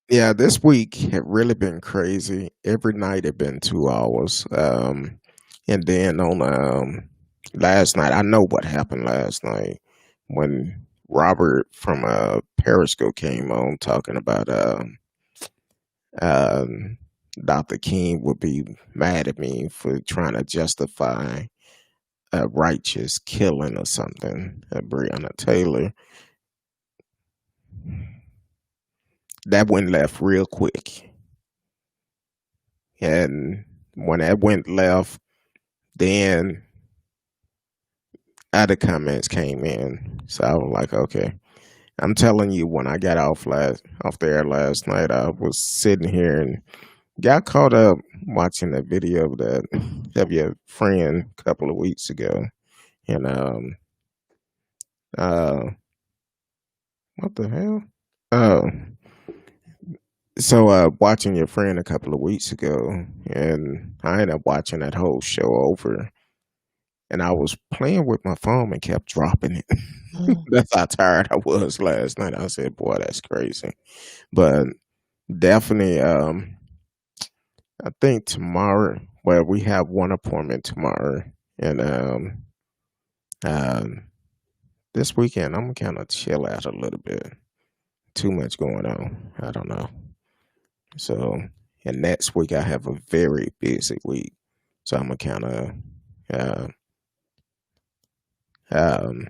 D: Yeah, this week had really been crazy. Every night had been 2 hours. And then on last night, I know what happened last night when Robert from Periscope came on talking about um Dr. King would be mad at me for trying to justify a righteous killing or something, Breonna Taylor. That went left real quick. And when that went left, then other comments came in. So I was like, okay. I'm telling you, when I got off there last night, I was sitting here and got caught up watching a video of your friend a couple of weeks ago. And uh what the hell? Oh. So watching your friend a couple of weeks ago, and I ended up watching that whole show over. and I was playing with my phone and kept dropping it. That's how tired I was last night. I said, "Boy, that's crazy." But definitely, I think tomorrow. Well, we have one appointment tomorrow, and um, this weekend I'm gonna kind of chill out a little bit. Too much going on. I don't know. So, and next week I have a very busy week. So I'm gonna kind of, uh, um,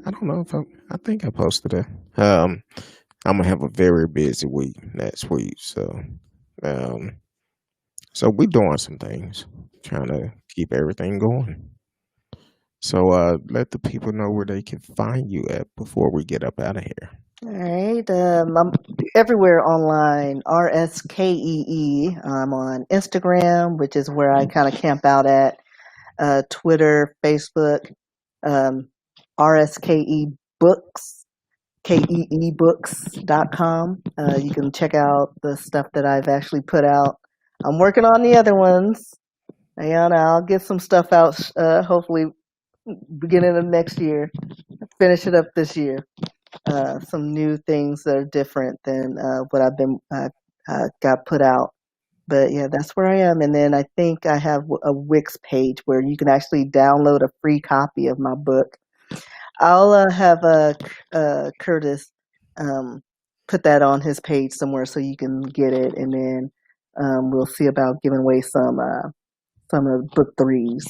D: I don't know if I think I posted it. I'm gonna have a very busy week next week. Um, so we're doing some things, trying to keep everything going. So, let the people know where they can find you at before we get up out of here.
B: All right. I'm everywhere online. RSKEE. I'm on Instagram, which is where I kind of camp out at. Twitter, Facebook, RSKE Books, KEEBooks.com. You can check out the stuff that I've actually put out. I'm working on the other ones. And I'll get some stuff out, hopefully, beginning of next year. Finish it up this year. Some new things that are different than what I've been got put out. But yeah, that's where I am. And then I think I have a Wix page where you can actually download a free copy of my book. I'll have Curtis put that on his page somewhere so you can get it, and then we'll see about giving away some of book threes.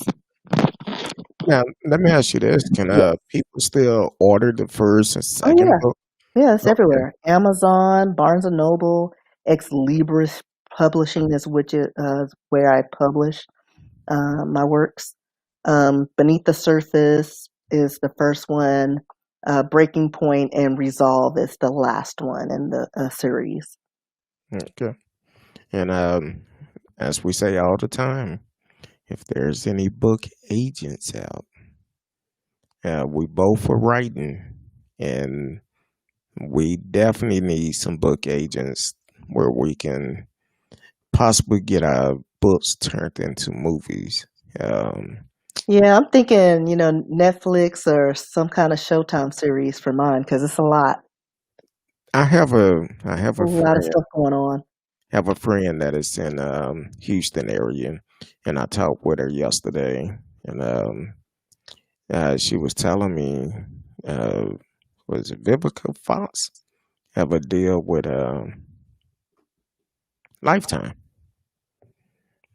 D: Now, let me ask you this: Can people still order the first and
B: Oh
D: second book?
B: yeah, it's
D: Okay.
B: everywhere. Amazon, Barnes and Noble, Ex Libris Publishing is which is where I publish my works. Beneath the Surface is the first one. Breaking Point and Resolve is the last one in the series.
D: Okay. And as we say all the time, if there's any book agents out, we both are writing, and we definitely need some book agents where we can possibly get our books turned into movies. Um,
B: Yeah, I'm thinking, Netflix or some kind of Showtime series for mine because it's a lot.
D: I have
B: A
D: a
B: lot of
D: friend,
B: stuff going on.
D: that is in Houston area, and I talked with her yesterday, and she was telling me, uh, was it Vivica Fox have a deal with Lifetime?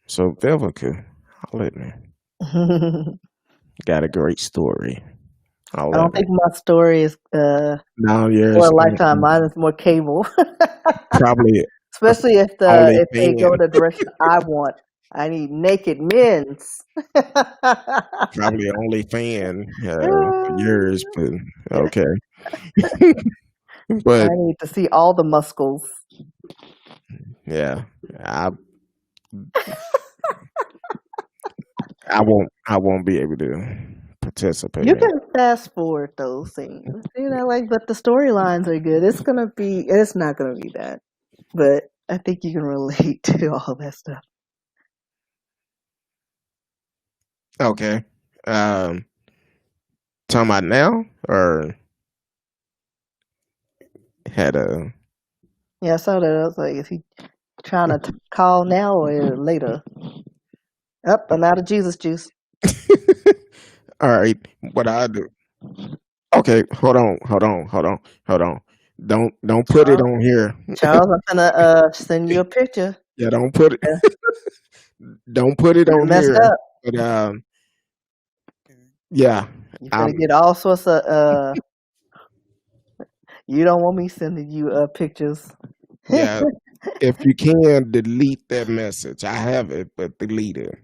D: So Vivica, holla at me.
B: I
D: Got a great story. Holla
B: don't
D: at me.
B: think my story is
D: Now,
B: more
D: yes,
B: Lifetime. Mine is more cable.
D: probably
B: Especially
D: only
B: if they go
D: fan,
B: the direction I want. I need naked men's.
D: probably only fan for yours, but okay.
B: I
D: But
B: need to see all the muscles.
D: yeah, I I won't be able to participate
B: You
D: in.
B: can fast forward those things, but the storylines are good. It's not gonna be that, but I think you can relate to all that stuff.
D: Okay. Um, talking about now or had a
B: Yeah, I saw that. I was like, is he trying to call now or later? Up, I'm out of Jesus juice.
D: all right, what I do. Okay, hold on. Don't put it
B: Charles,
D: on here.
B: Charles, I'm gonna send you a picture.
D: Yeah, don't put it.
B: Yeah,
D: Don't put it
B: you
D: on
B: messed
D: here.
B: up.
D: But yeah,
B: You're gonna
D: I'm.
B: get all sorts of you don't want me sending you pictures.
D: Yeah, if you can delete that message, I have it, but delete it.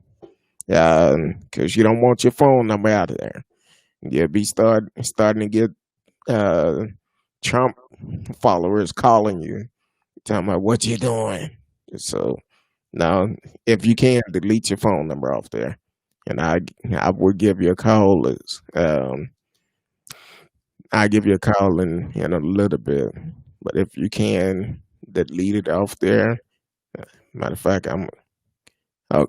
D: Yeah, because you don't want your phone number out of there. You'll be starting to get uh Trump followers calling you, talking about what you doing. So now, if you can delete your phone number off there, and I will give you a call. I'll give you a call in a little bit. But if you can delete it off there, matter of fact, I'm. Oh,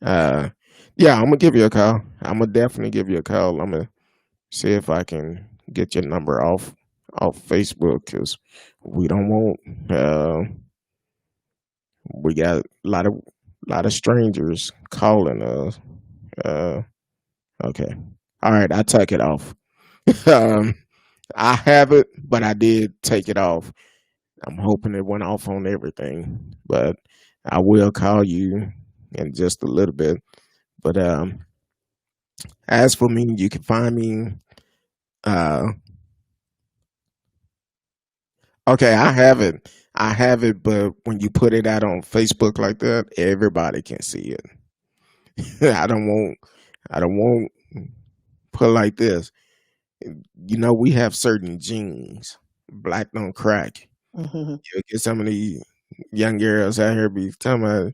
D: uh, Yeah, I'm gonna give you a call. I'm gonna definitely give you a call. I'm gonna see if I can get your number off Facebook because we don't want. We got a lot of strangers calling us. Uh, okay, all right. I took it off. um, I have it, but I did take it off. I'm hoping it went off on everything, but I will call you in just a little bit. But as for me, you can find me. Uh, okay, I have it. I have it, but when you put it out on Facebook like that, everybody can see it. I don't want. I don't want put like this. We have certain genes. Black don't crack.
B: Hmm.
D: You get some of these young girls out here be talking about,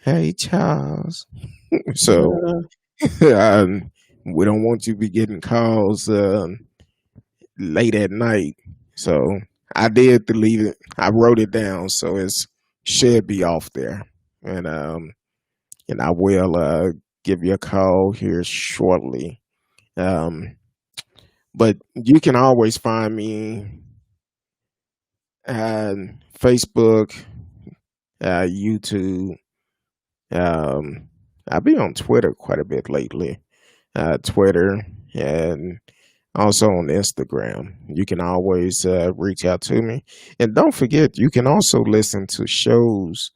D: "Hey, Charles." So we don't want you to be getting calls late at night. So I did delete it. I wrote it down, so it's should be off there, and I will give you a call here shortly. Um, but you can always find me on Facebook, YouTube. Um, I'll be on Twitter quite a bit lately. Twitter and also on Instagram. You can always reach out to me. And don't forget, you can also listen to shows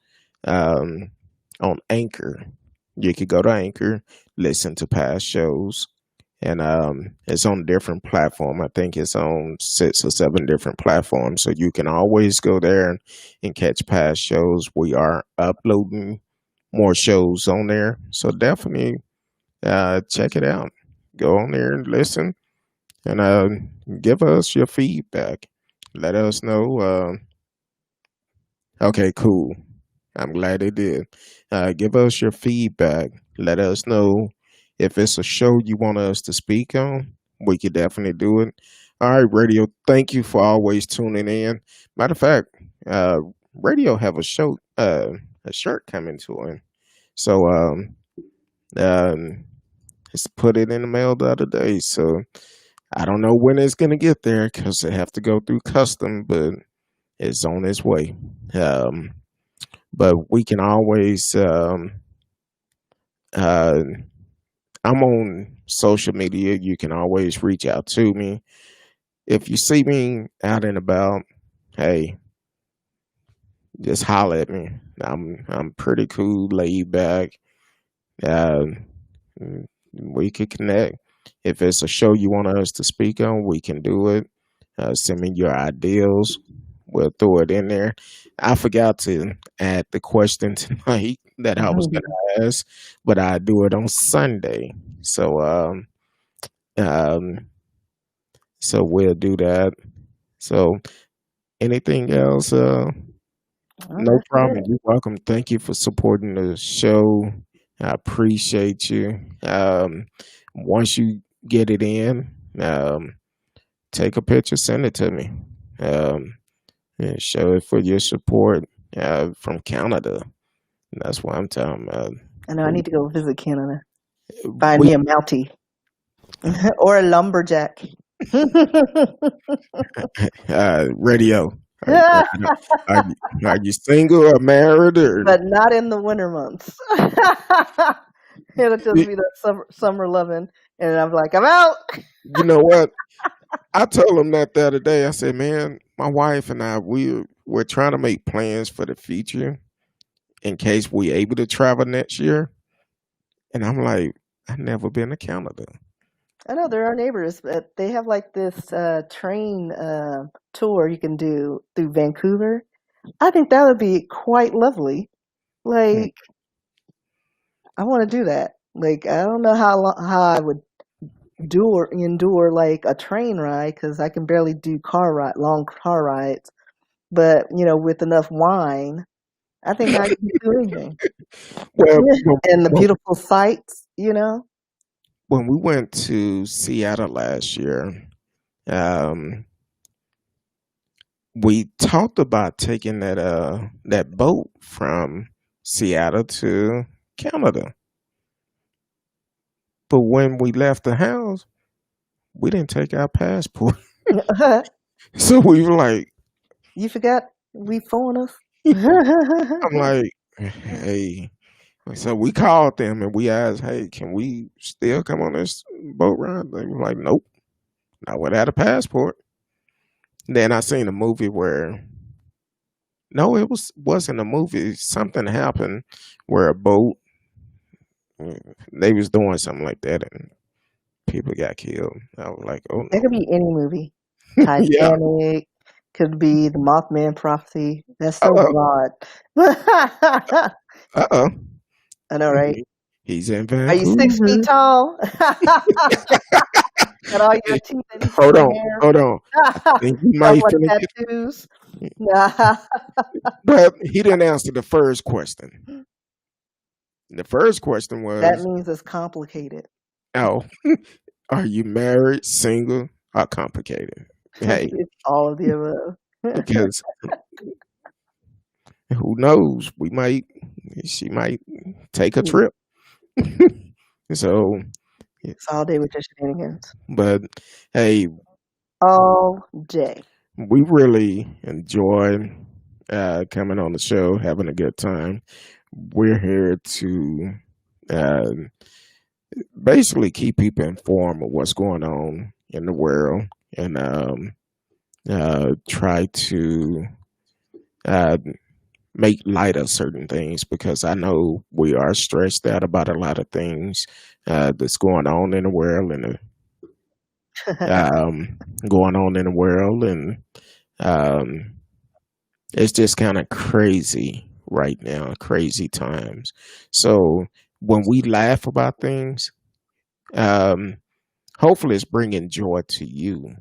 D: um, on Anchor. You could go to Anchor, listen to past shows, and it's on different platform. I think it's on 6 or 7 different platforms. So you can always go there and catch past shows. We are uploading more shows on there. So definitely check it out. Go on there and listen and give us your feedback. Let us know. Okay, cool. I'm glad they did. Give us your feedback. Let us know if it's a show you want us to speak on. We could definitely do it. All right, radio. Thank you for always tuning in. Matter of fact, uh, radio have a shirt coming to him. So um, just put it in the mail the other day. So I don't know when it's gonna get there because it have to go through custom, but it's on its way. Um, but we can always. Uh, I'm on social media. You can always reach out to me if you see me out and about. Hey, just holler at me. I'm pretty cool, laid back. Uh, we could connect. If it's a show you want us to speak on, we can do it. Send me your ideals. We'll throw it in there. I forgot to add the question tonight that I was going to ask, but I do it on Sunday. So, um, so we'll do that. So, anything else?
B: Oh,
D: No
B: that's
D: problem.
B: it.
D: You're welcome. Thank you for supporting the show. I appreciate you. Once you get it in, take a picture, send it to me. Um, and show it for your support from Canada. That's what I'm talking about.
B: I know I need to go visit Canada. Find
D: We
B: me a Mountie or a lumberjack.
D: radio. Are, are, you, are you single or married or
B: But not in the winter months. It'll just be that summer loving, and I'm like, I'm out.
D: you know what? I told him that the other day. I said, "Man, my wife and I we're trying to make plans for the future in case we able to travel next year." And I'm like, "I've never been to Canada."
B: I know they're our neighbors, but they have like this train tour you can do through Vancouver. I think that would be quite lovely.
D: Mm.
B: Like, I want to do that. Like, I don't know how I would endure like a train ride because I can barely do long car rides. But with enough wine, I think I can do anything.
D: Well,
B: And the
D: well,
B: beautiful sights.
D: when we went to Seattle last year, um, we talked about taking that boat from Seattle to Canada. But when we left the house, we didn't take our passport. So we were like,
B: You forgot we foreigners?
D: I'm like, hey. So we called them and we asked, hey, can we still come on this boat ride? They were like, nope, not without a passport. Then I seen a movie where, no, wasn't a movie. Something happened where a boat, they was doing something like that and people got killed. I was like, oh
B: It
D: no.
B: could be any movie.
D: Yeah.
B: Titanic, could be the Mothman prophecy. That's so
D: Uh-oh.
B: broad.
D: Uh-oh.
B: I know, right?
D: He's in
B: Are you 6
D: Vancouver.
B: feet tall? Got all your teeth and
D: Hold on.
B: hair.
D: Hold on. I think you might
B: Couple of
D: finna get,
B: tattoos.
D: but he didn't answer the first question. The first question
B: That
D: was,
B: means it's complicated.
D: oh, are you married, single, or complicated? Hey,
B: It's all of the above.
D: because who knows? She might take a trip. So,
B: It's all day with your shenanigans.
D: but hey,
B: All day.
D: we really enjoy coming on the show, having a good time. We're here to uh, basically keep people informed of what's going on in the world and try to uh, make light of certain things because I know we are stressed out about a lot of things that's going on in the world and going on in the world, and it's just kind of crazy right now, crazy times. So when we laugh about things, um, hopefully it's bringing joy to you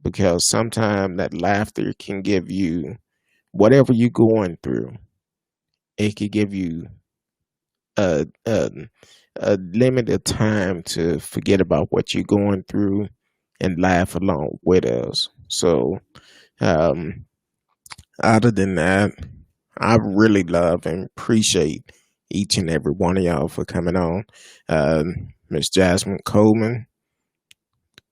D: because sometimes that laughter can give you whatever you're going through. It could give you a, a limited time to forget about what you're going through and laugh along with us. So, um, other than that, I really love and appreciate each and every one of y'all for coming on. Miss Jasmine Coleman,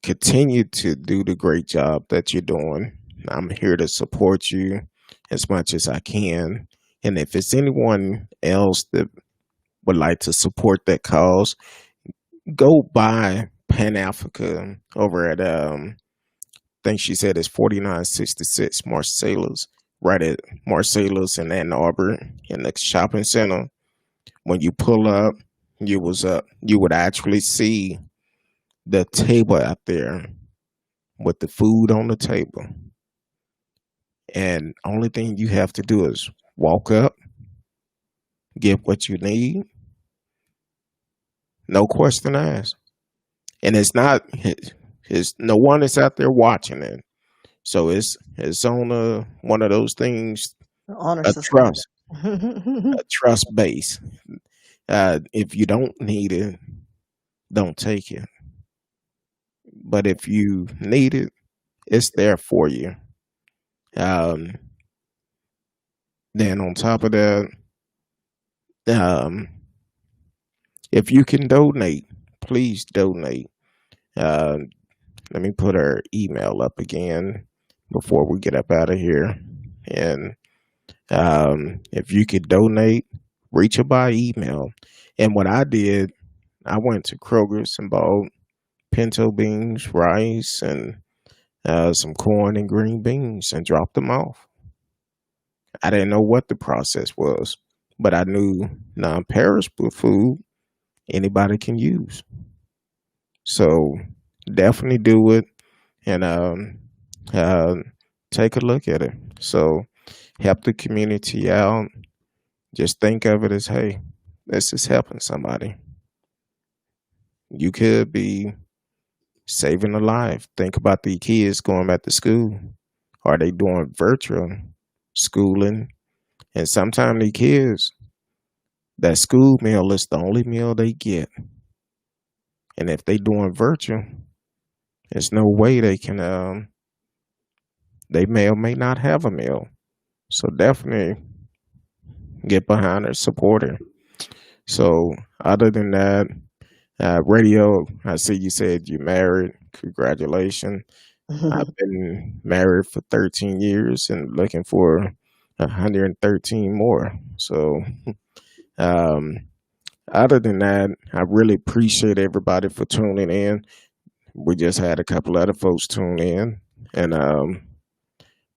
D: continue to do the great job that you're doing. I'm here to support you as much as I can. And if it's anyone else that would like to support that cause, go buy Pan Africa over at I think she said it's 4966 Marcellus, right at Marcellus in Ann Arbor in the shopping center. When you pull up, you would actually see the table out there with the food on the table. And only thing you have to do is walk up, get what you need, no question asked. And it's no one is out there watching it. So it's on one of those things,
B: Honor
D: a
B: system.
D: trust base. If you don't need it, don't take it. But if you need it, it's there for you. Um, then on top of that, um, if you can donate, please donate. Uh, let me put our email up again before we get up out of here. And if you could donate, reach her by email. And what I did, I went to Kroger's and bought pinto beans, rice, and some corn and green beans and dropped them off. I didn't know what the process was, but I knew non-perishable food anybody can use. So definitely do it and uh, take a look at it. So help the community out. Just think of it as, hey, this is helping somebody. You could be saving a life. Think about the kids going back to school. Are they doing virtual schooling? And sometimes the kids, that school meal is the only meal they get. And if they doing virtual, there's no way they can, they may or may not have a meal. So definitely get behind her, support her. So other than that, Radio, I see you said you married. Congratulations. I've been married for 13 years and looking for 113 more. So, um, other than that, I really appreciate everybody for tuning in. We just had a couple other folks tune in and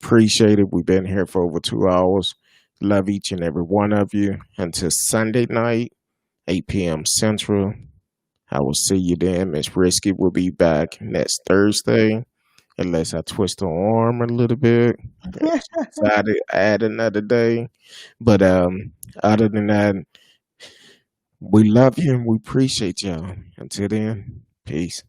D: appreciate it. We've been here for over 2 hours. Love each and every one of you. Until Sunday night, 8 p.m. Central. I will see you then. Miss Risky will be back next Thursday, unless I twist her arm a little bit. Decide to add another day. But other than that, we love you and we appreciate y'all. Until then, peace.